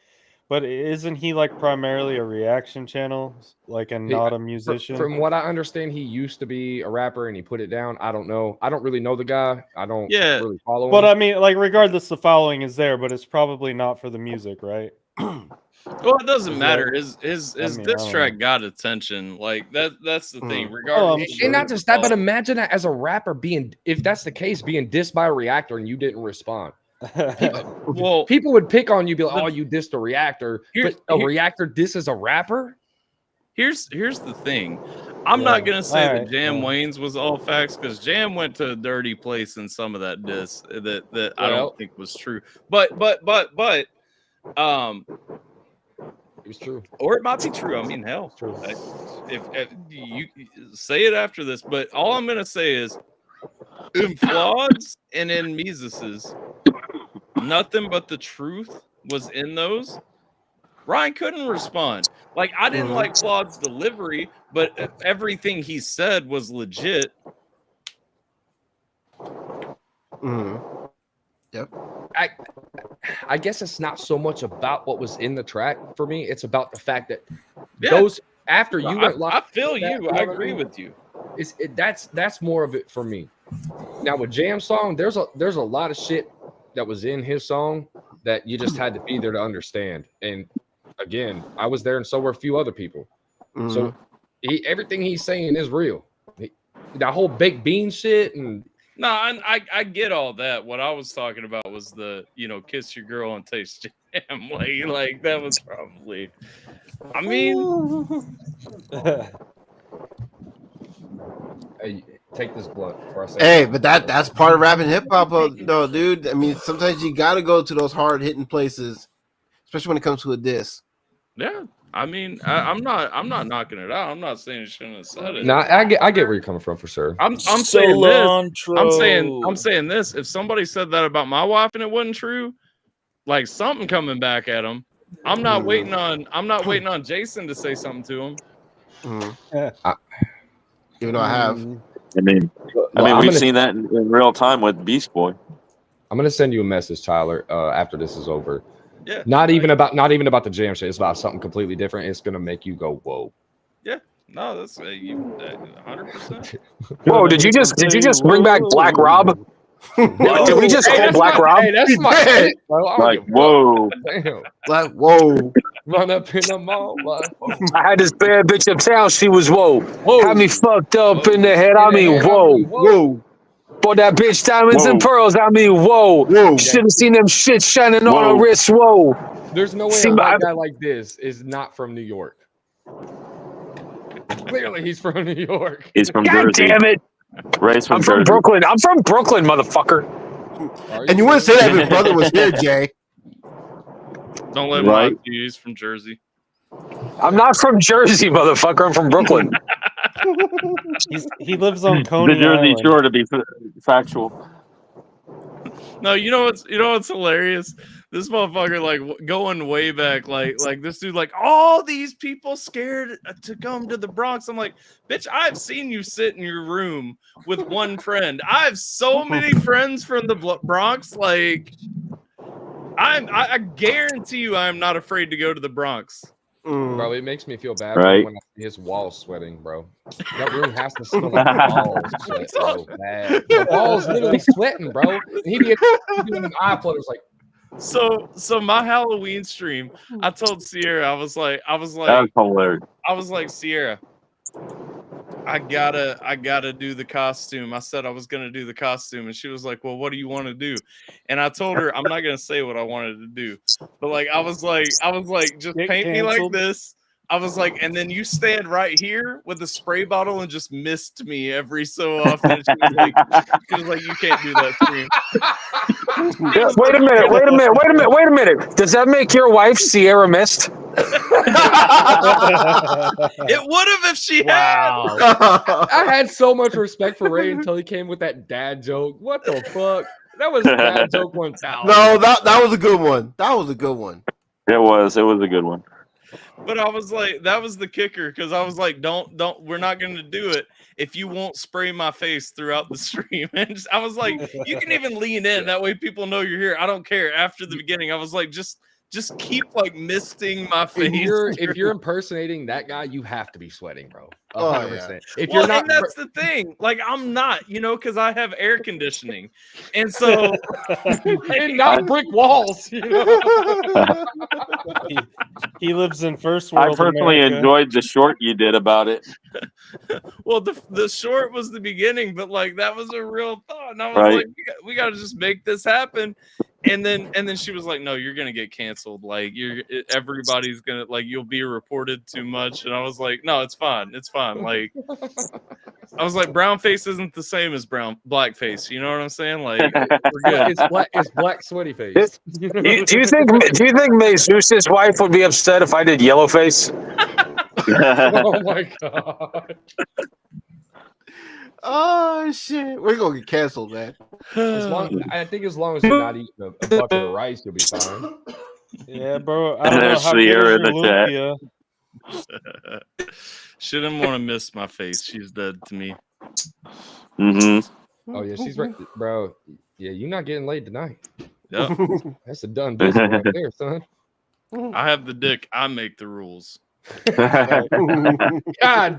but isn't he like primarily a reaction channel, like, and not a musician? From what I understand, he used to be a rapper and he put it down. I don't know. I don't really know the guy. I don't really follow him. But I mean, like, regardless, the following is there, but it's probably not for the music, right? Well, it doesn't matter. His I mean, diss track got attention. Like that's the thing. Oh, Regardless, And not just that, but imagine that as a rapper if that's the case, being dissed by a reactor and you didn't respond. People would pick on you, be like, "Oh, you dissed a reactor," but a reactor disses a rapper. Here's the thing. I'm not gonna say that Jam Wayne's was all facts, because Jam went to a dirty place in some of that diss that I don't think was true. But it was true, or it might be true. I mean, hell, if you say it after this, but all I'm gonna say is, in Flaweds and in Mises's, nothing but the truth was in those. Ryan couldn't respond. Like, I didn't like Claude's delivery, but everything he said was legit. Yep. I guess it's not so much about what was in the track for me. It's about the fact that those after you went live. I feel you. I agree with you. That's more of it for me. Now with Jam song, there's a lot of shit that was in his song that you just had to be there to understand. And again, I was there, and so were a few other people. So everything he's saying is real. That whole baked bean shit and. No, I get all that. What I was talking about was the, kiss your girl and taste jam. Like that was probably. I mean. Hey, take this blunt before I say. Hey, but that's part of rapping hip hop, though, dude. I mean, sometimes you gotta go to those hard hitting places, especially when it comes to a diss. Yeah, I mean, I'm not knocking it out. I'm not saying you shouldn't have said it. No, I get where you're coming from for sure. I'm saying this. I'm saying this. If somebody said that about my wife and it wasn't true, like something coming back at him. I'm not waiting on Jason to say something to him. Even though I have. I mean, we've seen that in real time with Beast Boy. I'm gonna send you a message, Tyler, after this is over. Yeah. Not even about the jam shit. It's about something completely different. It's gonna make you go, whoa. Yeah. No, that's you 100%. Whoa! Did you just bring back Black Rob? Did we just call Black Rob? Hey, that's my shit, bro. Like, whoa. Damn. Like, whoa. Run up in the mall. Like, I had this bad bitch uptown. She was whoa. Had me fucked up in the head. I mean, whoa. Boy, that bitch diamonds and pearls. I mean, whoa. Should have seen them shit shining on her wrist. Whoa. There's no way a white guy like this is not from New York. Clearly, he's from New York. He's from God Jersey. damn it. Right, I'm from Brooklyn. I'm from Brooklyn, motherfucker. And you wouldn't say that if your brother was here, Jay. Don't let him lie to you. He's from Jersey. I'm not from Jersey, motherfucker. I'm from Brooklyn. He lives on Coney The Jersey Island. Shore, to be factual. No, you know what's hilarious? This motherfucker, like, going way back, like this dude, like, all these people scared to come to the Bronx. I'm like, bitch, I've seen you sit in your room with one friend. I have so many friends from the Bronx. Like, I guarantee you, I'm not afraid to go to the Bronx. Bro, it makes me feel bad Right. when I see his walls sweating, bro. That room has to smell like balls sweat so bad. The balls literally sweating, bro. And he be doing an eye flutters like. So my Halloween stream, I told Sierra, I was like, That was hilarious. I was like, Sierra, I gotta do the costume. I said I was gonna do the costume, and she was like, well, what do you want to do? And I told her I'm not gonna say what I wanted to do, but like I was like, just Get paint me like canceled. this. I was like, and then you stand right here with a spray bottle and just mist me every so often. And she was like, you can't do that stream. Wait a minute. Does that make your wife Sierra Mist? It would have if she had. I had so much respect for Ray until he came with that dad joke. What the fuck? That was dad joke 1000. No, that was a good one. That was a good one. It was a good one. But I was like, that was the kicker because I was like, don't, we're not going to do it if you won't spray my face throughout the stream. And I was like, you can even lean in that way people know you're here. I don't care. After the beginning, I was like, just keep like misting my face. If you're impersonating that guy, you have to be sweating, bro. 100%. Oh, yeah. If Well, you're not, and that's the thing. Like, I'm not, because I have air conditioning, and so and not brick walls. He lives in first I world personally America. enjoyed the short you did about it. well, the short was the beginning, but like that was a real thought, and I was Right. like, we got to just make this happen. And then she was like, no, you're gonna get canceled. Like everybody's gonna like you'll be reported too much. And I was like, no, it's fine. Like I was like, brown face isn't the same as black face. You know what I'm saying? Like we're good. It's black sweaty face. Do you think Mazeus's wife would be upset if I did yellow face? Oh my god. Oh shit, we're gonna get canceled, man. I think as long as you're not eating a bucket of rice, you'll be fine. Yeah, bro. I don't know how Ashley, good you're is in your the lumpia. She didn't want to miss my face. She's dead to me. Mm-hmm. Oh yeah, she's right, bro. Yeah, you're not getting laid tonight. Yep. That's a done business right there, son. I have the dick. I make the rules. God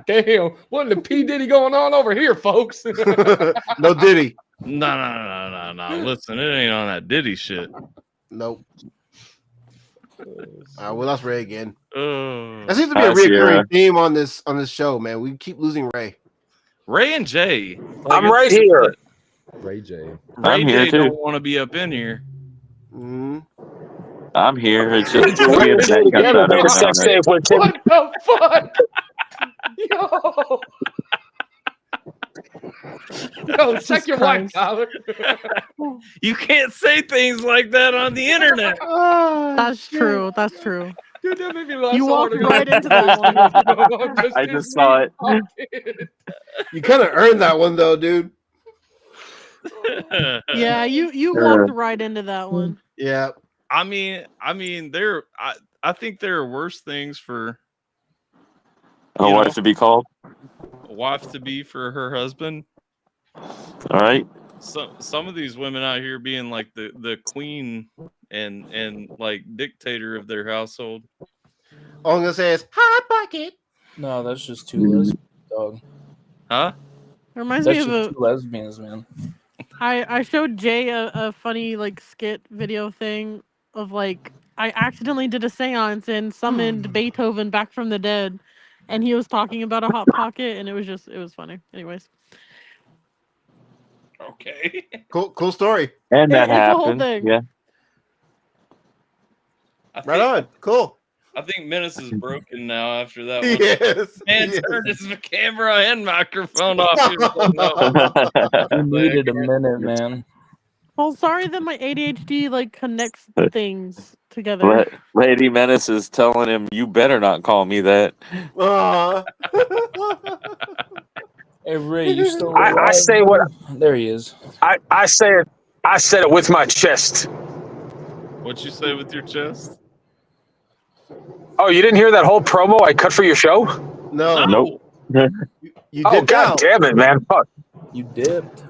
damn, what the P Diddy going on over here, folks? No Diddy. No. Listen, it ain't on that Diddy shit. Nope. We lost Ray again. Oh. That seems to be a recurring theme on this show, man. We keep losing Ray. Ray and Jay. I'm right here. Ray J. Ray I'm here J too. don't want to be up in here. Mm-hmm. I'm here. It's just We weird that comes together out made a every sex now and tape with Tim. What the fuck? Yo, check your wife, Tyler. You can't say things like that on the internet. That's true. That's true. Dude, that made me laugh You so walked hard. right into that one. I just saw it. You kind of earned that one though, dude. Yeah, you walked right into that one. Yeah. I mean, I think there are worse things for A wife to be called. a wife to be for her husband. All right. Some of these women out here being like the queen and like dictator of their household. All I'm gonna say is hot pocket. No, that's just two lesbians, dog. Huh? It reminds That's me of just a. two lesbians, man. I showed Jay a funny like skit video thing of like I accidentally did a seance and summoned Beethoven back from the dead, and he was talking about a hot pocket, and it was funny. Anyways, Okay. Cool story. And that It's a whole happened. thing. Yeah. Right on. Cool. I think Menace is broken now after that one. Yes. And yes. turned his camera and microphone off. He was like, no. We needed a minute, man. well, sorry that my ADHD like connects things together. Lady Menace is telling him, "You better not call me that." Hey Ray, you still I alive? say what There he is. I say it. I said it with my chest. What you say with your chest? Oh, you didn't hear that whole promo I cut for your show? No. Nope. You Oh, did God now. damn it, man. Fuck. You dipped.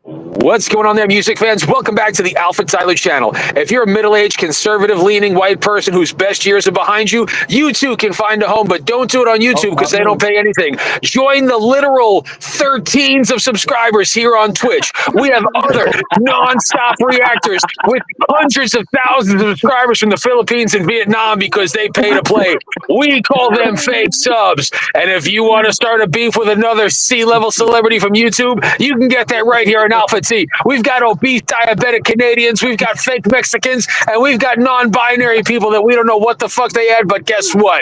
What's going on there, music fans? Welcome back to the AlphaTyler channel. If you're a middle-aged, conservative-leaning white person whose best years are behind you, you too can find a home, but don't do it on YouTube because they don't pay anything. Join the literal 13s of subscribers here on Twitch. We have other non-stop reactors with hundreds of thousands of subscribers from the Philippines and Vietnam because they pay to play. We call them fake subs. And if you want to start a beef with another C-level celebrity from YouTube, you can get that right here on Alpha T. We've got obese diabetic Canadians, we've got fake Mexicans, and we've got non-binary people that we don't know what the fuck they had, but guess what?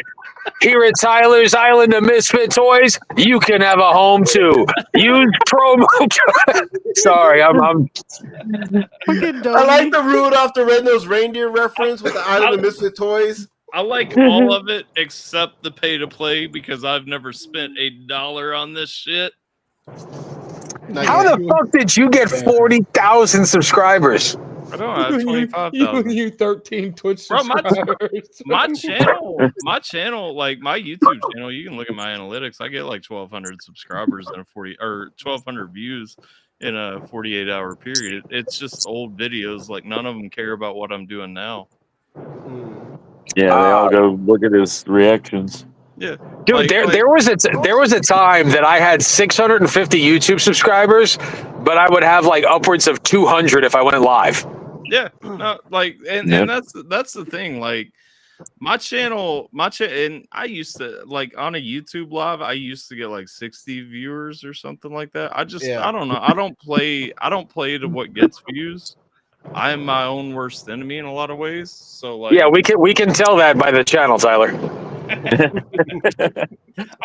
Here at Tyler's Island of Misfit Toys, you can have a home too. Use promo code. Sorry, I'm Fucking I like the Rudolph the Red-Nosed Reindeer reference with the Island of Misfit Toys. I like all of it except the pay to play because I've never spent $1 on this shit. How the fuck did you get 40,000 subscribers? I don't have You and 25,000. you 13 Twitch Bro, subscribers. my channel, like my YouTube channel, you can look at my analytics. I get like 1,200 subscribers in a 1,200 views in a 48-hour period. It's just old videos. Like none of them care about what I'm doing now. Yeah, they all go look at his reactions. Yeah, Dude, like- there was a time that I had 650 YouTube subscribers, but I would have like upwards of 200 if I went live. Yeah, no, like, and that's the thing. Like, my channel, and I used to like on a YouTube live, I used to get like 60 viewers or something like that. I don't know. I don't play to what gets views. I am my own worst enemy in a lot of ways. So like, Yeah, we can tell that by the channel, Tyler. I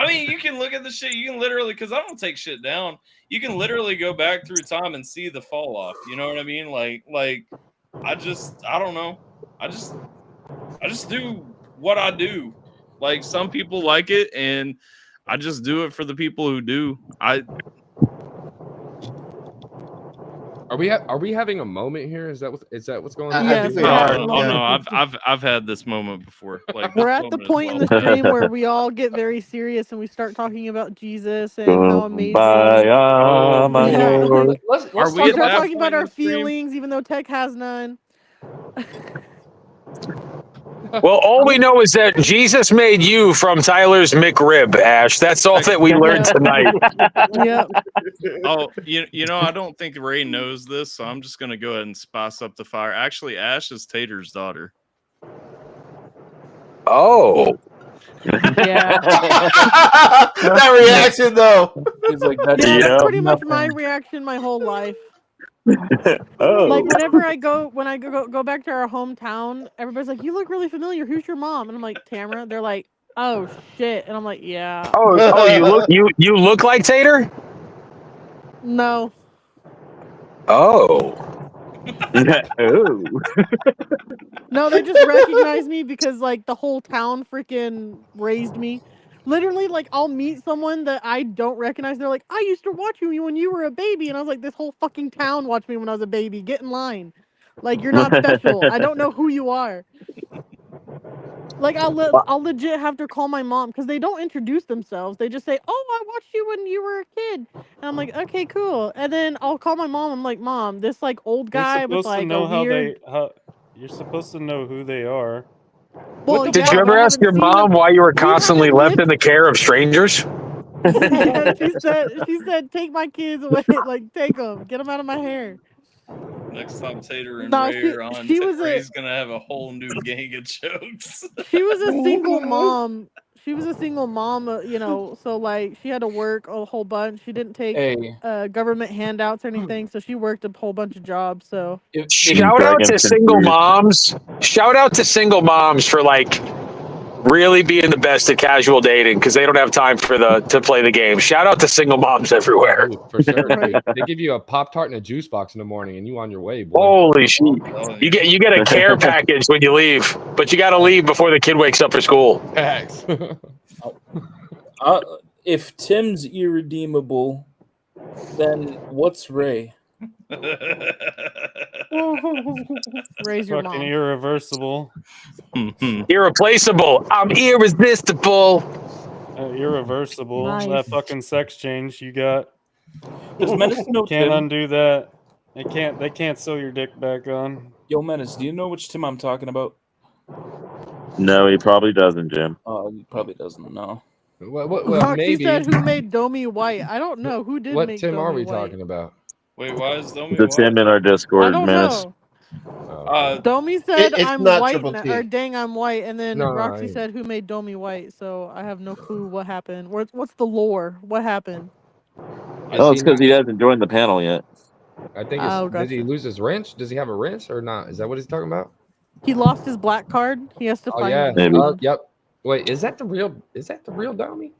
mean, you can look at the shit. You can literally, because I don't take shit down. You can literally go back through time and see the fall off. You know what I mean? Like I don't know. I just do what I do. Like some people like it, and I just do it for the people who do. Are we having a moment here? Is that what's going on? Yes, we No, are. no, I've had this moment before. Like We're this at the moment as point in well. the stream where we all get very serious and we start talking about Jesus and how amazing. Kumbaya, my Yeah. lord. Let's Are we We at start that talking about point in our the stream? feelings, even though Tech has none. Well, all we know is that Jesus made you from Tyler's McRib, Ash. That's all that we learned tonight. Yep. Oh, you know, I don't think Ray knows this, so I'm just gonna go ahead and spice up the fire. Actually, Ash is Tater's daughter. Oh. Yeah. That reaction though. He's like, that's Yeah, that's Yeah. pretty much my nothing. reaction my whole life. Oh, Like whenever I go back to our hometown, everybody's like, "You look really familiar. Who's your mom?" And I'm like, "Tamara." They're like, "Oh shit," and I'm like, "Yeah." Oh, you look like Tater? No. Oh. oh. No, they just recognize me because like the whole town freaking raised me. Literally, like I'll meet someone that I don't recognize. They're like, "I used to watch you when you were a baby," and I was like, "This whole fucking town watched me when I was a baby. Get in line. Like you're not special. I don't know who you are." Like I'll legit have to call my mom because they don't introduce themselves. They just say, "Oh, I watched you when you were a kid," and I'm like, "Okay, cool." And then I'll call my mom. I'm like, "Mom, this like old guy You're with supposed to like know a weird." you're supposed to know who they are. Well, Did yeah, you but ever I ask haven't your seen mom them. why you were We constantly haven't left lived- in the care of strangers? Yeah, she said, "Take my kids away. Like, take them. Get them out of my hair." Next time Tater and No, Ray are on, she was Ray's gonna have a whole new gang of jokes. She was a single mom. She was a single mom, you know, so like she had to work a whole bunch. She didn't take Hey, government handouts or anything, so she worked a whole bunch of jobs. So if Shout out to single moms. Shout out to single moms for like really being the best at casual dating because they don't have time to play the game. Shout out to single moms everywhere. Dude, for sure. Right. Dude. They give you a Pop-Tart and a juice box in the morning, and you on your way, boy. Holy shit. Oh, You get a care package when you leave, but you got to leave before the kid wakes up for school. Facts. if Tim's irredeemable, then what's Ray? raise your Fucking mom. irreversible. Irreplaceable. I'm irresistible. Irreversible. Nice. That fucking sex change you got. Does Menace know Can't Tim? undo that. They can't sew your dick back on. Yo, Menace, do you know which Tim I'm talking about? No, he probably doesn't, Jim. Oh, he probably doesn't know. well, Roxy maybe. said, "Who made Domi white?" I don't know who did What make Tim Domi are we white. talking about? Wait, why is Domi That's white? him in our I Discord, don't Menace. know. Domi said, It's "I'm not white," Triple T. or "Dang, I'm white," and then No, Roxy I- said, "Who made Domi white?" So I have no clue what happened. What's the lore? What happened? Oh, it's because he hasn't joined the panel yet. I think Oh, it's. Did he gotcha. lose his wrench? Does he have a wrench or not? Is that what he's talking about? He lost his black card. He has to Oh find yeah. his Maybe. card. Yep. Wait, is that the real Domi?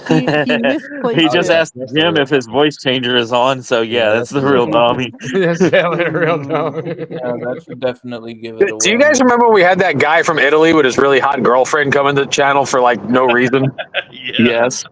He misplaced He it. just yeah, asked that's the Jim real if his voice changer is on, so yeah, that's the the real real Domi. That's definitely a real Domi. Yeah, that should definitely give it away. Do you guys remember we had that guy from Italy with his really hot girlfriend come into the channel for like no reason? Yeah. Yes.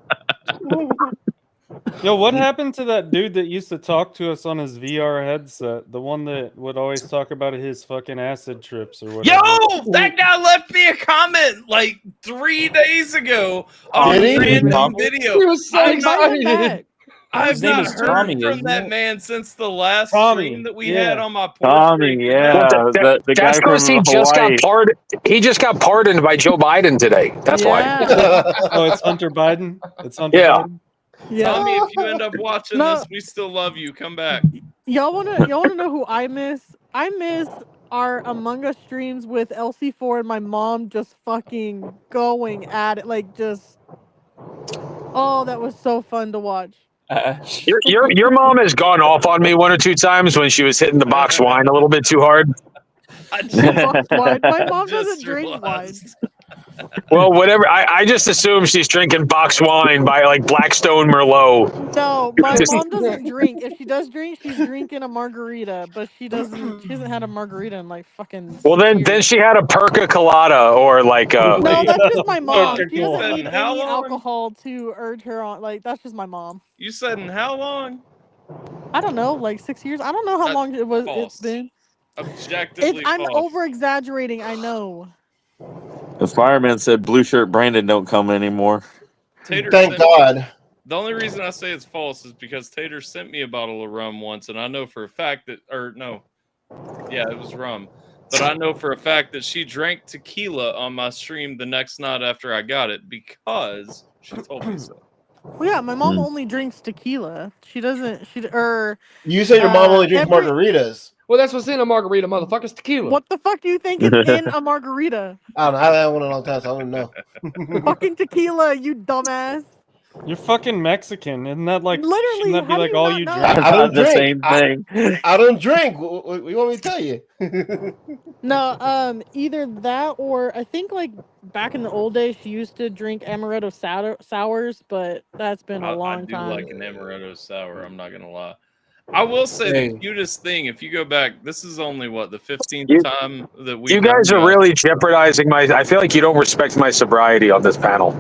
Yo, what happened to that dude that used to talk to us on his VR headset? The one that would always talk about his fucking acid trips or whatever. Yo, that guy left me a comment like 3 days ago Oh, on did a he? random He video. was so I've not, Invite him back. I've His name not is heard Tommy, from isn't that it? man since the last Tommy, stream that we yeah. had on my porch. Tommy, yeah, the guy That's from because he just got Hawaii. pardoned. He just got pardoned by Joe Biden today. That's why. Yeah. Oh, it's Hunter Biden. It's Hunter Yeah. Biden. Yeah. Tommy, if you end up watching No. this, we still love you. Come back. Y'all wanna know who I miss? I miss our Among Us streams with LC4 and my mom just fucking going at it, like just. Oh, that was so fun to watch. Your mom has gone off on me 1 or 2 times when she was hitting the box wine a little bit too hard. I Box wine. My mom just doesn't drink wine. realized. Well, whatever. I just assume she's drinking box wine by like Blackstone Merlot. No, my mom doesn't drink. If she does drink, she's drinking a margarita, but she hasn't had a margarita in like fucking. Well, 6 then years. she had a Perca Colada or like No, that's just my mom. She Coca-Cola. doesn't need How any long? alcohol to urge her on. Like that's just my mom. You said in how long? I don't know, like 6 years. I don't know how That's long it was. false. It's been. Objectively I'm false. over exaggerating. I know. The fireman said blue shirt Brandon don't come anymore. Tater Thank sent me- God. The only reason I say it's false is because Tater sent me a bottle of rum once, and I know for a fact that, yeah, it was rum. But I know for a fact that she drank tequila on my stream the next night after I got it because she told me so. Well, yeah, my mom only drinks tequila. She doesn't. You said your mom only drinks every- margaritas. Well, that's what's in a margarita, motherfucker. It's tequila. What the fuck do you think is in a margarita? I don't know. I haven't had one in a long time, so I don't know. Fucking tequila, you dumbass. You're fucking Mexican. Isn't that like Literally, shouldn't that be how do like you all not you know? drink? I don't the drink. same thing. I don't drink. What you want me to tell you? No, either that or I think like back in the old days she used to drink amaretto sours, but that's been a I long do time. like an amaretto sour. I'm not gonna lie. I will say Hey. the cutest thing. If you go back, this is only what the 15th time that we. You guys are really jeopardizing my. I feel like you don't respect my sobriety on this panel.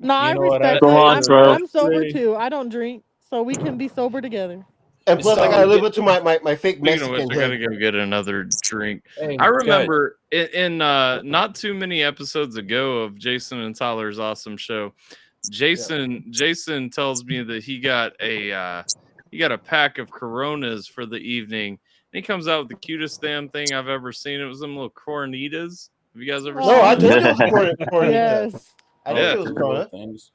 No, I You know what, respect Go it. on, bro. I'm sober Say- too. I don't drink, so we can be sober together. And plus, I gotta live up to my fake Speaking of which, Mexican I gotta head. go get another drink. Hey, I guys, remember in not too many episodes ago of Jason and Tyler's awesome show, Jason tells me that he got a pack of Coronas for the evening. And he comes out with the cutest damn thing I've ever seen. It was them little Coronitas. Have you guys ever Oh, No, I seen told you it was Corona. Yes. I Yeah. knew it was Corona. things.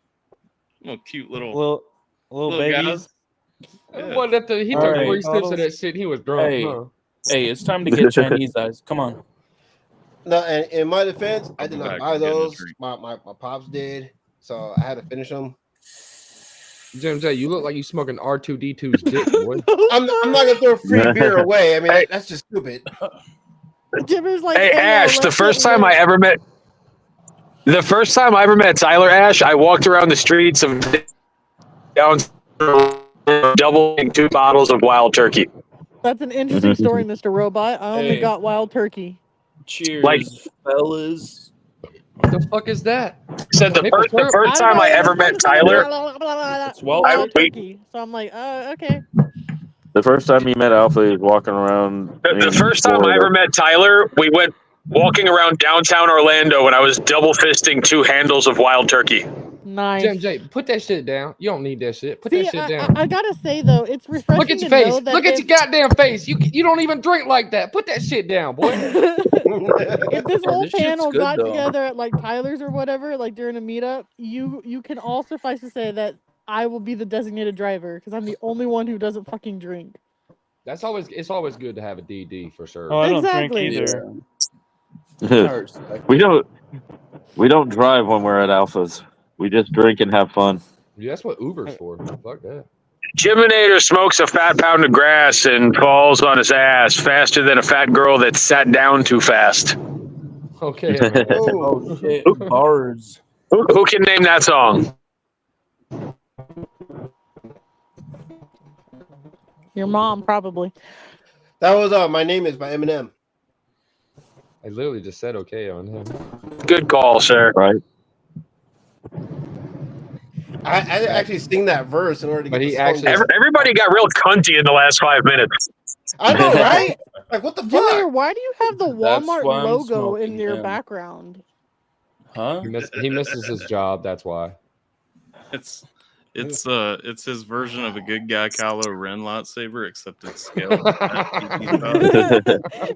little cute little Little babies. guys? Yeah. What after he took Alright. 3 sips of that shit, he was drunk. Hey. Huh? Hey, it's time to get Chinese eyes. Come on. No, and in my defense, I I'll did be not back buy and get a those. drink. My pops did, so I had to finish them. James, you look like you smoking R2D2's dick, boy. I'm not gonna throw free beer away. I mean, that's just stupid. Jimmer's like, Hey yo, Ash, the let's first get time I lit. ever met, Tyler Ash, I walked around the streets of down doubling 2 bottles of wild turkey. That's an interesting story, Mr. Robot. I only Hey. got wild turkey. Cheers, Like- fellas. What the fuck is that? Said the Maple first syrup? time I ever met Tyler. It's wild Wild turkey. turkey. So I'm like, okay. The first time you met Alpha, he was walking around. The in first time I Florida. ever met Tyler, we went walking around downtown Orlando and I was double fisting 2 handles of wild turkey. Nice. James, put that shit down. You don't need that shit. Put See, that shit down. I gotta say though, it's refreshing Look at your to face. know that Look at if, your goddamn face. You don't even drink like that. Put that shit down, boy. if this whole This shit's panel good, got though. together at like Tyler's or whatever, like during a meetup, you can all suffice to say that I will be the designated driver because I'm the only one who doesn't fucking drink. It's always good to have a DD for sure. Oh, I don't Exactly. drink either. I respect we don't drive when we're at Alphas. We just drink and have fun. Yeah, that's what Uber's for. Fuck that. Jiminator smokes a fat pound of grass and falls on his ass faster than a fat girl that sat down too fast. Okay. man. Oh shit, bars. Who can name that song? Your mom probably. That was My Name Is by Eminem. I literally just said okay on him. Good call, sir. Right? I actually sing that verse in order to get But he the song. actually- Everybody got real cunty in the last 5 minutes. I know, right? Like, what the Jimmy, fuck? why do you have the That's Walmart why I'm logo in smoking your him. background? Huh? He misses his job. That's why. It's his version of a good guy Kylo Ren lightsaber, except it's scaled.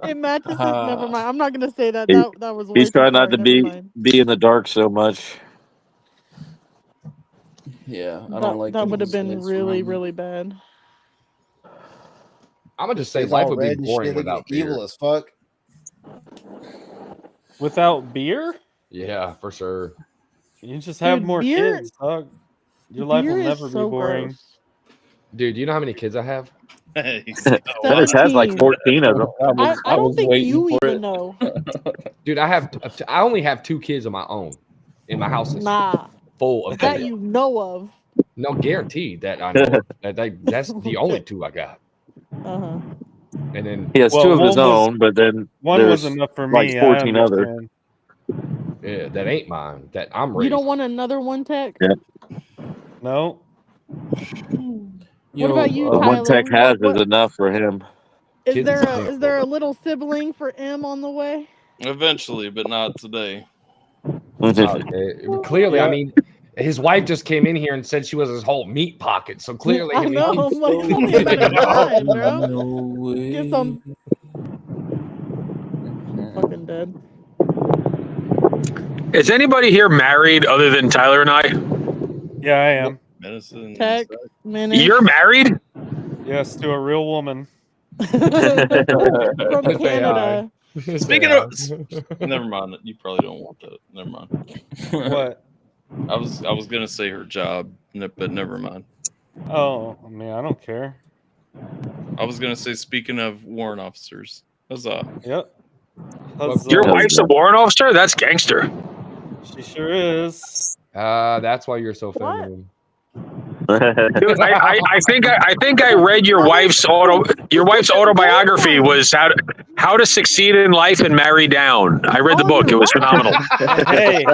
It matches his. Never mind. I'm not gonna say that. He- That was way He's too trying far. not to Never mind. be in the dark so much. Yeah, I don't like that it would have when been it's really, around me. really bad. I'm gonna just say Shit's life all would be red and boring shit, without beer. evil as fuck. Without beer, Yeah, for sure. you just have Dude, more beer- kids, dog. Your life will Beer is never be so boring. gross. Dude, you know how many kids I have? Dennis has like 17. 14 of them. I don't think waiting you for even it. know. Dude, I only have 2 kids of my own in my house. Is Nah, full of that kids. you know of. No, guaranteed that I know. That's the only 2 I got. Uh-huh. And then He has Well, 2 of his one was- own, but then One there's was enough for like me. 14 I others. understand. yeah, that ain't mine. That I'm You raising. don't want another one, Tech? Yeah. No, What about you, The Tyler? one Tech has What- is enough for him. Is Kids there stink, is there a little sibling for M on the way? Eventually, but not today. Clearly, I Yeah. mean, his wife just came in here and said she was his whole meat pocket. So clearly, I know. he's- I'm like, it's only a matter of time, bro. No way. Get some. I'm fucking dead. Is anybody here married other than Tyler and I? yeah, I am. Medicine. Tech, minute. You're married? Yes, to a real woman. From Say Canada. Speaking of, never mind. You probably don't want that. Never mind. What? I was gonna say her job, but never mind. Oh, I mean, I don't care. I was gonna say, speaking of warrant officers, huzzah! Yep. Your Huzzah. wife's a warrant officer? That's gangster. She sure is. that's why you're so What? feminine. Dude, I think I read your wife's autobiography was how to succeed in life and marry down. I read the Oh, book. It you're was right. phenomenal. Hey,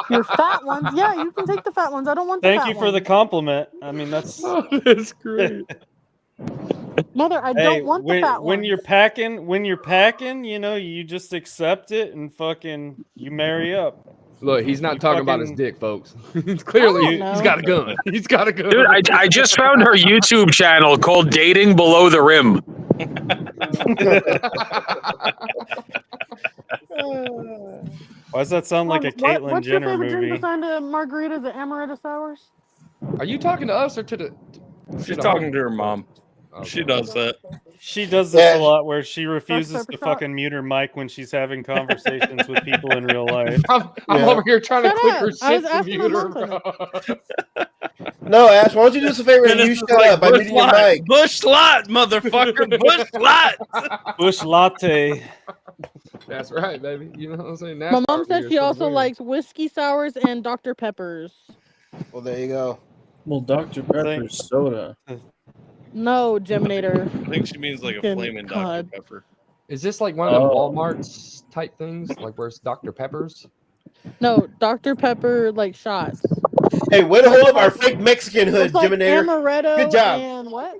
Your fat ones. Yeah, you can take the fat ones. I don't want the thank fat you for the ones. compliment. I mean, that's That's great. Mother, I hey. don't want the fat When ones. you're packing, you know, you just accept it and fucking you marry up. Look, he's not You talking about his fucking- dick, folks. Clearly, I don't he's know. got a gun. He's got a gun. Dude, I just found her YouTube channel called Dating Below the Rim. Why does that sound like a Caitlyn What's your Jenner favorite drink movie? besides margaritas and amaretto sours? Are you talking to us or to the? She's talking to her mom. Okay. She does that. She does this Yeah. a lot where she refuses pepper to shot. fucking mute her mic when she's having conversations with people in real life. I'm Yeah. over here trying Shut to click up. her I was shit to asking my mute her, mom bro. No, Ash, why don't you do us a favor and Dennis you is shut like, up by Bush muting your Light, mic? Bush Light, motherfucker, Bush Light. Bush latte. That's right, baby. You know what I'm saying? My NASCAR mom over said here she so also weird. likes whiskey sours and Dr. Peppers. Well, there you go. Well, Dr. Pepper's soda. No, Geminator. I think she means like a Fucking flaming God. Dr. Pepper. Is this like one of the Oh. Walmart's type things, like where it's Dr. Pepper's? No, Dr. Pepper like shots. Hey, way to hold up our fake Mexican hood, It's like Jiminator. amaretto Good job. and what?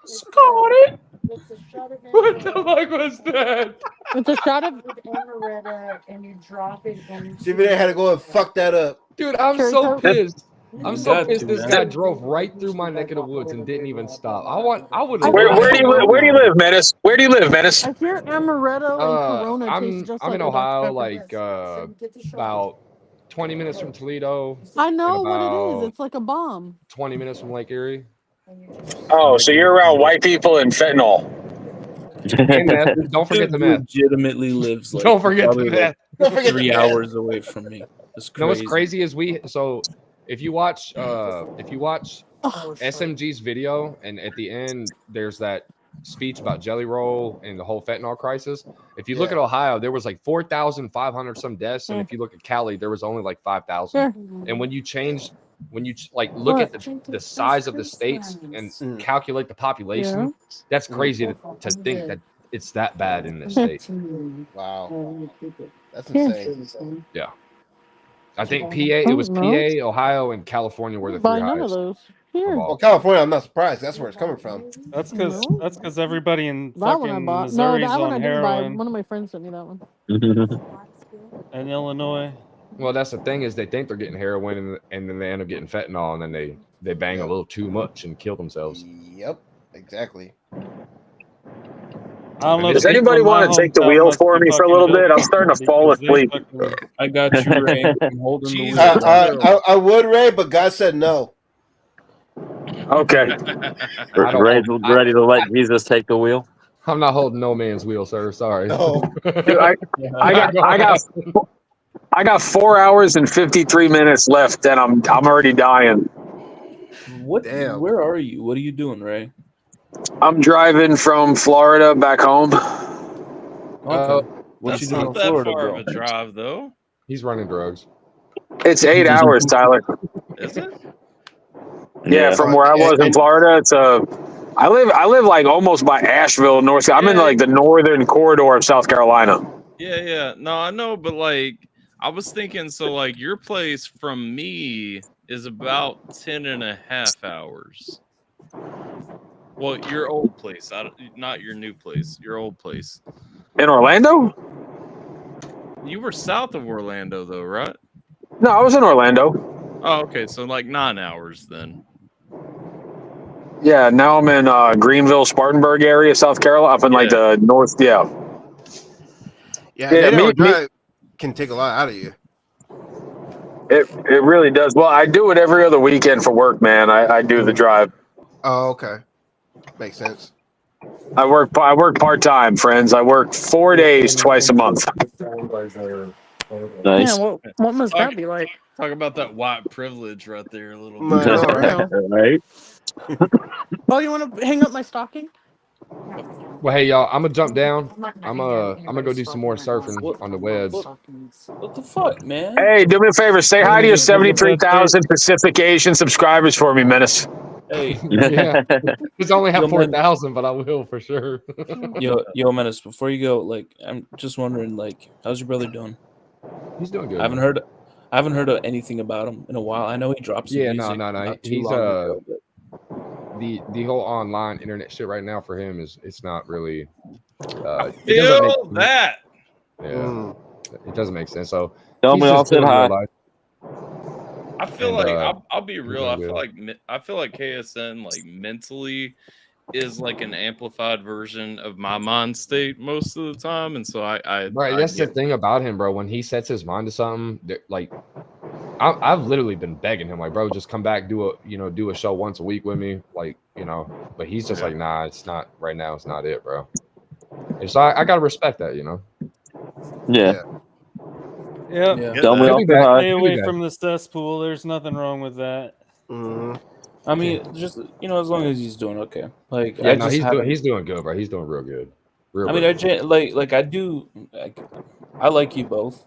Scotty! It's a shot of What the fuck was that? It's a shot of amaretto and you drop it into Jiminator had to go and fuck that up. Dude, I'm Cherry so Coke. pissed. I'm You so got pissed to, this man. guy drove right through my neck of the woods and didn't even stop. I would Where do you live, Menace? Where do you live, Menace? I hear amaretto and Corona tastes just I'm like in a Dr. Ohio, Pepper. like about 20 minutes from Toledo, I know what it is. about- It's like a bomb. 20 minutes from Lake Erie. Oh, so you're around white people and fentanyl. And meth. Don't forget the Dude meth. legitimately lives like Don't forget the probably meth. Don't forget 3 the hours away from me. It's You know what's crazy. crazy is if you watch Oh, SMG's video and at the end there's that speech about Jelly Roll and the whole fentanyl crisis. If you look Yeah. at Ohio, there was like 4,500 some deaths, and if you look at Cali, there was only like 5,000. Yeah. And when you look at the size of the states and calculate the population, that's crazy to think that it's that bad in this state. Wow. That's insane. Yeah. I think PA. It was PA, Ohio, and California were the three Buy none of highest. those. Here. Well, California, I'm not surprised. That's where it's coming from. That's No. because everybody in That one I fucking bought. No, Missouri's that one I on didn't buy. heroin One of my friends sent me that one. and Illinois. Well, that's the thing is they think they're getting heroin and then they end up getting fentanyl and then they bang a little too much and kill themselves. Yep, exactly. I don't know. Does the people anybody in my want to take the hometown wheel must for be me for a fucking little bit? I'm guilty starting to fall because they asleep. fucking- I got you, Ray. I'm holding the Jesus. wheel. I would, Ray, but God said no. Okay. Ready to let Jesus take the wheel. I'm not holding no man's wheel, sir. Sorry. No. Dude, I got 4 hours and 53 minutes left, and I'm already dying. What? Damn. Where are you? What are you doing, Ray? I'm driving from Florida back home. Okay. What That's you doing not in that Florida, far bro? of a drive, though. He's running drugs. It's 8 hours, Tyler. Is it? Yeah, from where I was in Florida, it's I live like almost by Asheville, North. I'm in like the northern corridor of South Carolina. Yeah. No, I know, but like, I was thinking, so like, your place from me is about 10.5 hours. Well, your old place, not your new place, your old place. In Orlando? You were south of Orlando, though, right? No, I was in Orlando. Oh, okay, so like 9 hours then. Yeah, now I'm in Greenville, Spartanburg area, South Carolina, up in like the north. Yeah. Yeah, Yeah, 8 hour me- drive can take a lot out of you. It really does. Well, I do it every other weekend for work, man. I do the drive. Oh, okay. Makes sense. I work part time, friends. I work 4 days twice a month. Nice. Yeah, what must that be like? Talk about that white privilege right there a little I bit. know, right? Right? Oh, you want to hang up my stocking? Well, hey y'all, I'm gonna jump down. I'm gonna go do some more surfing on the webs. What the fuck, man? Hey, do me a favor. Say hi to your 73,000 Pacific Asian subscribers for me, Menace. Hey, Yeah, it's only have Yo, man. 4,000, but I will for sure. yo, Menace. Before you go, like, I'm just wondering, like, how's your brother doing? He's doing good. I haven't heard of anything about him in a while. I know he dropped some Yeah, music no. not too He's long ago, but the whole online internet shit right now for him it's not really. Feel that. Yeah, it doesn't make sense. So Tell he's me just all said doing hi. real life. I feel And, like I'll be real. doing I feel like KSN like mentally is like an amplified version of my mind state most of the time, and so I Right, that's the thing about him, bro. When he sets his mind to something, like I've literally been begging him, like, bro, just come back, do a show once a week with me, like, But he's just like, nah, it's not right now. It's not it, bro. And so I gotta respect that, Yeah. Yeah. Tell me He'll all be said back. hi. Stay He'll be away back. from the cesspool. There's nothing wrong with that. I mean, just as long as he's doing okay. Like, Yeah, I no, just haven't- he's doing good, bro. He's doing real good. I mean, I do. I like you both,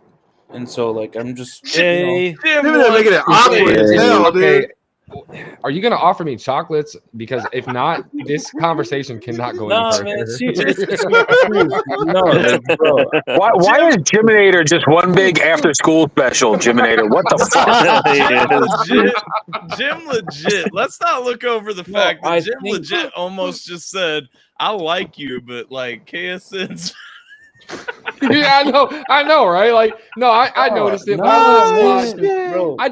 and so like I'm just. Hey, They're making it awkward as hell, dude. Are you gonna offer me chocolates? Because if not, this conversation cannot go any Nah, further. man, it's no, like, bro. Why is Jiminator just one big after school special, Jiminator? What the fuck? Jim legit. Let's not look over the fact that Jim legit almost just said, "I like you," but like KSN's. Yeah, I know, right? Like, no, I noticed it. No, but I bro. I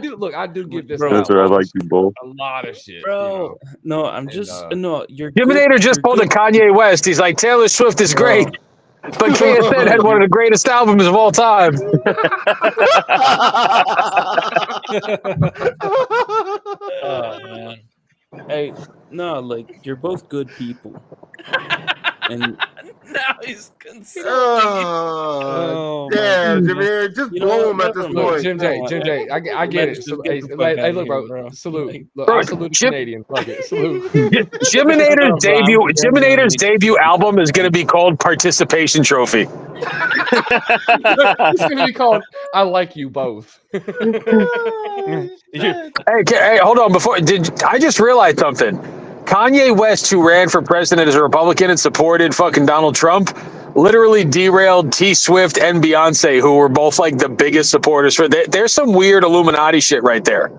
do give this. That's what I like you both. A lot of shit, Bro. No, I'm just no. You're Jiminator just pulled a Kanye West. He's like, Taylor Swift is great, but KSN had one of the greatest albums of all time. Oh man. Hey, no, like you're both good people. And Now he's concerned. Oh, damn, Jameer, just blow him at this Look, point. Jim J, I get it. So, hey, look, bro, salute. Look, I salute the Canadians. Fuck it, salute. Jiminator's debut album is going to be called Participation Trophy. It's gonna be called "I Like You Both." Hey, hold on. I just realized something. Kanye West, who ran for president as a Republican and supported fucking Donald Trump, literally derailed T Swift and Beyonce, who were both like the biggest supporters for. There's some weird Illuminati shit right there.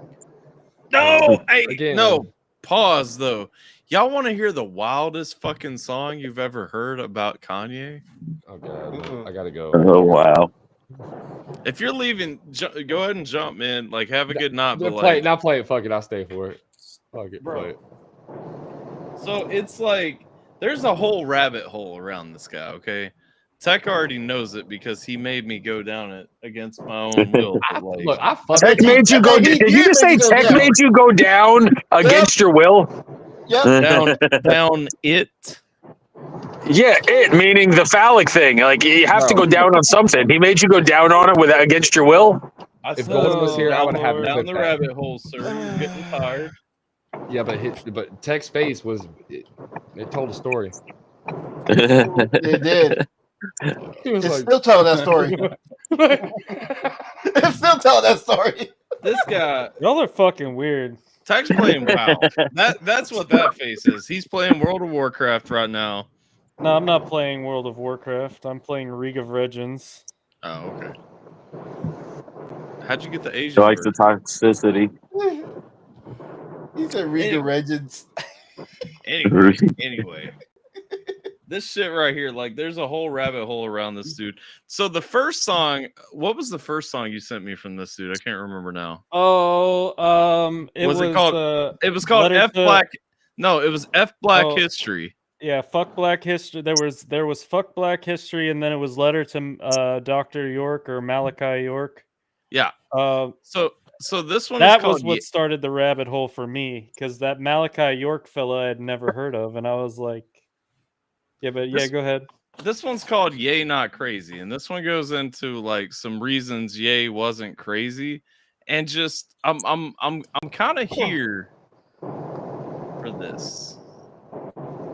No, hey, Again, no. Pause though. Y'all want to hear the wildest fucking song you've ever heard about Kanye? Oh god, I gotta go. Oh wow. If you're leaving, go ahead and jump, man. Like, have a good night. But Play like, it, play it. Fuck it, I'll stay for it. Fuck it, Bro. play it. so it's like there's a whole rabbit hole around this guy. Okay, Tech already knows it because he made me go down it against my own will. But like, Look, I fucking Tech made you go. Did you just say Tech made you go down against your will? Yep. down it. Yeah, it meaning the phallic thing. Like you have to go down on something. He made you go down on it with against your will. If Golden was here, I would have him down clip the that. rabbit hole, sir. You're getting tired. Yeah, but Tech's face was it told a story. It did. He was It's like, still telling that story. It's still telling that story. This guy, Y'all are fucking weird. Tech's playing WoW. That's what that face is. He's playing World of Warcraft right now. No, I'm not playing World of Warcraft. I'm playing League of Legends. Oh, okay. How'd you get the Asian? He likes the toxicity. He said Riga Regents. Anyway. This shit right here, like, there's a whole rabbit hole around this dude. So the first song, what was the first song you sent me from this dude? I can't remember now. Oh, it was called? It was called Letter F to- Black. No, it was F Black Oh. History. Yeah, fuck Black History. There was fuck Black History, and then it was Letter to Dr. York or Malachi York. Yeah. So this one that is called was what started the rabbit hole for me, because that Malachi York fella I had never heard of, and I was like, yeah, but yeah, go ahead. This one's called Ye Not Crazy, and this one goes into like some reasons Ye wasn't crazy, and just I'm kind of here for this.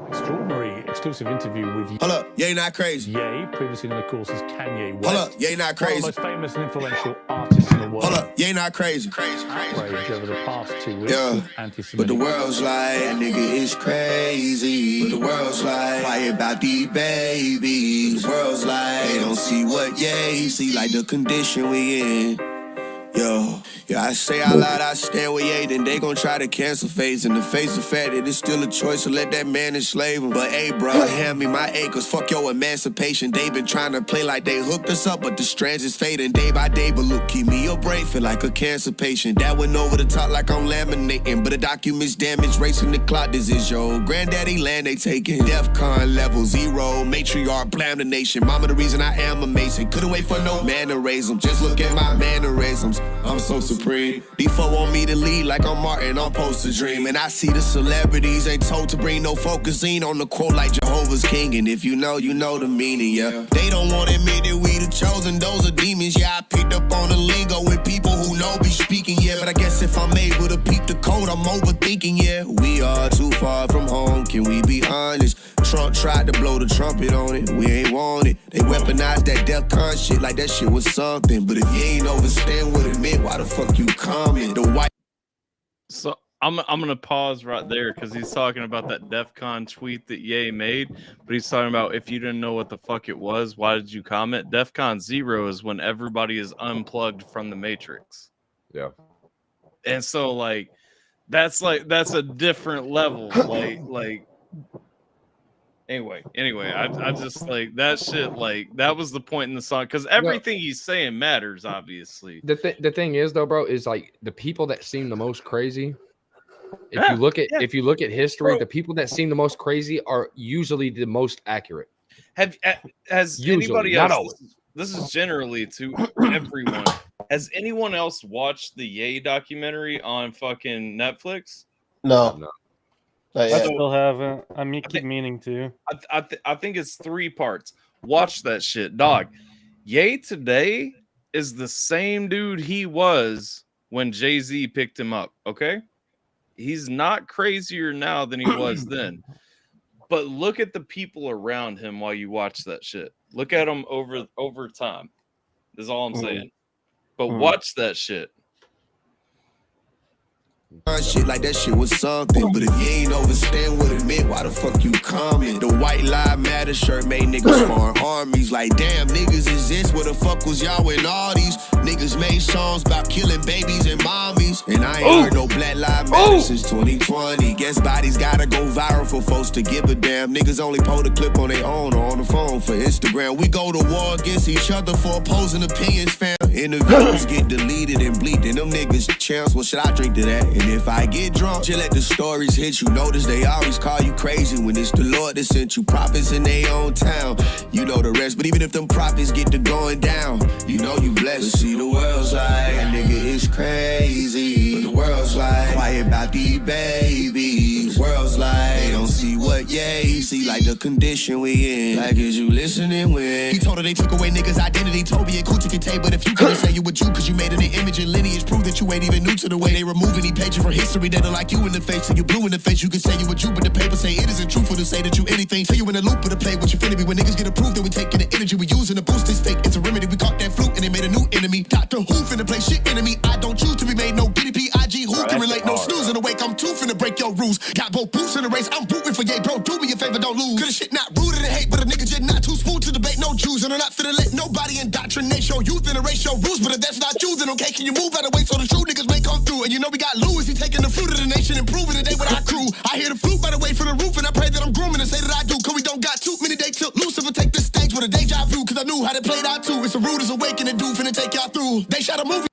Extraordinary exclusive interview with Hold up, Ye Not Crazy. Ye, previously known, of course, as Kanye West. Hold up, Ye Not One of Crazy. the most famous and influential artists in the world. Hold up, Ye Not Crazy. Outrage over the past 2 weeks Yeah. with But anti-Semitic. the world's like, nigga, it's crazy. But the world's like, quiet about these babies. The world's like, they don't see what Ye see, like the condition we in. Yo, yeah, I say out loud, I stand with Ye, then they gon' try to cancel phase. In the face of fact that it's still a choice to let that man enslave him. But hey, bro, hand me my acres, fuck your emancipation. They been trying to play like they hooked us up, but the strands is fading day by day. But look, keep me your brain, feel like a cancer patient. That went over the top like I'm laminating, but the documents damaged, racing the clock. This is your granddaddy land they taking. DEFCON level 0, matriarch, blam the nation. Mama the reason I am amazing. Couldn't wait for no man to raise them. Just look at my mannerisms. I'm so supreme. Default want me to lead like I'm Martin, I'm supposed to dream. And I see the celebrities ain't told to bring no focusing on the quote like Jehovah's King. And if you know the meaning, yeah. They don't want to admit that we the chosen, those are demons. Yeah, I picked up on the lingo with people who know be speaking, yeah. But I guess if I'm able to peep the code, I'm overthinking, yeah. We are too far from home, can we be honest? Trump tried to blow the trumpet on it, we ain't want it. They weaponized that DEFCON shit like that shit was something. But if you ain't understand what it meant, why the fuck you coming? The white. So I'm gonna pause right there because he's talking about that DEFCON tweet that Ye made, but he's talking about if you didn't know what the fuck it was, why did you comment? DEFCON 0 is when everybody is unplugged from the Matrix. Yeah. And so that's a different level. Like Anyway, I just like that shit. Like that was the point in the song because everything he's saying matters, obviously. The thing is though, bro, is like the people that seem the most crazy. If you look at history, the people that seem the most crazy are usually the most accurate. Has Usually, anybody not else? always. This is generally to everyone. Has anyone else watched the Ye documentary on fucking Netflix? No. I still haven't. I keep meaning to. I think it's 3 parts. Watch that shit, dog. Ye today is the same dude he was when Jay-Z picked him up. Okay, he's not crazier now than he was then. But look at the people around him while you watch that shit. Look at him over time. That's all I'm saying. But watch that shit. Shit like that shit was something. But if you ain't understand what it meant, why the fuck you coming? The white lives matter shirt made niggas foreign armies. Like damn niggas is this? Where the fuck was y'all when all these niggas made songs about killing babies and mommies? And I ain't heard no black lives matter since 2020. Guess bodies gotta go viral for folks to give a damn. Niggas only pull the clip on their own or on the phone for Instagram. We go to war against each other for opposing opinions, fam. Interviews get deleted and bleaked, and them niggas champs. What should I drink to that? And if I get drunk, just let the stories hit you. Notice they always call you crazy when it's the Lord that sent you. Prophets in their own town, you know the rest. But even if them prophets get to going down, you know you blessed. See the world's like, a nigga is crazy. But the world's like, quiet about these babies. The world's like, they don't see what yay see, like the condition we in. Like is you listening when he told her they took away niggas' identity. Toby and Coochie could take, but if you couldn't say you were you, cause you made it an image and lineage, prove that you ain't even new to the way they remove any page for history that'll like you in the face. So you blue in the face, you can say you a Jew, but the paper say it isn't truthful to say that you anything. Tell you in the loop of the play what you finna be. When niggas get approved, then we taking the energy we using to boost this fake. It's a remedy. We caught that fluke and they made a new enemy. Doctor Who finna play shit enemy. I don't choose to be made no DDP. IG who can relate no snooze in the wake. I'm too finna break your rules. Got both boots in the race. I'm rooting for yay, bro. Do me a favor, don't lose. Cause shit not rooted in hate, but a nigga just not too smooth to debate. No Jews, and I'm not finna let nobody indoctrinate your youth and erase your rules. But if that's not you, then okay, can you move out of the way so the true niggas may come through? And you know we got Lewis, he taking the fruit of the nation and proving today with our crew. I hear the flute by the way from the roof, and I pray that I'm grooming and say that I do. Cause we don't got too many days till Lucifer take the stage with a deja vu. Cause I knew how they played out too. It's a rude as awakening, dude, finna take y'all through. They shot a movie.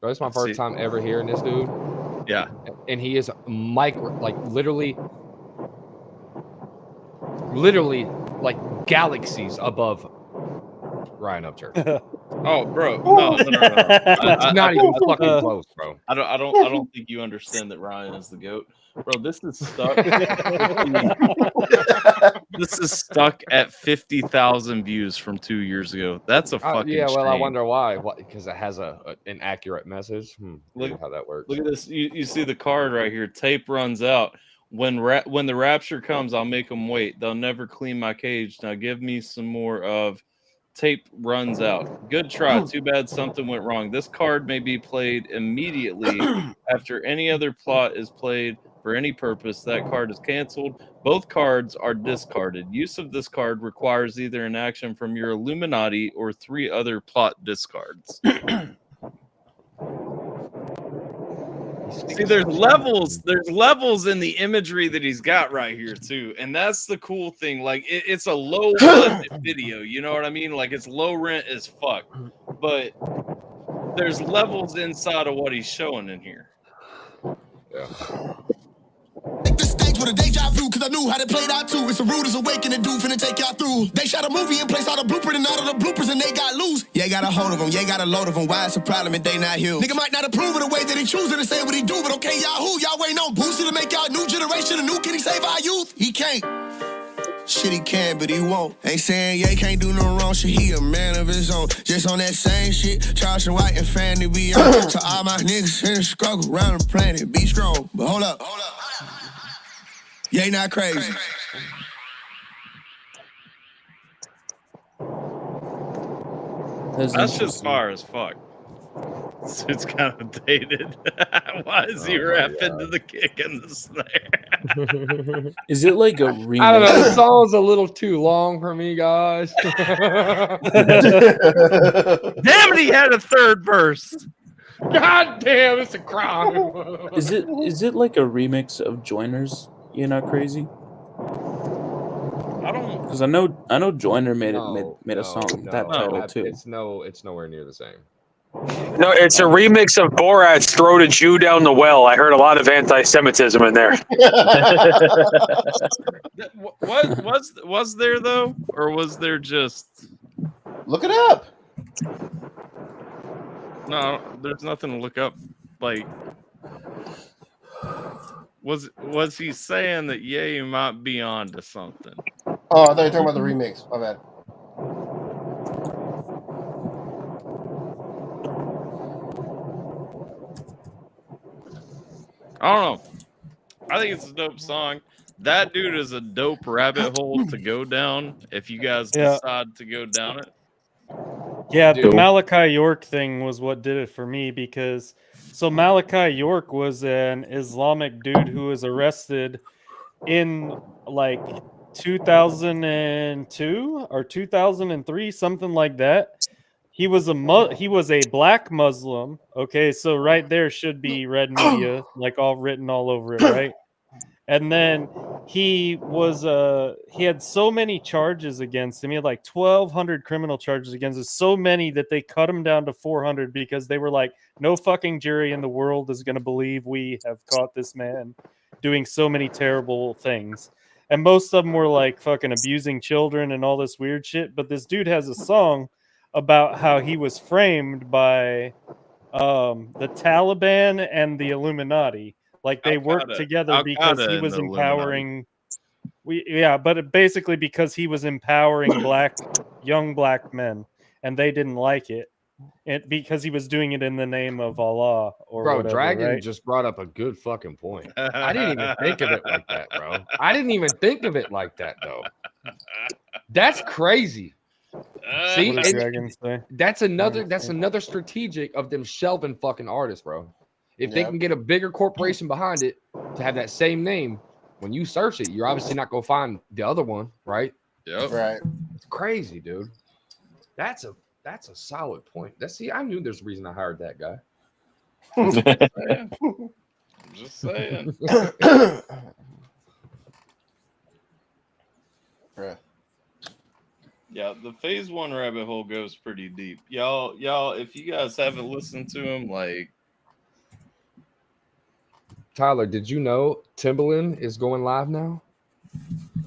Bro, it's my first time ever hearing this dude. Yeah. And he is micro, like literally like galaxies above Ryan Upchurch. Oh, bro, no. It's not even fucking close, bro. I don't think you understand that Ryan is the GOAT, bro. This is stuck. This is stuck at 50,000 views from 2 years ago. That's a fucking yeah. Well, I shame. wonder why. Because it has an accurate message. Look how that works. Look at this. You see the card right here. Tape runs out. When the rapture comes, I'll make them wait. They'll never clean my cage. Now give me some more of. Tape runs out. Good try. Too bad something went wrong. This card may be played immediately after any other plot is played for any purpose. That card is canceled. Both cards are discarded. Use of this card requires either an action from your Illuminati or 3 other plot discards. See, there's levels. There's levels in the imagery that he's got right here too, and that's the cool thing. Like it's a low budget video. You know what I mean? Like it's low rent as fuck, but there's levels inside of what he's showing in here. Yeah. Take the stage with a deja vu, cause I knew how they played out too. It's a rude as awakening, dude, finna take y'all through. They shot a movie and placed all the blueprint and all of the bloopers, and they got loose. Yeah, got a hold of them, yeah, got a load of them. Why it's a problem if they not here? Nigga might not approve of the way that he choosing to say what he do, but okay, y'all who? Y'all waiting on Boosie to make y'all new generation, a new can he save our youth? He can't. Shit, he can, but he won't. Ain't saying yeah, he can't do no wrong shit. He a man of his own. Just on that same shit. Charles and White and Fanny be on. To all my niggas in the struggle around the planet. Be strong. But hold up. Yeah, not crazy. That's just fire as fuck. It's kind of dated. Why is he rapping to the kick and the snare? Is it like a remix? I don't know. The song's a little too long for me, guys. Damn it, he had a third verse. God damn, it's a crime. Is it like a remix of Joyner's You're Not Crazy? I don't, because I know Joyner made a song that title too. It's nowhere near the same. No, it's a remix of Borat's "Throw a Jew Down the Well." I heard a lot of anti-Semitism in there. What was there though, or was there just? Look it up. No, there's nothing to look up. Like, was he saying that Ye might be on to something? Oh, I thought you were talking about the remix. My bad. I don't know. I think it's a dope song. That dude is a dope rabbit hole to go down if you guys decide to go down it. Yeah, the Malachi York thing was what did it for me, because So Malachi York was an Islamic dude who was arrested in like 2002 or 2003, something like that. He was a black Muslim. Okay, so right there should be red media, like all written all over it, right? And then he had so many charges against him. He had like 1,200 criminal charges against him, so many that they cut him down to 400 because they were like, no fucking jury in the world is going to believe we have caught this man doing so many terrible things. And most of them were like fucking abusing children and all this weird shit. But this dude has a song about how he was framed by the Taliban and the Illuminati. Like they worked together because he was empowering. Basically because he was empowering young black men, and they didn't like it, because he was doing it in the name of Allah or Bro, whatever. Dragon right? just brought up a good fucking point. I didn't even think of it like that, bro. I didn't even think of it like that, though. That's crazy. See, What does Dragon say? that's another strategic of them shelving fucking artists, bro. If they can get a bigger corporation behind it to have that same name, when you search it, you're obviously not gonna find the other one, right? Yep. Right. It's crazy, dude. That's a solid point. I knew there's a reason I hired that guy. Just saying. Right. Yeah, the phase 1 rabbit hole goes pretty deep. Y'all, if you guys haven't listened to him, like, Tyler, did you know Timbaland is going live now?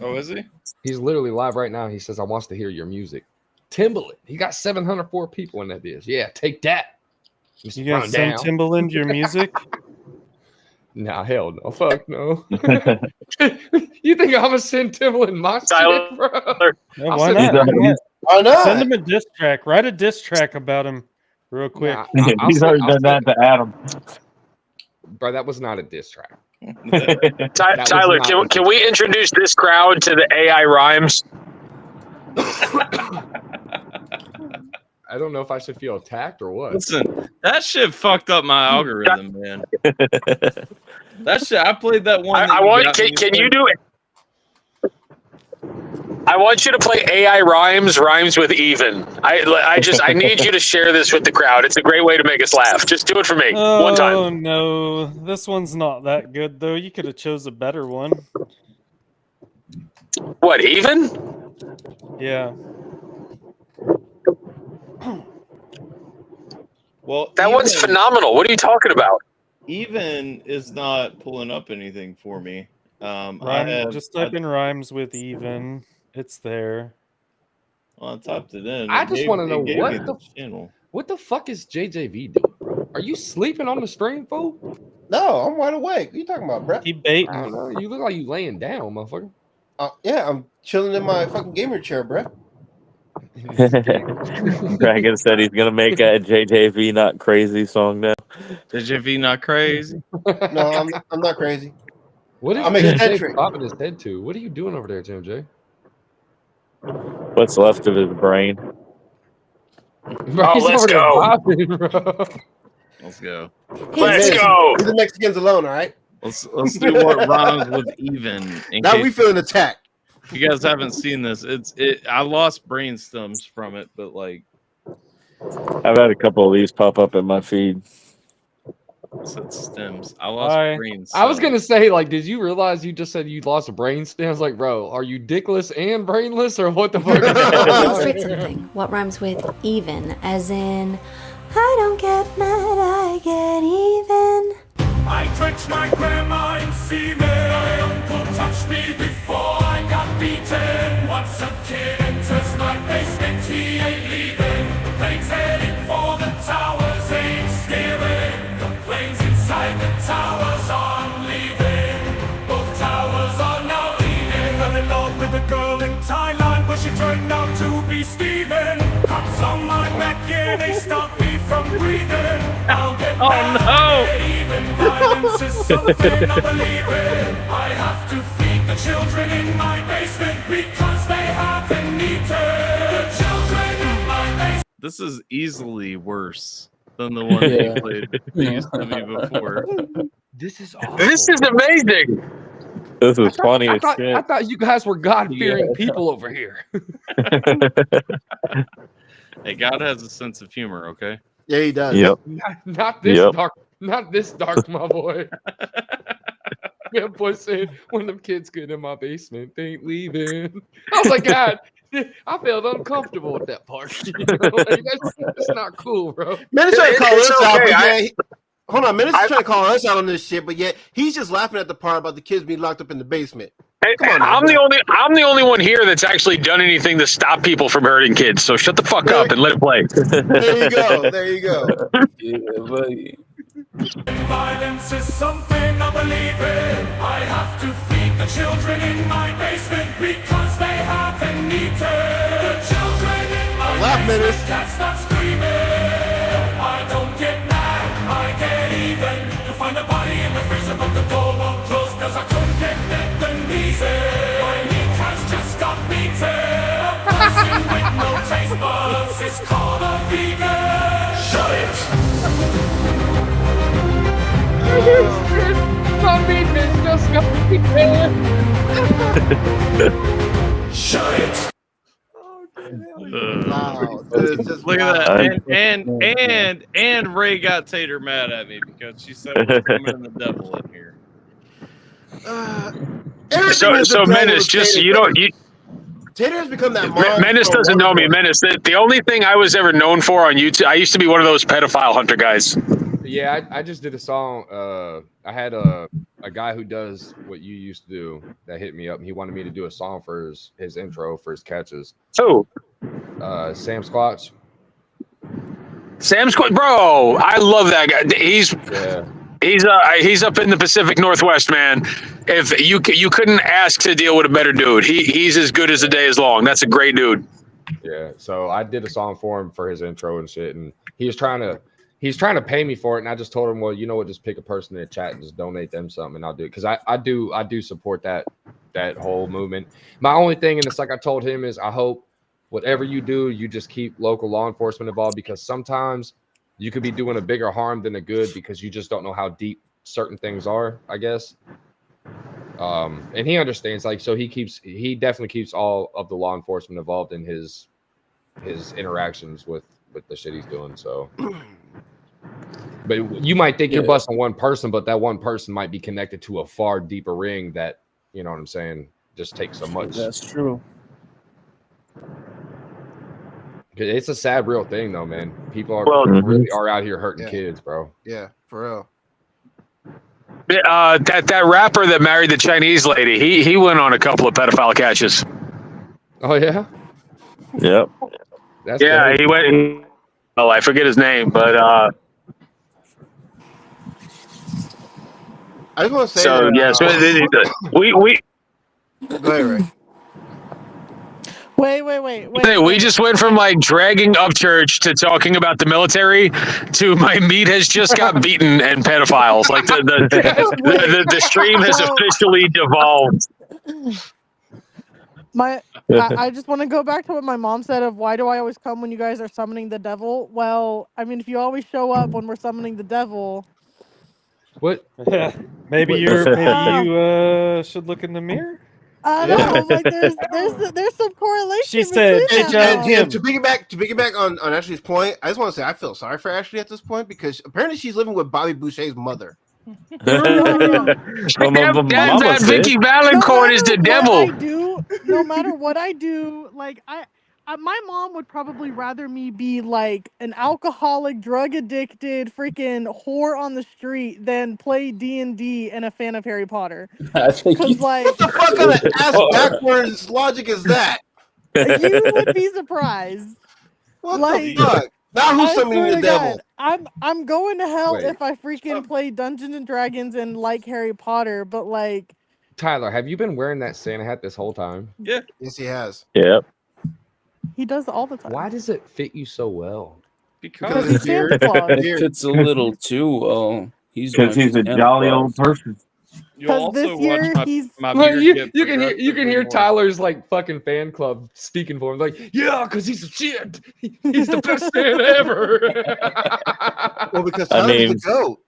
oh, is he? He's literally live right now. He says, I wants to hear your music. Timbaland. He got 704 people in that biz. Yeah, take that. You gonna send Timbaland your music? Nah, hell no. Fuck no. You think I'm gonna send Timbaland my Tyler, shit, bro? Yeah, why not? Why not? Send him a diss track. Write a diss track about him real quick. He's already done that to Adam. Bro, that was not a diss track. Tyler, can we introduce this crowd to the AI rhymes? I don't know if I should feel attacked or what. Listen, that shit fucked up my algorithm, man. That shit, I played that one. Can you do it? I want you to play AI rhymes with even. I need you to share this with the crowd. It's a great way to make us laugh. Just do it for me one time. Oh no, this one's not that good though. You could have chose a better one. What, even? Yeah. Well, that one's phenomenal. What are you talking about? Even is not pulling up anything for me. Just type in rhymes with even. It's there. Well, I typed it in. I just want to know what the fuck is JJV doing, bro? Are you sleeping on the stream, fool? No, I'm wide awake. What are you talking about, bro? He baiting. I don't know. You look like you laying down, motherfucker. Yeah, I'm chilling in my fucking gamer chair, bro. Dragon said he's gonna make a JJV Not Crazy song now. JJV Not Crazy? No, I'm not crazy. What is I'm JJ eccentric. popping his head to? What are you doing over there, Tim J? What's left of his brain? Bro, let's go. Popping, bro. Let's go. Let's go. Leave the Mexicans alone, all right? Let's do what rhymes with even. Now we feeling attacked. If you guys haven't seen this, I lost brain stems from it, but like I've had a couple of these pop up in my feed. Said stems. I lost brain stems. I was gonna say, like, did you realize you just said you lost brain stems? Like, bro, are you dickless and brainless, or what the fuck? Illustrate something. What rhymes with even? As in, I don't get mad, I get even. I drenched my grandma in semen. My uncle touched me before I got beaten. Once a kid enters my basement, he ain't leaving. The plane's heading for the towers, ain't steering. The plane's inside the towers, I'm leaving. Both towers are now leaving. Fell in love with a girl in Thailand, but she turned out to be Steven. Cops on my back, yeah, they stopped me from breathing. I'll get violence is something I believe in. I have to feed the children in my basement because they haven't eaten. The children in my basement. This is easily worse than the one Yeah. he played to me before. This is awful. This is amazing. This is funny I as thought, shit. I thought you guys were God-fearing people over here. Hey, God has a sense of humor, okay? Yeah, he does. Yep. Not this Yep. dark. Not this dark, my boy. That boy said, when them kids get in my basement, they ain't leaving. I was like, God, I felt uncomfortable with that part. You know, like, that's not cool, bro. Man is trying to call It's us out, okay, but yeah, hold on. Man is trying to call us out on this shit, but yet he's just laughing at the part about the kids being locked up in the basement. Come on, now, I'm the only one here that's actually done anything to stop people from hurting kids. So shut the fuck up and let it play. There you go. There you go. Yeah, buddy. Violence is something I believe in. I have to feed the children in my basement because they haven't eaten. The children in my basement can't stop screaming. I don't get mad, I get even. You find a body in the freezer, but the door won't close because I couldn't get the knees in. My kneecaps just got beaten. A person with no taste buds is called a vegan. Shut it! My meatness just got Shut it! Wow. Dude, it's just Look wow. at that. And Ray got Tater mad at me because she said we're coming the devil in here. So Menace, just you don't. Tater has become that. Menace doesn't know me. Menace, the only thing I was ever known for on YouTube, I used to be one of those pedophile hunter guys. Yeah, I just did a song. I had a guy who does what you used to do that hit me up, and he wanted me to do a song for his intro for his catches. Who? Sam Squatch. Sam Squatch, bro, I love that guy. He's up in the Pacific Northwest, man. If you couldn't ask to deal with a better dude, he's as good as the day is long. That's a great dude. Yeah, so I did a song for him for his intro and shit, and he's trying to pay me for it, and I just told him, well, you know what, just pick a person in the chat and just donate them something, and I'll do it, because I do support that whole movement. My only thing, and it's like I told him, is I hope whatever you do, you just keep local law enforcement involved, because sometimes you could be doing a bigger harm than a good because you just don't know how deep certain things are, I guess. And he understands, like, so he definitely keeps all of the law enforcement involved in his interactions with the shit he's doing. So, but you might think you're busting one person, but that one person might be connected to a far deeper ring that, you know what I'm saying, just takes so much. That's true. It's a sad, real thing, though, man. People really are out here hurting kids, bro. Yeah, for real. That rapper that married the Chinese lady, he went on a couple of pedophile catches. Oh yeah. Yep. That's he went. Oh, I forget his name, but I just want to say. So we Go ahead, Ray. Wait. We just went from like dragging Upchurch to talking about the military to my meat has just got beaten and pedophiles. Like the stream has officially devolved. I just want to go back to what my mom said of why do I always come when you guys are summoning the devil? Well, I mean, if you always show up when we're summoning the devil. What? Maybe you should look in the mirror. I don't know. Like there's some correlation. She said, to piggyback on Ashley's point, I just want to say I feel sorry for Ashley at this point because apparently she's living with Bobby Boucher's mother. That Vicky Valancourt is the devil. No matter what I do, like my mom would probably rather me be like an alcoholic, drug addicted, freaking whore on the street than play D&D and a fan of Harry Potter. What the fuck kind of ass backwards logic is that? You would be surprised. What the fuck? Now who's summoning the devil? I'm going to hell if I freaking play Dungeons and Dragons and like Harry Potter, but like Tyler, have you been wearing that Santa hat this whole time? Yeah. Yes, he has. Yep. He does all the time. Why does it fit you so well? Because he's Santa Claus. It fits a little too well. Because he's a jolly old person. You'll also watch my Well, beard you get can hear progressively Tyler's like fucking fan club speaking for him, like, yeah, because he's a shit. He's the best Santa ever. Well, because I Tyler's mean, the GOAT.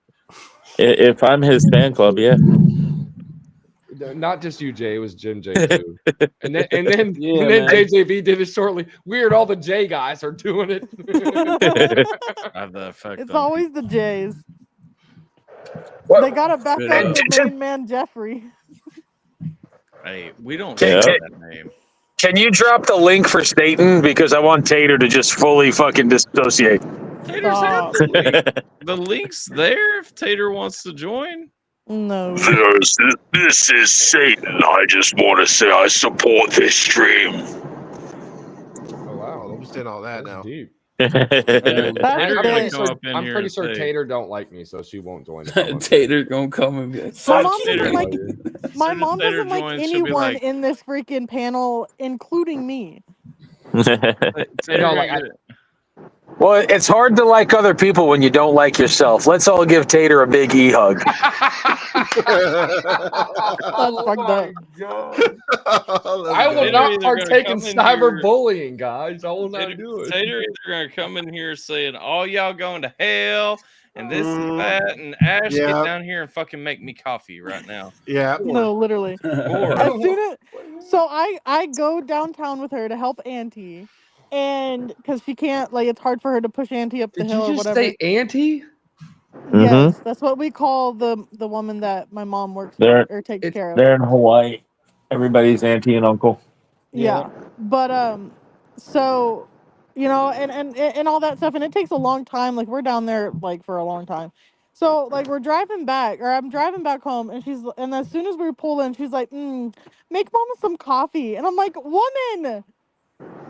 if I'm his fan club, yeah. Not just you, Jay. It was Jim J too. And then Yeah, and then man. JJB did it shortly. Weird, all the J guys are doing it. I have that effect. It's on always the Jays. Well, They gotta back Good up up. the main man Jeffrey. Hey, we don't Yeah. say that name. Can you drop the link for Staten? Because I want Tater to just fully fucking dissociate. Tater's Stop. had the link. The link's there if Tater wants to join. No. This is Satan. I just want to say I support this stream. Oh wow, Understand all that now. deep. That's Tater gonna big. come up in I'm here pretty and sure say, Tater don't like me, so she won't join. The Tater gonna come and be like, My fuck mom you. doesn't like. My soon as mom Tater doesn't like joins, she'll be anyone like- in this freaking panel, including me. Tater No, gonna like, get it. Well, it's hard to like other people when you don't like yourself. Let's all give Tater a big E hug. That's fucked up. I will Tater not either gonna partake in come in cyberbullying, guys. I will not Tater, do it. Tater either gonna come in here saying, "All y'all going to hell," and this and Mm, that, and Ash yeah. get down here and fucking make me coffee right now. Yeah. No, literally. Or As soon as so I go downtown with her to help Auntie, and because she can't, like, it's hard for her to push Auntie up the Did hill you or just whatever. say auntie? Yes, that's what we call the woman that my mom works They're- for or takes it's- care of. They're in Hawaii. Everybody's auntie and uncle. Yeah. But so and all that stuff, and it takes a long time. Like, we're down there like for a long time. So like we're driving back, or I'm driving back home, and as soon as we pull in, she's like, make mama some coffee. And I'm like, woman,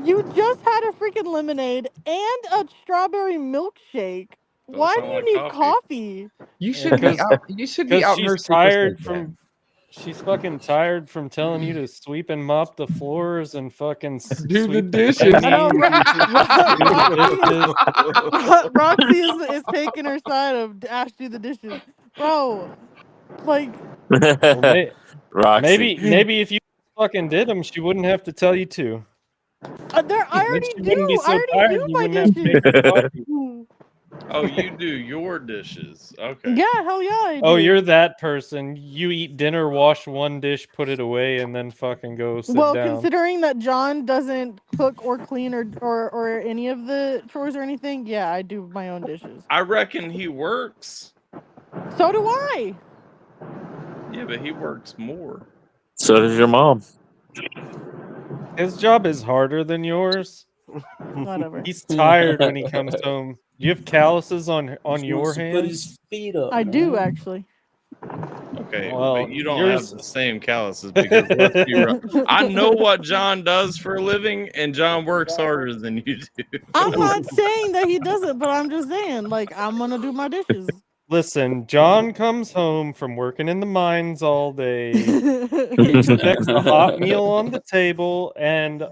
you just had a freaking lemonade and a strawberry milkshake. Don't Why do sound you like need coffee. coffee? You should be out. You should be out in her she's super tired sick, from. man. She's fucking tired from telling you to sweep and mop the floors and fucking Do the sweep dishes. I know dishes. Roxy is taking her side of Ash do the dishes, bro. Like, Well, Roxy. maybe if you fucking did them, she wouldn't have to tell you to. I Then already she wouldn't be do. so I already tired. do You my wouldn't have to make her dishes. coffee. oh, you do your dishes. Okay. Yeah, hell yeah, I do. Oh, you're that person. You eat dinner, wash one dish, put it away, and then fucking go sit well, down. considering that John doesn't cook or clean or any of the chores or anything, yeah, I do my own dishes. I reckon he works. So do I. Yeah, but he works more. So does your mom. His job is harder than yours. Whatever. He's tired when he comes home. Do you have calluses on He your wants to put his hands? feet up. I do man. actually. Okay, Well, but you don't yours- have the same calluses because let's be real. I know what John does for a living, and John works harder than you do. I'm not saying that he doesn't, but I'm just saying, like, I'm gonna do my dishes. Listen, John comes home from working in the mines all day. He expects a hot meal on the table and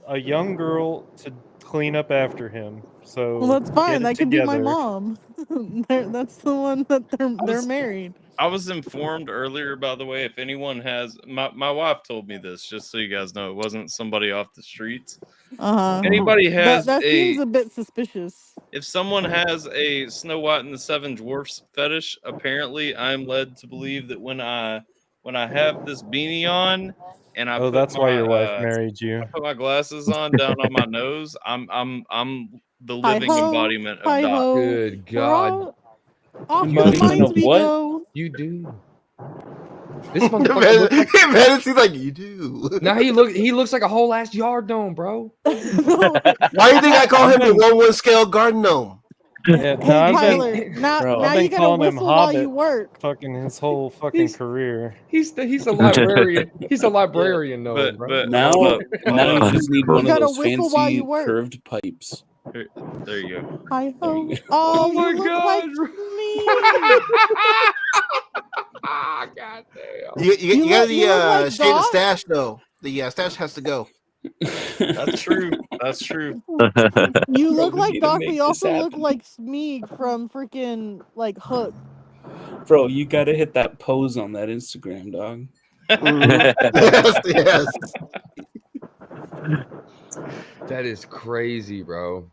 a young girl to clean up after him. So Well, that's fine. get it That could be my together. mom. That's the one that they're married. I was informed earlier, by the way, if anyone has my wife told me this, just so you guys know, it wasn't somebody off the streets. Uh-huh. Anybody has That seems a bit suspicious. if someone has a Snow White and the Seven Dwarfs fetish, apparently I'm led to believe that when I have this beanie on and I Oh, put that's why my, your wife married you. I put my glasses on down on my nose, I'm the living Hi-ho, embodiment of hi-ho. Doc. Good We're God. all off You the believe in mines a we what? go. You do. This motherfucker looks like, He's like, you do. now he looks like a whole ass yard gnome, bro. Why do you think I call him the 1/1 scale garden gnome? Yeah, Hey, no, I've Tyler, been, now Bro, now I've been you gotta calling him whistle while Hobbit. you work. fucking his whole fucking He's- career. He's a librarian. He's a librarian gnome, But bro. but Now, hold up, hold now up. you just need You one of gotta those whistle while you fancy work. curved pipes. There you go. Hi ho. you go. Oh, my you look God. like me. God damn. You You gotta look- you look like shave the Doc. stash though. The stash has to go. That's true. That's true. You Bro, look we like need to Doc, make but you this also look happen. like Smeeg from freaking like Hook. Bro, you gotta hit that pose on that Instagram, dog. Yes. That is crazy, bro.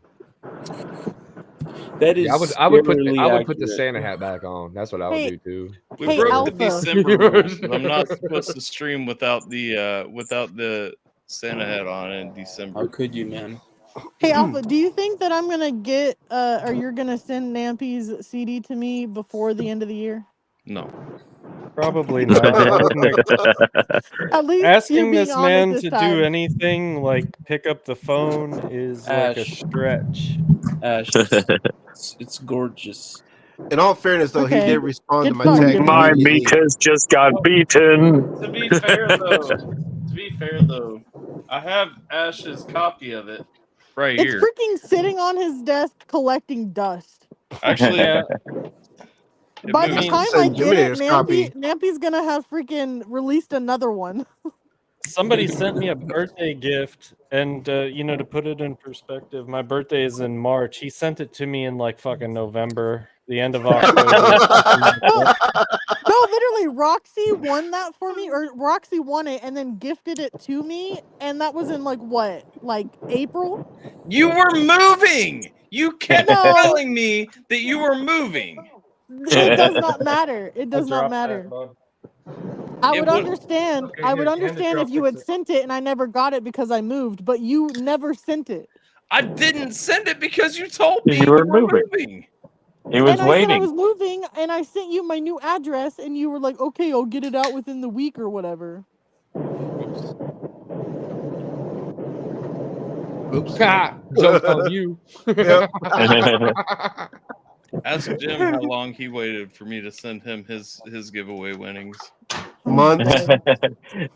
That is Yeah, I would put the accurate. Santa hat back on. That's what I would Hey, do too. We Hey, broke Alpha. the December rules, and I'm not supposed to stream without the Santa hat on in December. How could you, man? Hey, Alpha, do you think that I'm gonna get, or you're gonna send Nampy's CD to me before the end of the year? No. Probably not. I wouldn't At least you're asking being this man honest to this do time. anything like pick up the phone is like a Ash. stretch. Ash, it's gorgeous. In all fairness, though, he Okay. did respond to Get my fucked, text. Jimmy. My immediately. meat has just got beaten. To be fair though, I have Ash's copy of it right It's here. freaking sitting on his desk collecting dust. Actually, By the moved. time I Send get it, Jimmy's copy. Nampy's gonna have freaking released another one. Somebody sent me a birthday gift, and to put it in perspective, my birthday is in March. He sent it to me in like fucking November, the end of October. No, literally, Roxy won that for me, or Roxy won it and then gifted it to me, and that was in like April? You were moving. You kept No. telling me that you were moving. It does not matter. It does not Drop matter. that, bud. I It would would- understand. Okay, I would here, hand it understand to if you I'll had fix it. sent it and I never got it because I moved, but you never sent it. I didn't send it because you told me You were moving. He was And I said I waiting. was moving, and I sent you my new address, and you were like, "Okay, I'll get it out within the week or whatever." Oops. Jumped on you. Yep. Ask Jim how long he waited for me to send him his giveaway winnings. Months.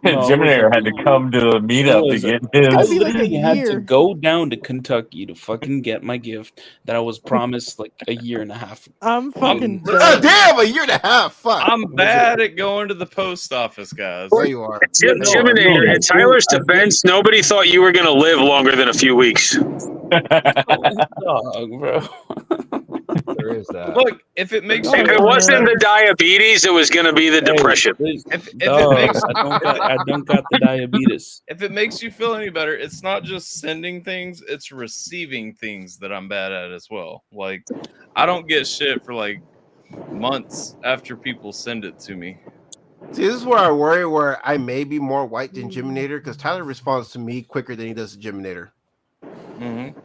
No, Jim it was had to come to a meetup to get It's gonna his. be like a literally had to year. go down to Kentucky to fucking get my gift that I was promised like a year and a half. I'm fucking Oh, dead. damn, a year and a half. Fuck. I'm bad at going to the post office, guys. There you are. Jiminator, in Tyler's defense, nobody thought you were going to live longer than a few weeks. Dog, bro. There is that. Look, if it makes If you it wasn't the diabetes, it was going to be the depression. if it Dog, makes I don't got the diabetes. if it makes you feel any better, it's not just sending things, it's receiving things that I'm bad at as well. Like I don't get shit for like months after people send it to me. See, this is where I worry where I may be more white than Jiminator because Tyler responds to me quicker than he does to Jiminator. Mm-hmm.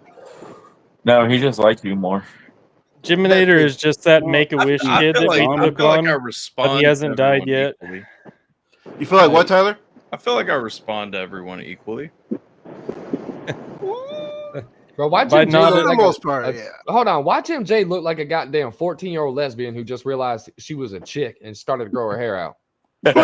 No, he just likes you more. Jiminator is just that Make-A-Wish I kid feel that like, we I took feel like on, I but respond. he hasn't to died everyone yet. equally. You feel like what, Tyler? I feel like I respond to everyone equally. Bro, why By Jim J not look For the like most part, yeah. Hold on, why Jim J look like a goddamn 14-year-old lesbian who just realized she was a chick and started to grow her hair out? What?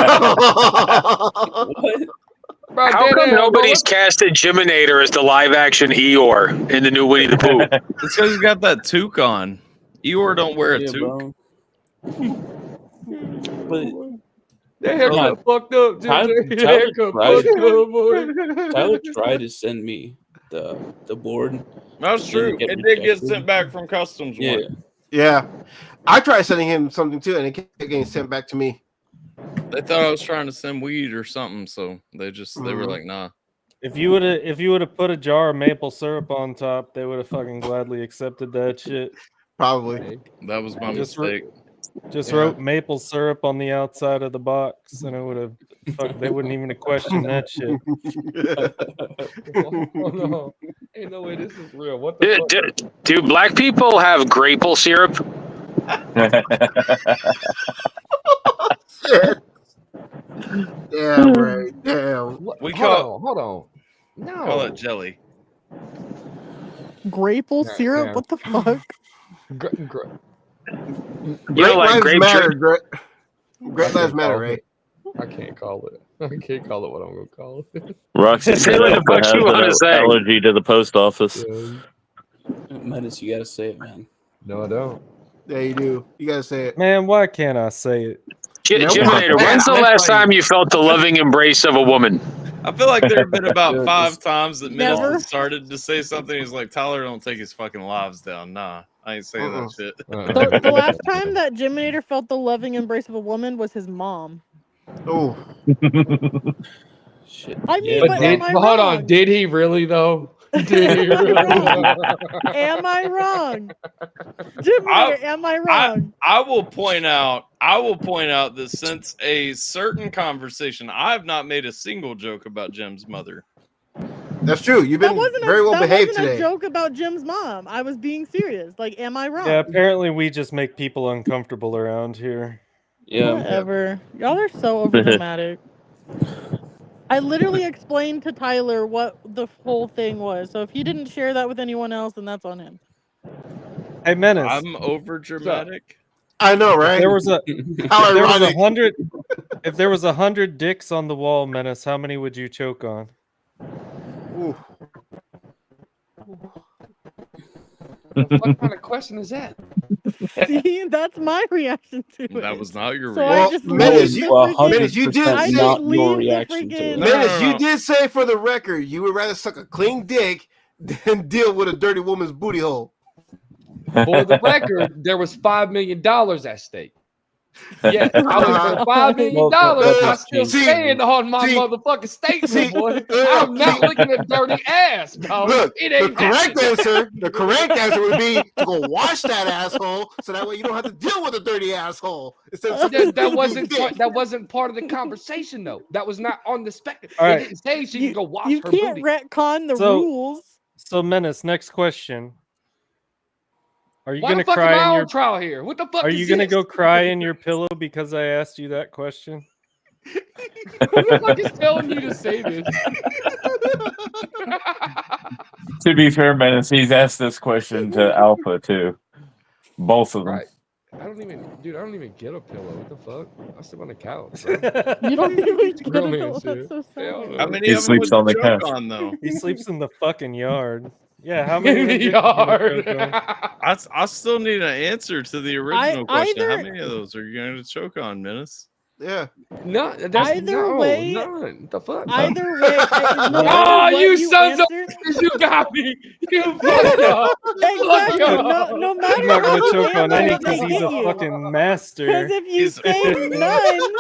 Bro, How dead come ass, bro, nobody's what- casted Jiminator as the live-action Eeyore in the new Winnie the Pooh? It's because he's got that toque on. Eeyore don't wear a Yeah, toque. bro. But That haircut fucked up, Jim Tyler- J. Tyler Haircut tried- fucked up, boy. Tyler tried to send me the board. That's true. Didn't It get did get rejected. sent back from customs. Yeah. One. Yeah. I tried sending him something too, and it kept getting sent back to me. They thought I was trying to send weed or something, so they were Mhm. like, nah. If you would have put a jar of maple syrup on top, they would have fucking gladly accepted that shit. Probably. That was my Just mistake. Just Yeah. wrote maple syrup on the outside of the box, and it would have. They wouldn't even have questioned that shit. Oh, no. Ain't no way this is real. What the fuck? Do black people have grapple syrup? Shit. Damn right. Damn. What? We Hold on. No. Call it jelly. Grapple Yeah, syrup? yeah. What the fuck? You know, Great like lives grape matter. drink. Great lives matter, right? I can't call it. I can't call it what I'm gonna call it. Roxy Say what the fuck has you wanna an say. allergy to the post office. Menace, you gotta say it, man. No, I don't. Yeah, you do. You gotta say it. Man, why can't I say it? Jiminator, when's the last time you felt the loving embrace of a woman? I feel like there have been about Dude, 5 times that Menace Never. has started to say something. He's like, Tyler, don't take his fucking lives down. Nah, I ain't saying that shit. The last time that Jiminator felt the loving embrace of a woman was his mom. Oh. Shit. I mean, Yeah, but Did, am I hold on. wrong? Did he really though? Am I wrong? Jim Mayer, am I wrong? I will point out that since a certain conversation, I have not made a single joke about Jim's mother. That's true. You've been very well behaved That wasn't today. a joke about Jim's mom. I was being serious. Like, am I wrong? Yeah, apparently we just make people uncomfortable around here. Yeah. Whatever. Y'all are so overdramatic. I literally explained to Tyler what the whole thing was. So if he didn't share that with anyone else, then that's on him. Hey, Menace. I'm over dramatic. I know, right? If there was ironic. 100. If there was 100 dicks on the wall, Menace, how many would you choke on? Ooh. What kind of question is that? See, that's my reaction to it. That was not your So reaction. I just Menace, leave you, the freaking- Menace, you did I say, just not leave your the reaction to freaking- it. Menace, you did say for the record you would rather suck a clean dick than deal with a dirty woman's booty hole. For the record, there was $5 million at stake. Yes, I was for $5 million. I still stand on my motherfucking statement, boy. I'm not looking at dirty ass, dog. Look, It ain't the correct answer would be to go wash that asshole, so that way you don't have to deal with a dirty asshole. Instead of that wasn't part of the conversation, though. That was not on the spectrum. All They right. didn't say she can go wash You her can't booty. retcon the rules. So Menace, next question. Are you Why gonna the fuck am cry I in on your trial here? What the fuck Are is you gonna this? go cry in your pillow because I asked you that question? Who the fuck is telling you to say this? To be fair, Menace, he's asked this question to Alpha too. Both of them. Right. I don't even get a pillow. What the fuck? I sleep on the couch, bro. You don't even get a Real man pillow. shit. That's so sad. How many He of them sleeps would on the you choke couch. on, though? He sleeps in the fucking yard. Yeah, how many In the of them are you yard. gonna choke on? I still need an answer to the original question. How either- many of those are you going to choke on, Menace? Yeah. No, that's Either way- none. The fuck? Either way, no matter Oh, what you sons of answer, bitches, you got me. You fucked up. exactly. Fuck No, up. no matter I'm not how gonna you choke on answer any it, because they he's get a you. fucking master. Because if you say none,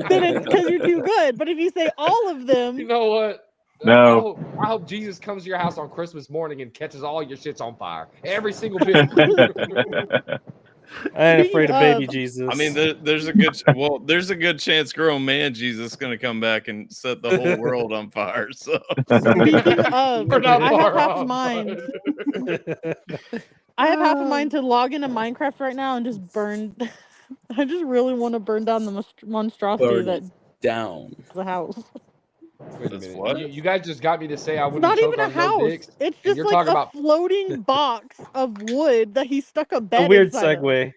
then it's because you're too good. But if you say all of them, You know what? No. I hope Jesus comes to your house on Christmas morning and catches all your shits on fire. Every single bit. I ain't afraid of baby Speaking of- Jesus. I mean, there's a good chance grown man Jesus is going to come back and set the whole world on fire. So speaking of, We're not I have far half off, a mind. I have half a mind to log into Minecraft right now and just burn. I just really want to burn down the monstrosity Burn that it down. the house. Wait a That's minute. what? You guys just got me to say I It's wouldn't not choke even a on no house. dicks. It's and just you're like talking a about floating box of wood that he stuck a a bed weird inside of. segue.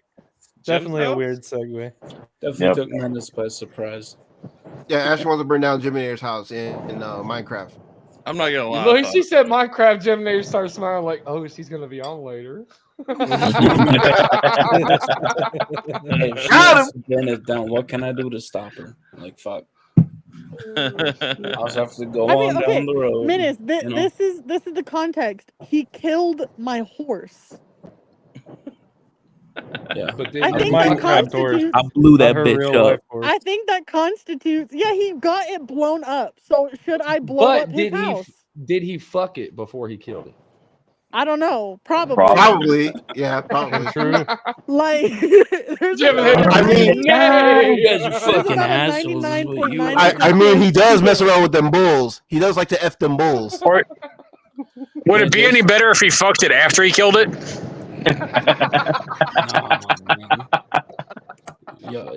Definitely a house? weird segue. Definitely Yep. took Menace by surprise. Yeah, Ash wants to burn down Jim Ayer's house in Minecraft. I'm not going to lie. Look, she said Minecraft. Gemini started smiling like, "Oh, she's gonna be on later." Hey, if she Got wants to burn it down, what can I do to stop her? Like, fuck. I'll just have to go I mean, on okay, down the road. Menace, you know? this is the context. He killed my horse. Yeah. But I then think Minecraft that constitutes. I blew Not that her bitch real up. life horse. I think that constitutes. Yeah, he got it blown up. So should I blow But up his did house? he fuck it before he killed it? I don't know. Probably. Probably. Yeah, probably. True. Like, there's Gemini, about, I mean- You guys are there's fucking about a assholes. Is what you 99.9% are. I mean, he does mess around with them bulls. He does like to F them bulls. Would it be any better if he fucked it after he killed it? Nah, man.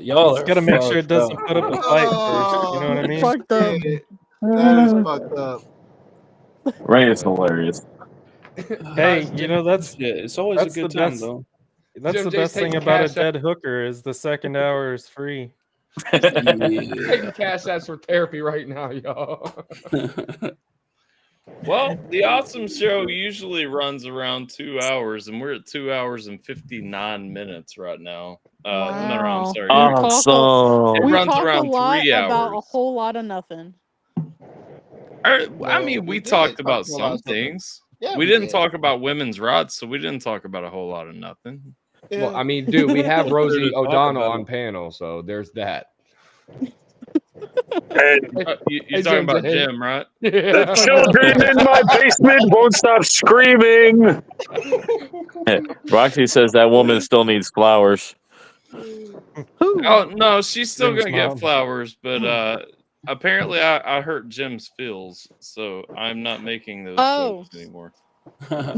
Y'all Just are gotta make sure it fucked doesn't up. put up a fight first. You know what I mean? fucked up. That is fucked up. Ray is hilarious. Hey, you know that's Yeah, it's always that's a good the time best. though. That's Jim the J's best thing taking about a cash out. dead hooker is the second hour is free. Yeah. Taking cash ads for therapy right now, y'all. Well, the Awesome Show usually runs around 2 hours, and we're at 2 hours and 59 minutes right now. No, I'm sorry. Awesome. It We runs talk around a lot 3 about a hours. whole lot of nothing. I No, mean, we we did talked talk about about a lot some of stuff. things. Yeah, we didn't did. talk about women's rods, so we didn't talk about a whole lot of nothing. Yeah. Well, I mean, dude, we have Sure Rosie to talk O'Donnell about on it. panel, so there's that. And You're talking about Jim, right? the children in my basement won't stop screaming. Roxy says that woman still needs flowers. Oh no, she's still Jim's gonna mom. get flowers, but apparently I hurt Jim's feels, so I'm not making those Oh. jokes anymore.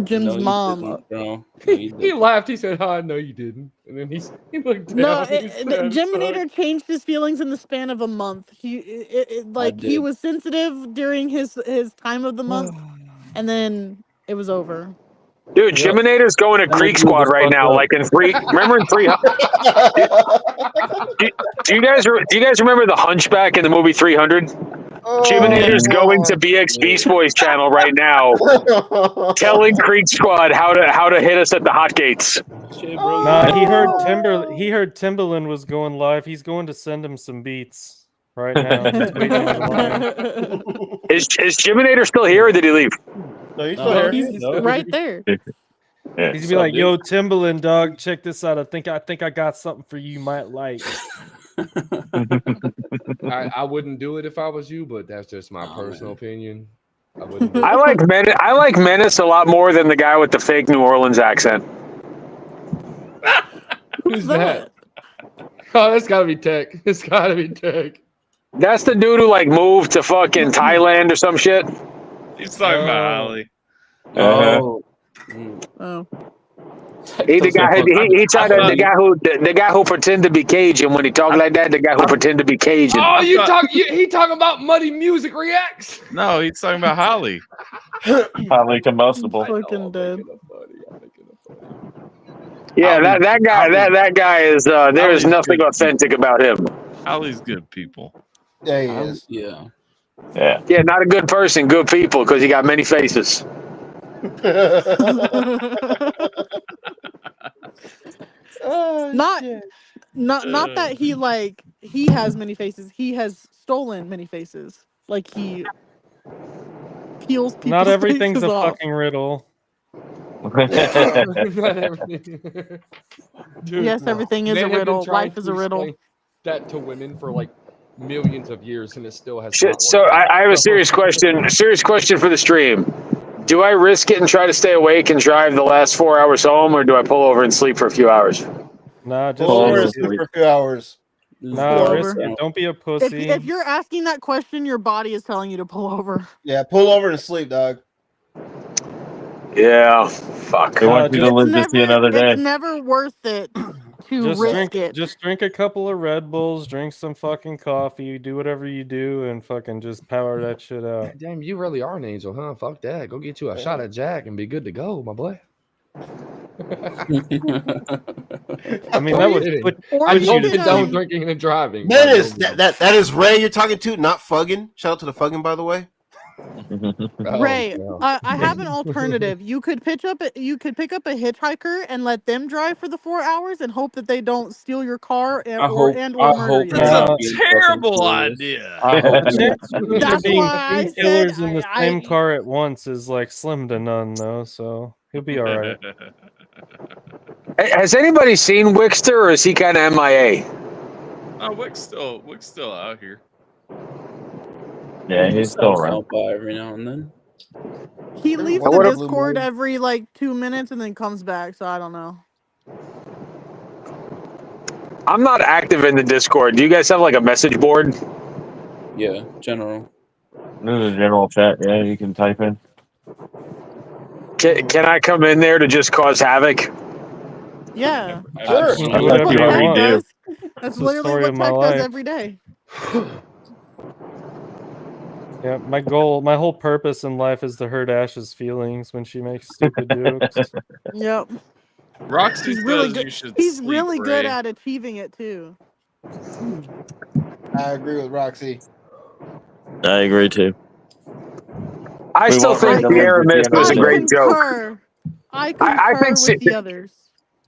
Jim's No, you mom. didn't, bro. No, you He didn't. laughed. He said, "Oh, no, you didn't." And then he looked down. No, He said, Jiminator changed his feelings in the span of a month. Like he did. was sensitive during his time of the month, and then it was over. Dude, Jiminator's going to Creek Squad right now. Like in three. Remember in 300? Do you guys remember the Hunchback in the movie 300? Jiminator's going to BX Beast Boys channel right now, telling Creek Squad how to hit us at the hot gates. Nah, he heard Timbaland was going live. He's going to send him some beats right now. He's waiting in line. Is Jiminator still here, or did he leave? No, he's No, still he's here. right there. Yeah. He's gonna be like, "Yo, Timbaland, dog, check this out. I think I got something for you. Might like." I wouldn't do it if I was you, but that's just my personal opinion. I wouldn't. Do it. I like Menace a lot more than the guy with the fake New Orleans accent. Who's that? Oh, that's gotta be Tech. It's gotta be Tech. That's the dude who like moved to fucking Thailand or some shit. He's talking about Holly. Oh. Oh. He the guy the guy who pretend to be Cajun when he talk like that. The guy who pretend to be Cajun. Oh, he talking about Muddy Music Reacts? No, he's talking about Holly. Highly combustible. Fucking dead. Yeah, that guy is. There is nothing authentic about him. Holly's good people. Yeah, he is. Yeah. Yeah, not a good person, good people, because he got many faces. Oh, not shit. not that he has many faces. He has stolen many faces. Like he peels people's Not everything's faces a off. fucking riddle. Not everything. Dude, Yes, everything is men a have been riddle. trying Life is to a riddle. explain that to women for like millions of years, and it still has. Shit, not so worked. I have a serious question. Serious question for the stream. Do I risk it and try to stay awake and drive the last 4 hours home, or do I pull over and sleep for a few hours? Nah, just Pull over and risk sleep it. for a few hours. Nah, Pull risk over. it. Don't be a If pussy. you're asking that question, your body is telling you to pull over. Yeah, pull over and sleep, dog. Yeah, fuck. They want you to live to see another day. It's never worth it to Just risk it. Just drink a couple of Red Bulls, drink some fucking coffee, do whatever you do, and fucking just power that shit out. Damn, you really are an angel, huh? Fuck that. Go get you a shot at Jack and be good to go, my boy. I mean, that would put Or I you don't could, condone drinking and driving. Menace, that is Ray you're talking to, not Fuggin. Shout out to the Fuggin, by the way. Ray, no. I have an alternative. You could pick up a hitchhiker and let them drive for the 4 hours and hope that they don't steal your car or murder you. That's a terrible idea. That's being why I two killers said in the same car at once is like slim to none, though. So he'll be all right. Has anybody seen Wickster, or is he kind of MIA? Oh, Wick's still out here. Yeah, he's still around. By every now and then. He leaves I the would've- Discord every like 2 minutes and then comes back. So I don't know. I'm not active in the Discord. Do you guys have like a message board? Yeah, general. There's a general chat. Yeah, you can type in. Can I come in there to just cause havoc? Yeah. Sure. That's what Whatever you Tech do. does. That's It's the literally story what of my Tech life. does every day. Yeah, my whole purpose in life is to hurt Ash's feelings when she makes stupid jokes. Yep. Roxy He's really says good. you should He's sleep, really good Ray. at achieving it too. I agree with Roxy. I agree too. I We still won't think bring them Sierra into Mist was a the great joke. concur. I concur I think with the others.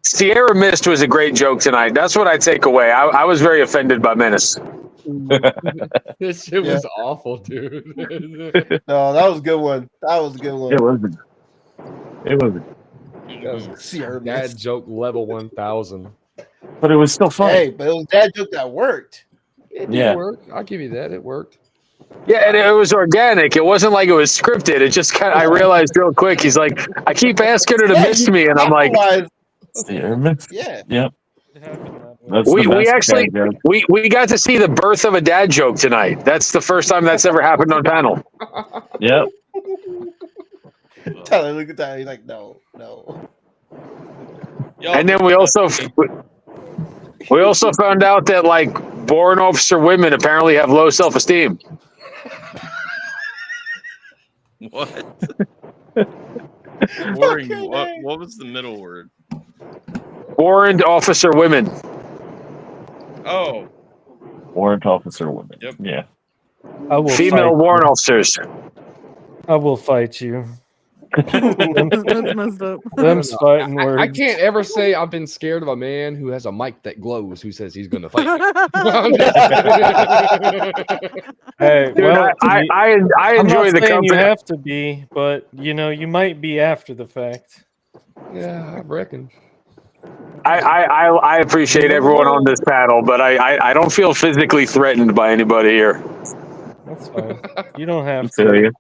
Sierra Mist was a great joke tonight. That's what I take away. I was very offended by Menace. This shit was awful, dude. No, that was a good one. That was a good one. It was. It was. That was Sierra dad Mist. joke level 1000. But it was still fun. Hey, but it was that joke that worked. It Yeah. did work. I'll give you that. It worked. Yeah, and it was organic. It wasn't like it was scripted. It just kind of, I realized real quick. He's like, I keep asking her to miss me, and I'm like, Yeah. Yep. It happened that way. That's we the best actually dad joke. we got to see the birth of a dad joke tonight. That's the first time that's ever happened on panel. Yep. Tyler, look at that. He's like, no. And then we also found out that like warrant officer women apparently have low self-esteem. What? Boring. What was the middle word? Warrant officer women. Oh, Warrant officer woman. Yep. Yeah. I will Female fight warrant you. officers. I will fight you. That's messed up. Them's fighting words. I can't ever say I've been scared of a man who has a mic that glows who says he's going to fight me. Hey, Dude, well, I I'm enjoy not the saying company. you have to be, but you might be after the fact. Yeah, I reckon. I appreciate everyone on this panel, but I don't feel physically threatened by anybody here. That's fine. You don't have Feel to. you.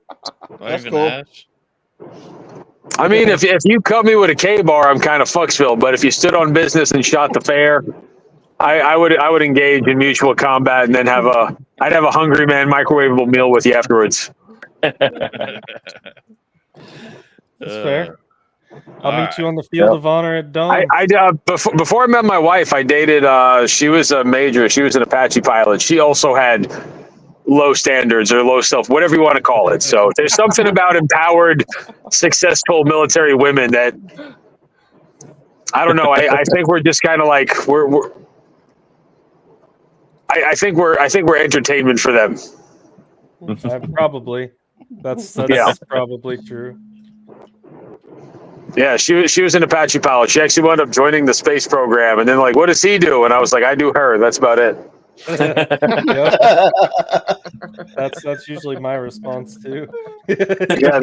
not That's even cool. Ash. I mean, if you cut me with a K-bar, I'm kind of Fucksville. But if you stood on business and shot the fair, I would engage in mutual combat and then I'd have a hungry man microwavable meal with you afterwards. That's fair. I'll meet you on the field of honor at dawn. Before I met my wife, I dated. She was a major. She was an Apache pilot. She also had low standards or low self, whatever you want to call it. So there's something about empowered, successful military women that I don't know. I think we're just kind of like I think we're entertainment for them. Probably. That's Yeah. probably true. Yeah, she was an Apache pilot. She actually wound up joining the space program, and then like, what does he do? And I was like, I do her. That's about it. Yep. That's usually my response too. Yeah,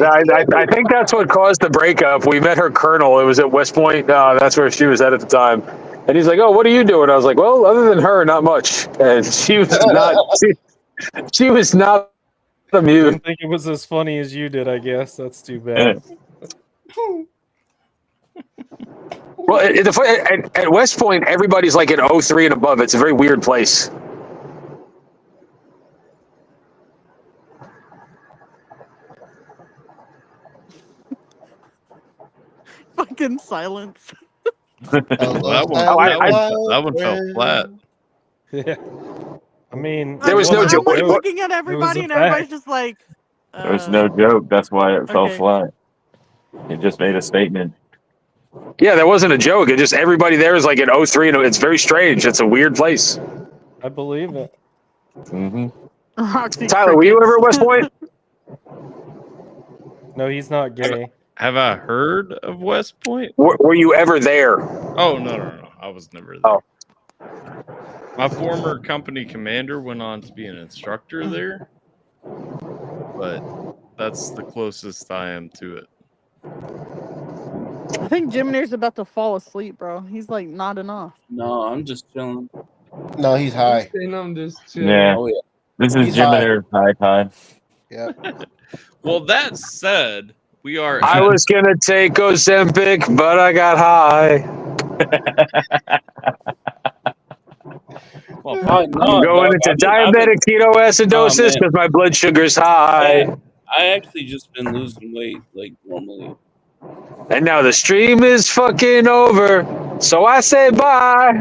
I think that's what caused the breakup. We met her colonel. It was at West Point. That's where she was at the time. And he's like, "Oh, what do you do?" And I was like, "Well, other than her, not much." And she was not. She was not I amused. didn't think it was as funny as you did. I guess that's too bad. Well, at West Point, everybody's like an 03 and above. It's a very weird place. Fucking silence. That one fell flat. Yeah. I mean, There was I'm no just joke. looking at It was everybody, a and everybody's fact. just like. There was no joke. That's why it fell okay. flat. It just made a statement. Yeah, that wasn't a joke. It just everybody there is like an 03, and it's very strange. It's a weird place. I believe it. Mm-hmm. Roxy Tyler, were you ever at West Point? No, he's not gay. Have I heard of West Point? Were you ever there? Oh no! I was never there. Oh. My former company commander went on to be an instructor there, but that's the closest I am to it. I think Jim Nair's about to fall asleep, bro. He's like nodding off. No, I'm just chilling. No, he's high. And I'm just chilling. Yeah. Oh yeah. This is He's Jim high. and Eric's high time. Yep. Well, that said, we are. I was gonna take Ozempic, but I got high. Well, Oh, no, I'm going no, into I've been- diabetic ketoacidosis man. because my blood sugar's high. I actually just been losing weight like normally. And now the stream is fucking over. So I say bye.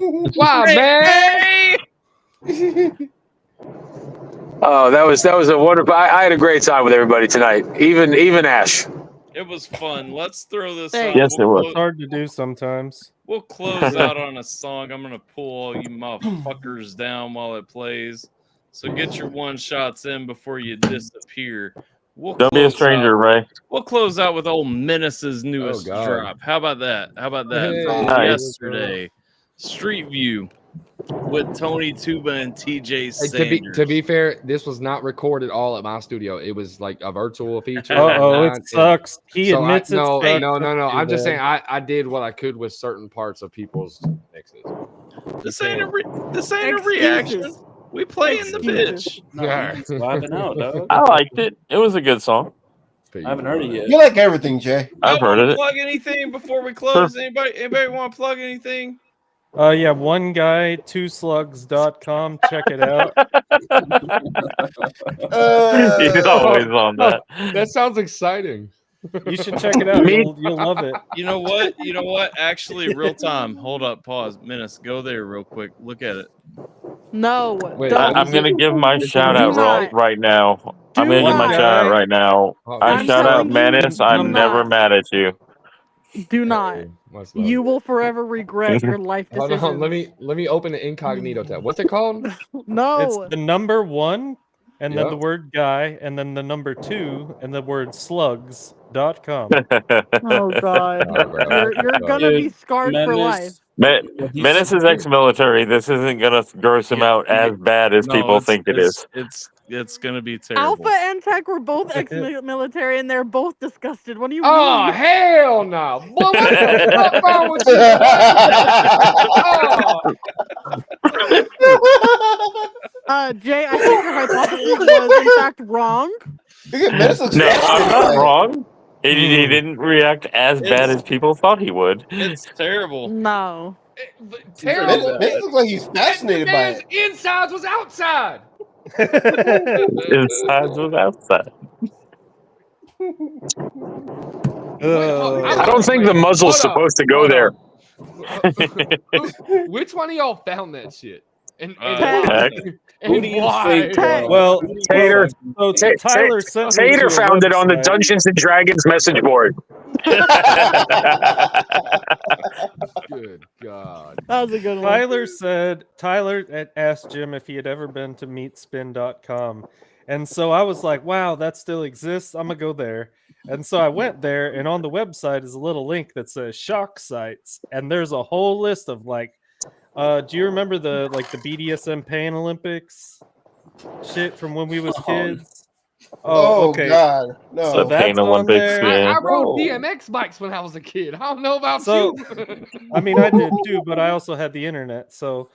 Wow, man. Oh, that was a wonderful. I had a great time with everybody tonight. Even Ash. it was fun. Let's throw this Hey. out. Yes, it was. It's hard to do sometimes. We'll close out on a song. I'm gonna pull all you motherfuckers down while it plays. So get your one shots in before you disappear. We'll Don't be a close stranger, out- Ray. We'll close out with old Menace's newest God. drop. How about that? Hey, From nice. yesterday, Street View with Tony Tuba and TJ Hey, Sanders. to be fair, this was not recorded all at my studio. It was like a virtual feature. Uh-oh, And it sucks. He so admits it no, sucks. no. That's too I'm just bad. saying I did what I could with certain parts of people's mixes. This ain't a reaction. Excuses. We playing the bitch. No, I'm just vibing out, dog. I liked it. It was a good song. I haven't heard it yet. You like everything, Jay. I've heard wanna it. Plug anything before we close? Anybody want to plug anything? Yeah, one guy, 2slugs.com. Check it out. He's always on that. That sounds exciting. You should check it out. You'll love it. You know what? Actually, real time. Hold up, pause. Menace, go there real quick. Look at it. No. Wait, I'm gonna give my shout out right now. I'm gonna give my shout out right now. I shout out Menace. I'm never mad at you. Do not. You will forever regret your life Hold decisions. on, let me open the incognito tab. What's it called? No. It's the number 1, and then Yep. the word guy, and then the number 2, and the word slugs.com. Oh God. You're gonna be scarred for life. Menace is ex-military. This isn't gonna gross him out as bad as people think it is. It's gonna be terrible. Alpha and Tech were both ex-military, and they're both disgusted. What do you Oh mean? hell no! Boy, what the fuck wrong with you? Jay, I think your hypothesis was in fact wrong. No, I'm not wrong. He didn't react as bad as people thought he would. It's terrible. No. Terrible. It looks like he's fascinated by it. Insides was outside. Insides was outside. I don't think the muzzle's supposed to go there. Which one of y'all found that shit? And Heck. why? Well, Tater. So Tyler sent me Tater to a found it on the website. Dungeons and Dragons message board. Good God. That was a good one. Tyler asked Jim if he had ever been to meetspin.com. And so I was like, wow, that still exists. I'm going to go there. And so I went there, and on the website is a little link that says shock sites. And there's a whole list of like, do you remember the BDSM Pan Olympics shit from when we was kids? Oh, okay. God. No. So that's Pain on Olympics, there. yeah. I rode BMX bikes when I was a kid. I don't know about So, you. I mean, I did too, but I also had the internet. So,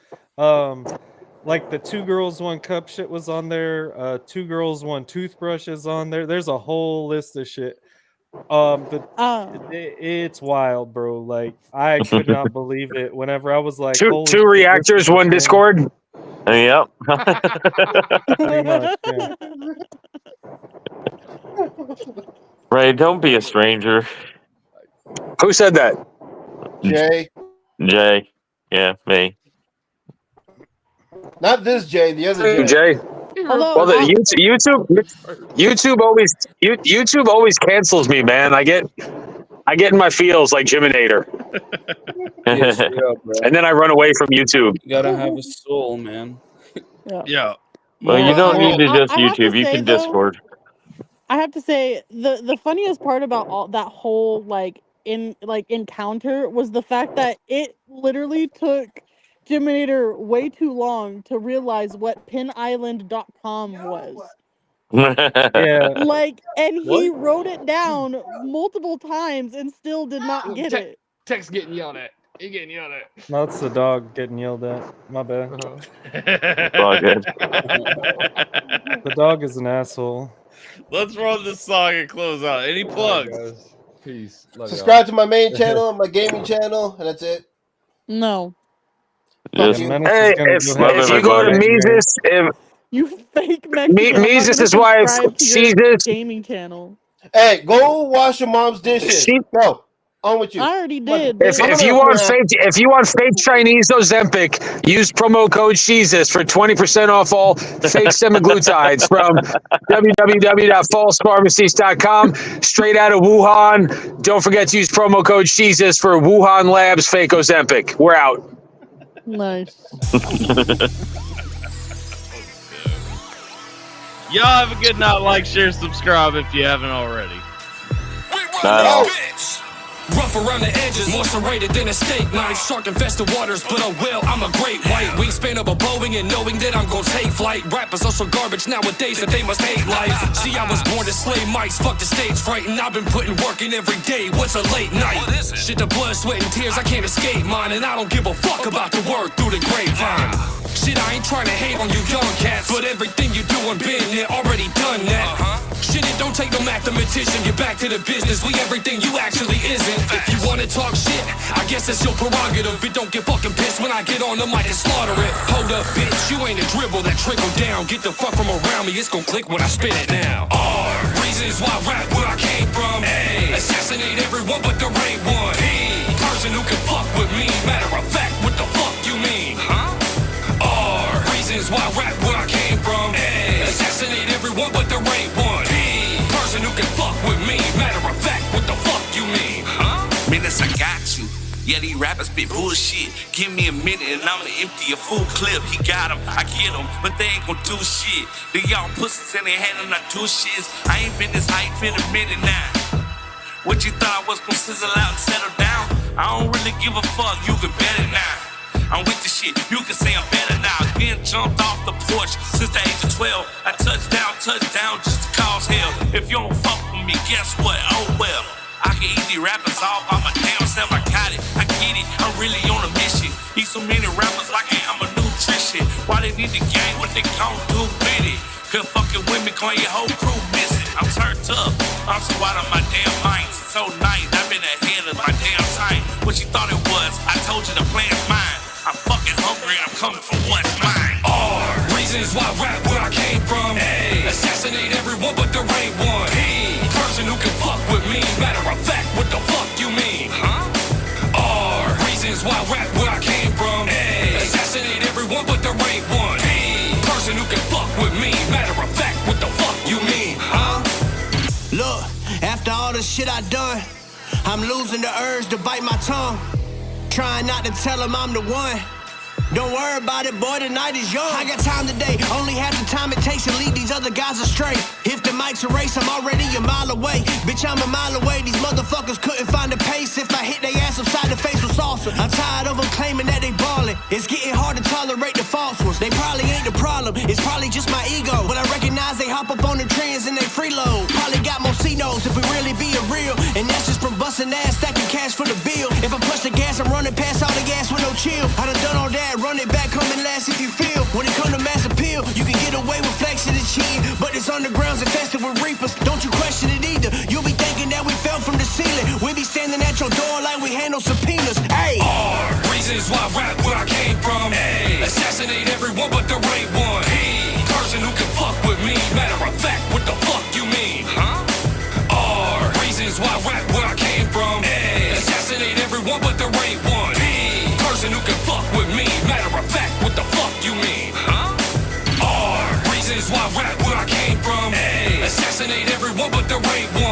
like the 2 girls, 1 cup shit was on there. 2 girls, 1 toothbrush is on there. There's a whole list of shit. It's wild, bro. Like I could not believe it. Whenever I was like, Two holy shit, reactors, this is 1 insane. Discord. Yep. Pretty much, yeah. Ray, don't be a stranger. Who said that? Jay. Jay. Yeah, me. Not this Jay, the other Jay. Although, Well, the YouTube always cancels me, man. I get in my feels like Jiminator, and then I run away from YouTube. You gotta have a soul, man. Yeah. Well, you don't need to just I have to YouTube. You say, can though, Discord. I have to say the funniest part about all that whole encounter was the fact that it literally took Jiminator way too long to realize what pinisland.com was. Yeah. And he wrote it down multiple times and still did not get it. Tech's getting yelled at. He getting yelled at. No, it's the dog getting yelled at. My bad. All good. The dog is an asshole. Let's run this song and close out. Any plugs? Peace. Love Subscribe to my main channel, my gaming channel, and that's it. No. Just Hey, if you go to Mises, You fake Mexican. Mises is why it's Jesus. Gaming channel. Hey, go wash your mom's dishes. Go. On with you. I already did. If you want fake Chinese Ozempic, use promo code Jesus for 20% off all fake semaglutides from www.falsepharmacies.com. Straight out of Wuhan. Don't forget to use promo code Jesus for Wuhan Labs fake Ozempic. We're out. Nice. Y'all have a good night. Like, share, subscribe if you haven't already. Night. Rough around the edges, more serrated than a steak knife. Shark infested waters, but oh well, I'm a great white. Wingspan of a Boeing and knowing that I'm gonna take flight. Rappers are so garbage nowadays that they must hate life. See, I was born to slay mice, fuck the stage fright, and I've been putting work in every day. What's a late night? Shit, the blood, sweat, and tears, I can't escape mine, and I don't give a fuck about the word through the grapevine. Shit, I ain't trying to hate on you young cats, but everything you do and been there, already done that. Shit, it don't take no mathematician, get back to the business, we everything you actually isn't. If you wanna talk shit, I guess that's your prerogative. It don't get fucking pissed when I get on the mic and slaughter it. Hold up, bitch, you ain't a dribble that trickle down. Get the fuck from around me, it's gon' click when I spit it now. R, reasons why rap where I came from. A, assassinate everyone but there ain't one. P, person who can fuck with me. Matter of fact, what the fuck you mean? R, reasons why rap where I came from. A, assassinate everyone but there ain't one. P, person who can fuck with me. Matter of fact, what the fuck you mean? Minutes, I got you. Yeah, these rappers spit bullshit. Give me a minute and I'ma empty a full clip. He got him, I get him, but they ain't gon' do shit. They y'all pussies in their hand and I do shits. I ain't been this hype in a minute now. What you thought I was gon' sizzle out and settle down? I don't really give a fuck, you can bet it now. I'm with the shit, you can say I'm better now. Been jumped off the porch since the age of 12. I touchdown just to cause hell. If you don't fuck with me, guess what? Oh well. I can eat these rappers all by my damn self. I got it, I get it, I'm really on a mission. Eat so many rappers like I'm a nutrition. Why they need the game, what they gon' do with it? Cause fucking women call your whole crew missing. I'm turned up, I'm so out of my damn mind. So nice, I've been ahead of my damn time. What you thought it was, I told you the plan's mine. I'm fucking hungry, I'm coming for what's mine. R, reasons why rap where I came from. A, assassinate everyone but there ain't one. P, person who can fuck with me. Matter of fact, what the fuck you mean? R, reasons why rap where I came from. A, assassinate everyone but there ain't one. P, person who can fuck with me. Matter of fact, what the fuck you mean? Look, after all the shit I done, I'm losing the urge to bite my tongue. Trying not to tell him I'm the one. Don't worry about it, boy, the night is young. I got time today, only half the time it takes to lead these other guys astray. If the mic's a race, I'm already a mile away. Bitch, I'm a mile away, these motherfuckers couldn't find a pace. If I hit they ass upside the face with salsa. I'm tired of them claiming that they ballin'. It's getting hard to tolerate the false ones. They probably ain't the problem, it's probably just my ego. But I recognize they hop up on the trends and they freeload. Probably got more C-notes if we really being real. And that's just from busting ass, stacking cash for the bill. If I push the gas, I'm running past all the gas with no chill. I done all that, run it back, coming last if you feel. When it come to mass appeal, you can get away with flexing and cheating. But this underground's infested with reapers. Don't you question it either. You'll be thinking that we fell from the ceiling. We be standing at your door like we handle subpoenas. Hey! R, reasons why rap where I came from. A, assassinate everyone but there ain't one. P, person who can fuck with me. Matter of fact, what the fuck you mean? R, reasons why rap where I came from. A, assassinate everyone but there ain't one. P, person who can fuck with me. Matter of fact, what the fuck you mean? R, reasons why rap where I came from. A, assassinate everyone but there ain't one.